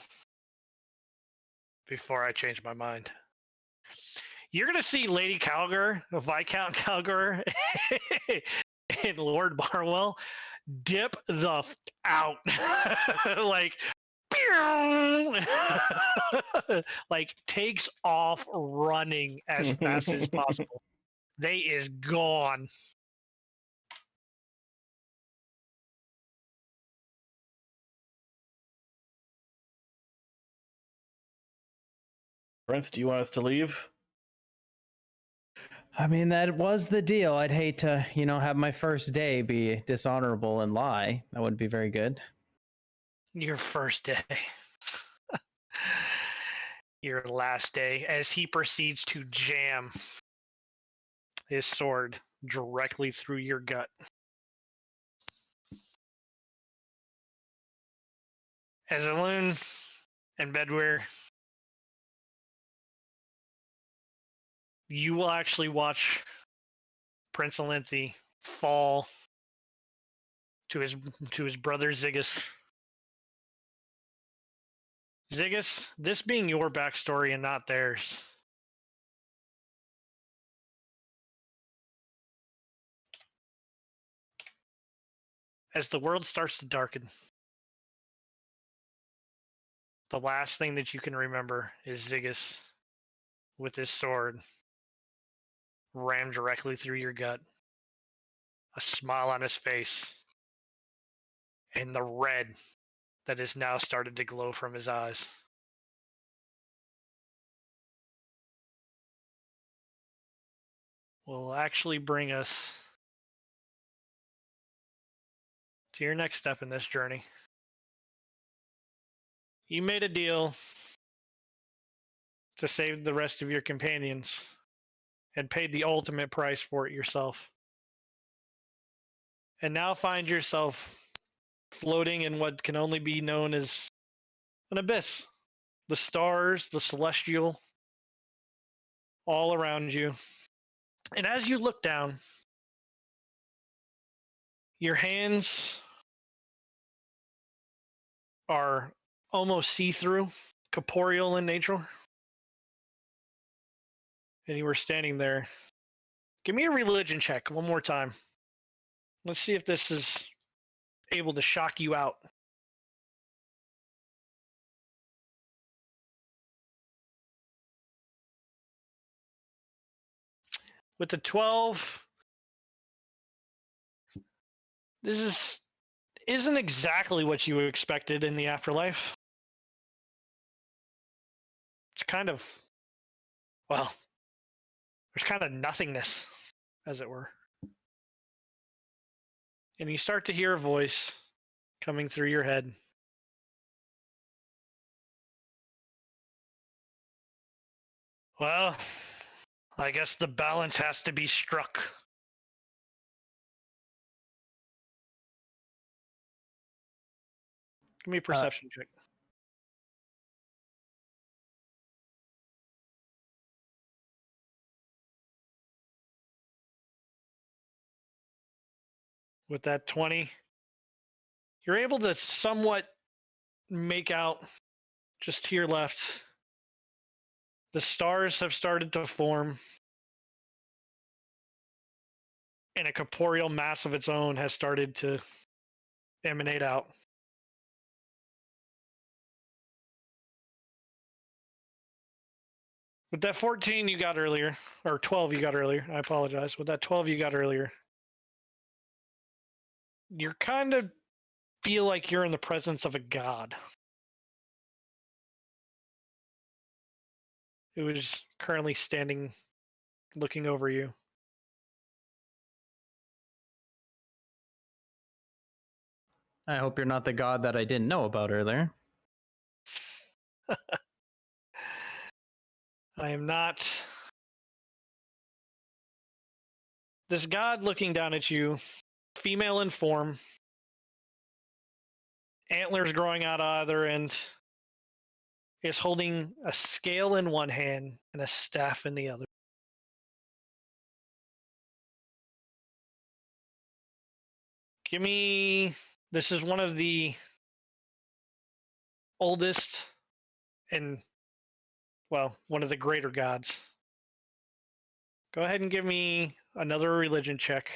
before I change my mind. You're going to see Lady Calgar, Viscount Calgar, and Lord Barwell dip the out. Like, like takes off running as fast as possible. They is gone. Prince, do you want us to leave? I mean, that was the deal. I'd hate to, have my first day be dishonorable and lie. That wouldn't be very good. Your first day. Your last day, as he proceeds to jam his sword directly through your gut. As Elune and Bedwear, you will actually watch Prince Alinthi fall to his brother Ziggis. Ziggis, this being your backstory and not theirs. As the world starts to darken, the last thing that you can remember is Ziggis with his sword rammed directly through your gut, a smile on his face, and the red that has now started to glow from his eyes. Will actually bring us to your next step in this journey. You made a deal to save the rest of your companions and paid the ultimate price for it yourself. and now find yourself floating in what can only be known as an abyss. The stars, the celestial, all around you. And as you look down, your hands are almost see-through, corporeal in nature. And you were standing there. Give me a religion check one more time. Let's see if this is able to shock you out. With the 12, this isn't exactly what you expected in the afterlife. It's kind of, well, there's kind of nothingness, as it were. And you start to hear a voice coming through your head. Well, I guess the balance has to be struck. Give me a perception check. With that 20, you're able to somewhat make out just to your left. The stars have started to form, and a corporeal mass of its own has started to emanate out. With that 14 you got earlier, or 12 you got earlier, I apologize. With that 12 you got earlier, you kind of feel like you're in the presence of a god who is currently standing, looking over you. I hope you're not the god that I didn't know about earlier. I am not. This god looking down at you, female in form, antlers growing out either end, is holding a scale in one hand and a staff in the other. Give me. This is one of the oldest and, well, one of the greater gods. Go ahead and give me another religion check.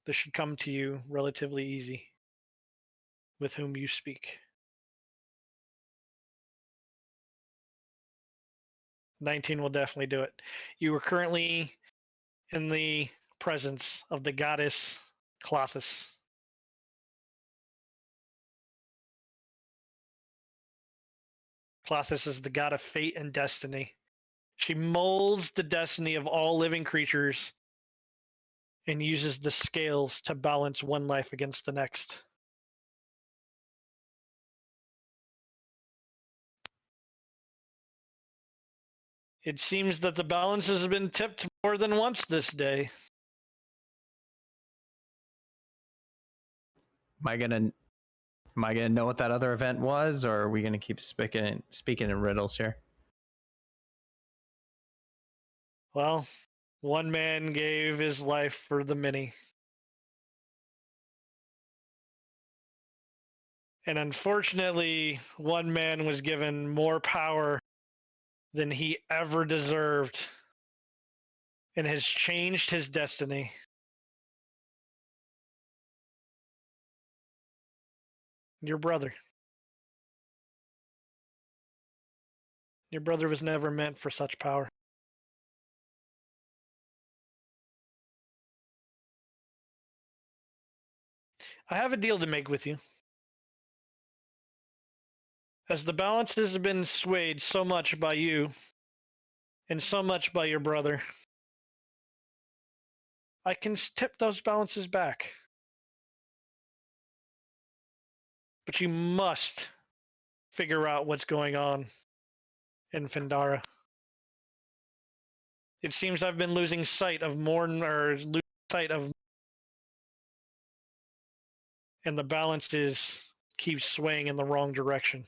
This should come to you relatively easy with whom you speak. 19 will definitely do it. You are currently in the presence of the goddess Clothis. Clothis is the god of fate and destiny. She molds the destiny of all living creatures and uses the scales to balance one life against the next. It seems that the balances have been tipped more than once this day. Am I gonna know what that other event was, or are we gonna keep speaking in riddles here? Well, one man gave his life for the many. And unfortunately, one man was given more power than he ever deserved and has changed his destiny. Your brother. Your brother was never meant for such power. I have a deal to make with you. As the balances have been swayed so much by you and so much by your brother, I can tip those balances back. But you must figure out what's going on in Findara. It seems I've been losing sight of and the balance keeps swaying in the wrong direction.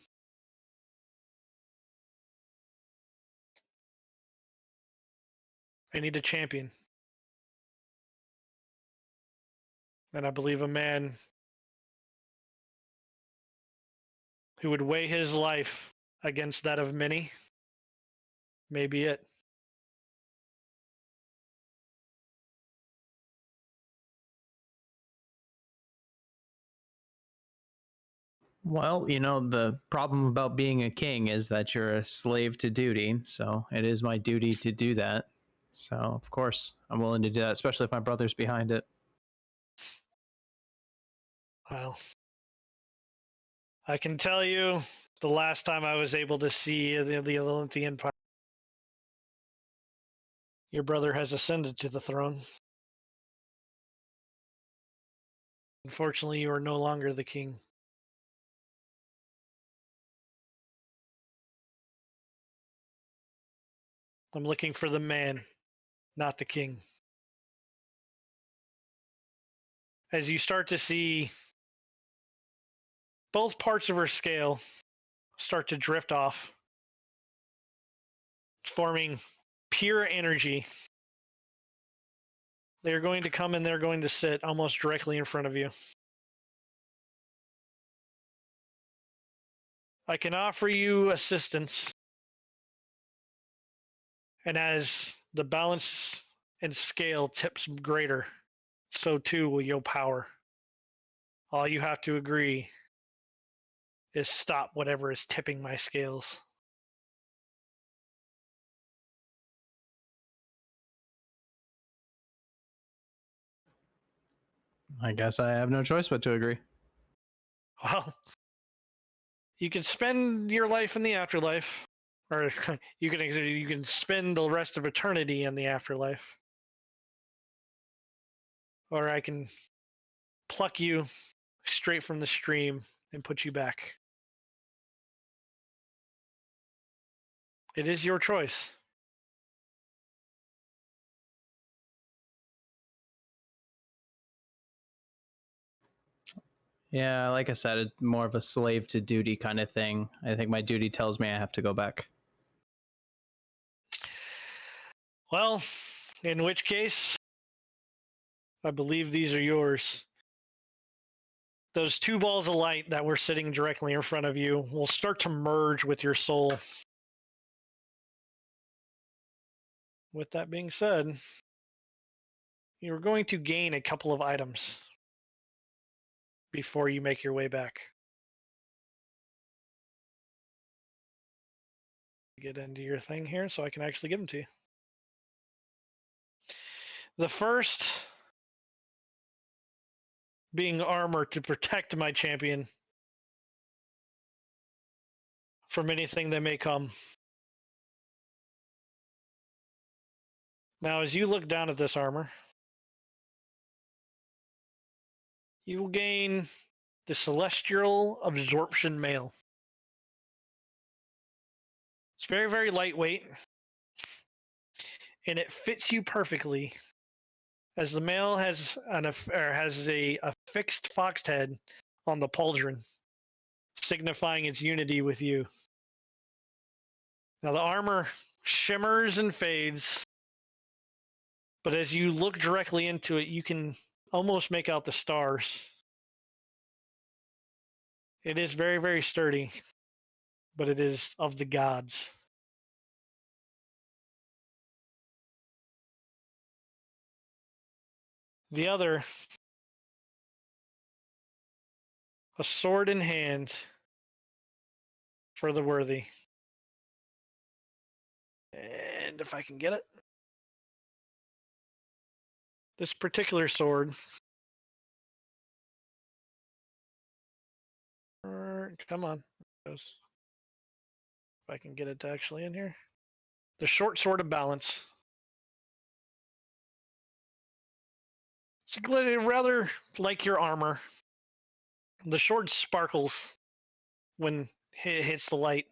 I need a champion. And I believe a man who would weigh his life against that of many may be it. Well, the problem about being a king is that you're a slave to duty, so it is my duty to do that. So, of course, I'm willing to do that, especially if my brother's behind it. Well, I can tell you the last time I was able to see the Olympian Empire, your brother has ascended to the throne. Unfortunately, you are no longer the king. I'm looking for the man, not the king. As you start to see both parts of her scale start to drift off, forming pure energy. They're going to come and they're going to sit almost directly in front of you. I can offer you assistance, and as the balance and scale tips greater, so too will your power. All you have to agree is stop whatever is tipping my scales. I guess I have no choice but to agree. Well, you can spend your life in the afterlife, or you can spend the rest of eternity in the afterlife, or I can pluck you straight from the stream and put you back. It is your choice. Yeah, like I said, it's more of a slave to duty kind of thing. I think my duty tells me I have to go back. Well, in which case, I believe these are yours. Those two balls of light that were sitting directly in front of you will start to merge with your soul. With that being said, you're going to gain a couple of items before you make your way back. Get into your thing here so I can actually give them to you. The first being armor to protect my champion from anything that may come. Now, as you look down at this armor, you will gain the Celestial Absorption Mail. It's very, very lightweight, and it fits you perfectly, as the mail has a fixed fox head on the pauldron, signifying its unity with you. Now, the armor shimmers and fades, but as you look directly into it, you can almost make out the stars. It is very, very sturdy, but it is of the gods. The other, a sword in hand for the worthy. And if I can get it, this particular sword, come on, if I can get it to actually in here. The short sword of balance. It's rather like your armor. The sword sparkles when it hits the light.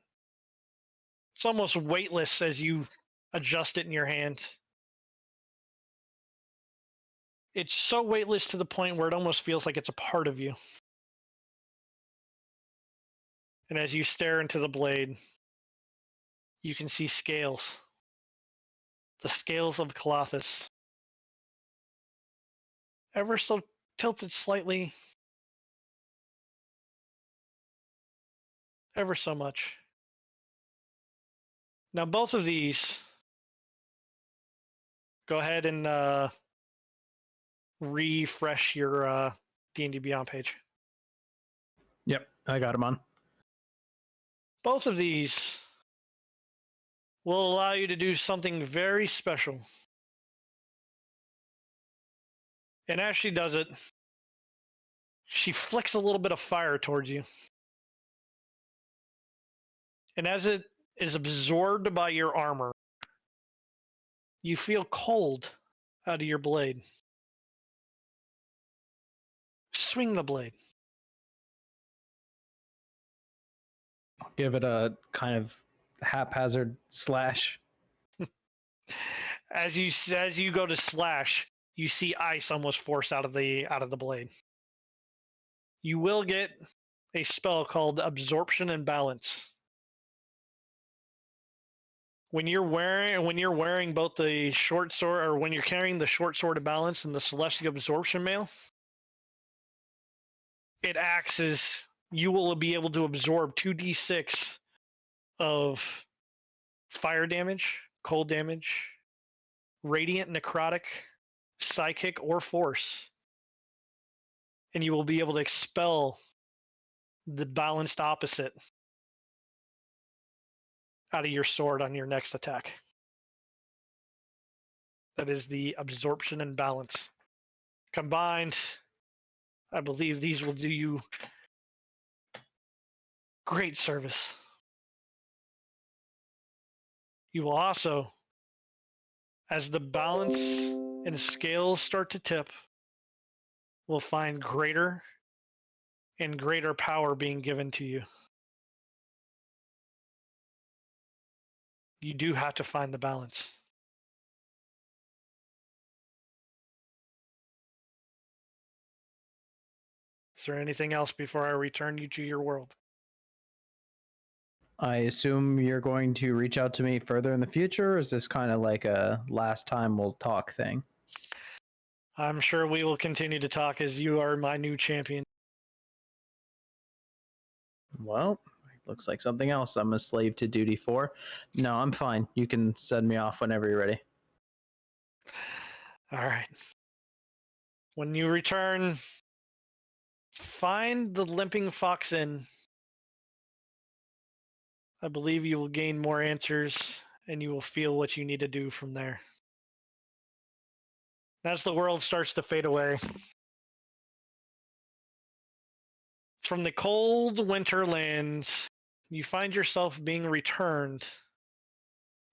It's almost weightless as you adjust it in your hand. It's so weightless to the point where it almost feels like it's a part of you. And as you stare into the blade, you can see scales. The scales of Colossus. Ever so tilted slightly. Ever so much. Now both of these, go ahead and refresh your D&D Beyond page. Yep, I got him on. Both of these will allow you to do something very special. And as she does it, she flicks a little bit of fire towards you. And as it is absorbed by your armor, you feel cold out of your blade. Swing the blade. Give it a kind of haphazard slash. As you go to slash, you see ice almost force out of the blade. You will get a spell called Absorption and Balance. When you're wearing both the short sword, or when you're carrying the short sword of balance and the celestial absorption mail, it acts as you will be able to absorb 2d6 of fire damage, cold damage, radiant, necrotic, psychic, or force. And you will be able to expel the balanced opposite out of your sword on your next attack. That is the absorption and balance. Combined, I believe these will do you great service. You will also, as the balance and scales start to tip, will find greater and greater power being given to you. You do have to find the balance. Is there anything else before I return you to your world? I assume you're going to reach out to me further in the future, or is this kind of like a last time we'll talk thing? I'm sure we will continue to talk as you are my new champion. Well, looks like something else I'm a slave to duty for. No, I'm fine. You can send me off whenever you're ready. All right. When you return, find the Limping Fox Inn. I believe you will gain more answers and you will feel what you need to do from there. As the world starts to fade away, from the cold winter lands, you find yourself being returned,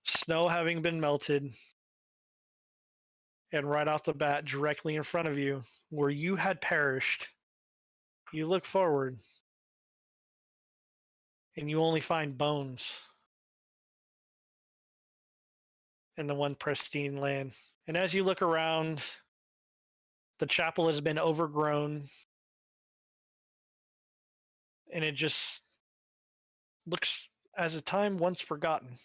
snow having been melted, and right off the bat, directly in front of you, where you had perished, you look forward and you only find bones in the one pristine land. And as you look around, the chapel has been overgrown and it just looks as a time once forgotten.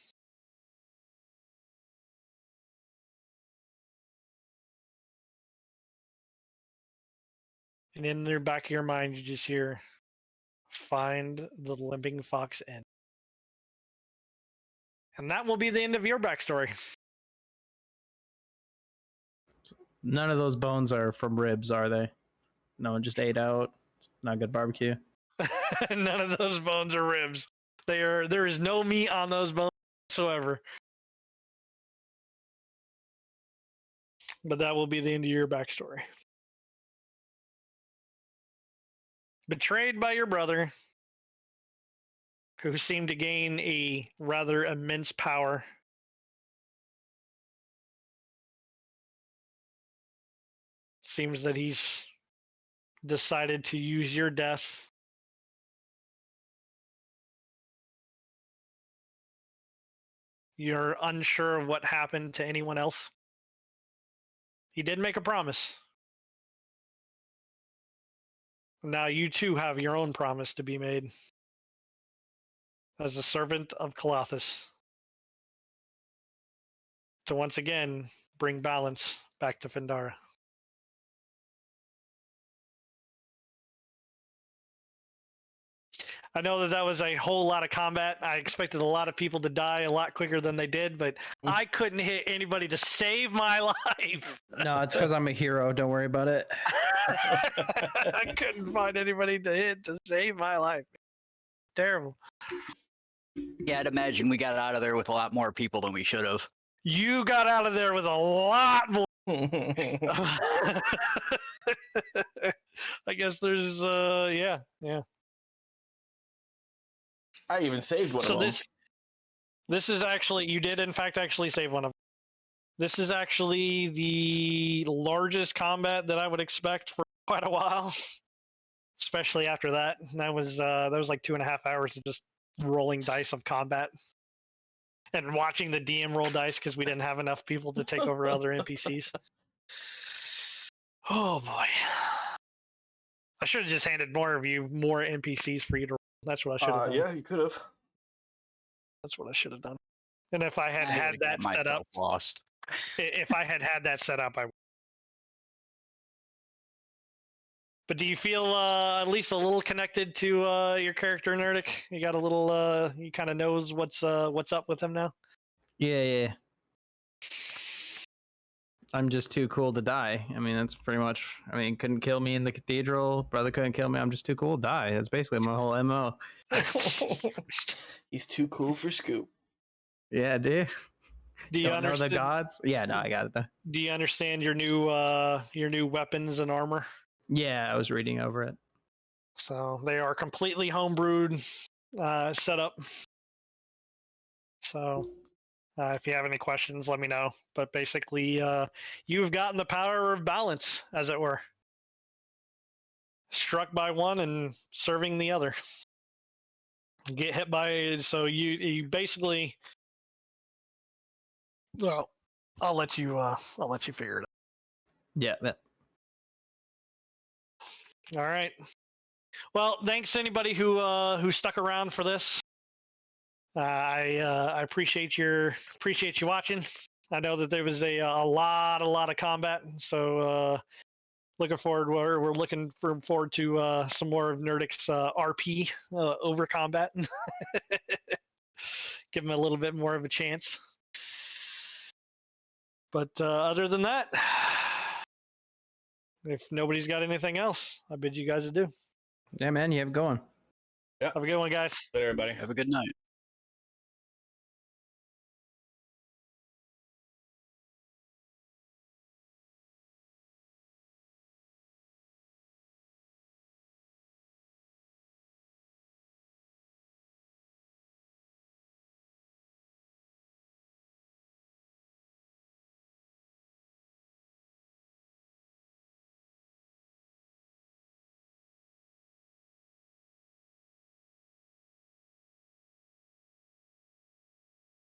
And in the back of your mind, you just hear, find the Limping Fox Inn. And that will be the end of your backstory. None of those bones are from ribs, are they? No one just ate out. Not good barbecue. None of those bones are ribs. There is no meat on those bones whatsoever. But that will be the end of your backstory. Betrayed by your brother, who seemed to gain a rather immense power. Seems that he's decided to use your death You're unsure of what happened to anyone else? He did make a promise. Now you too have your own promise to be made. as a servant of Kalathis to once again bring balance back to Findara. I know that that was a whole lot of combat. I expected a lot of people to die a lot quicker than they did, but I couldn't hit anybody to save my life. No, it's because I'm a hero. Don't worry about it. I couldn't find anybody to hit to save my life. Terrible. Yeah, I'd imagine we got out of there with a lot more people than we should have. You got out of there with a lot more. I guess there's yeah. I even saved one So of them. this is actually, you did in fact actually save one of them. This is actually the largest combat that I would expect for quite a while, especially after that. And that was like 2.5 hours of just rolling dice of combat and watching the DM roll dice because we didn't have enough people to take over other NPCs. Oh boy. I should have just handed more of you more NPCs for you to roll. That's what I should have done. Yeah, you could have. That's what I should have done. And if I had I had would've that got set up, myself lost. if I had had that set up, I would. But do you feel at least a little connected to your character, Nerdic? You got a little, you kind of knows what's up with him now? Yeah. I'm just too cool to die. I mean, that's pretty much. I mean, couldn't kill me in the cathedral. Brother couldn't kill me. I'm just too cool to die. That's basically my whole MO. He's too cool for Scoop. Yeah, dude. Do you Don't know the understand? gods? Yeah, no, I got it though. Do you understand your new weapons and armor? Yeah, I was reading over it. So they are completely homebrewed setup. So if you have any questions, let me know. But basically, you've gotten the power of balance, as it were. Struck by one and serving the other. Get hit by, so you basically. Well, I'll let you figure it out. Yeah. All right. Well, thanks anybody who stuck around for this. I appreciate you watching. I know that there was a lot of combat, so looking forward. We're looking forward to some more of Nerdic's RP over combat. Give him a little bit more of a chance. But other than that, if nobody's got anything else, I bid you guys adieu. Yeah, man, you have a good one. Yeah. Have a good one, guys. Later, everybody. Have a good night.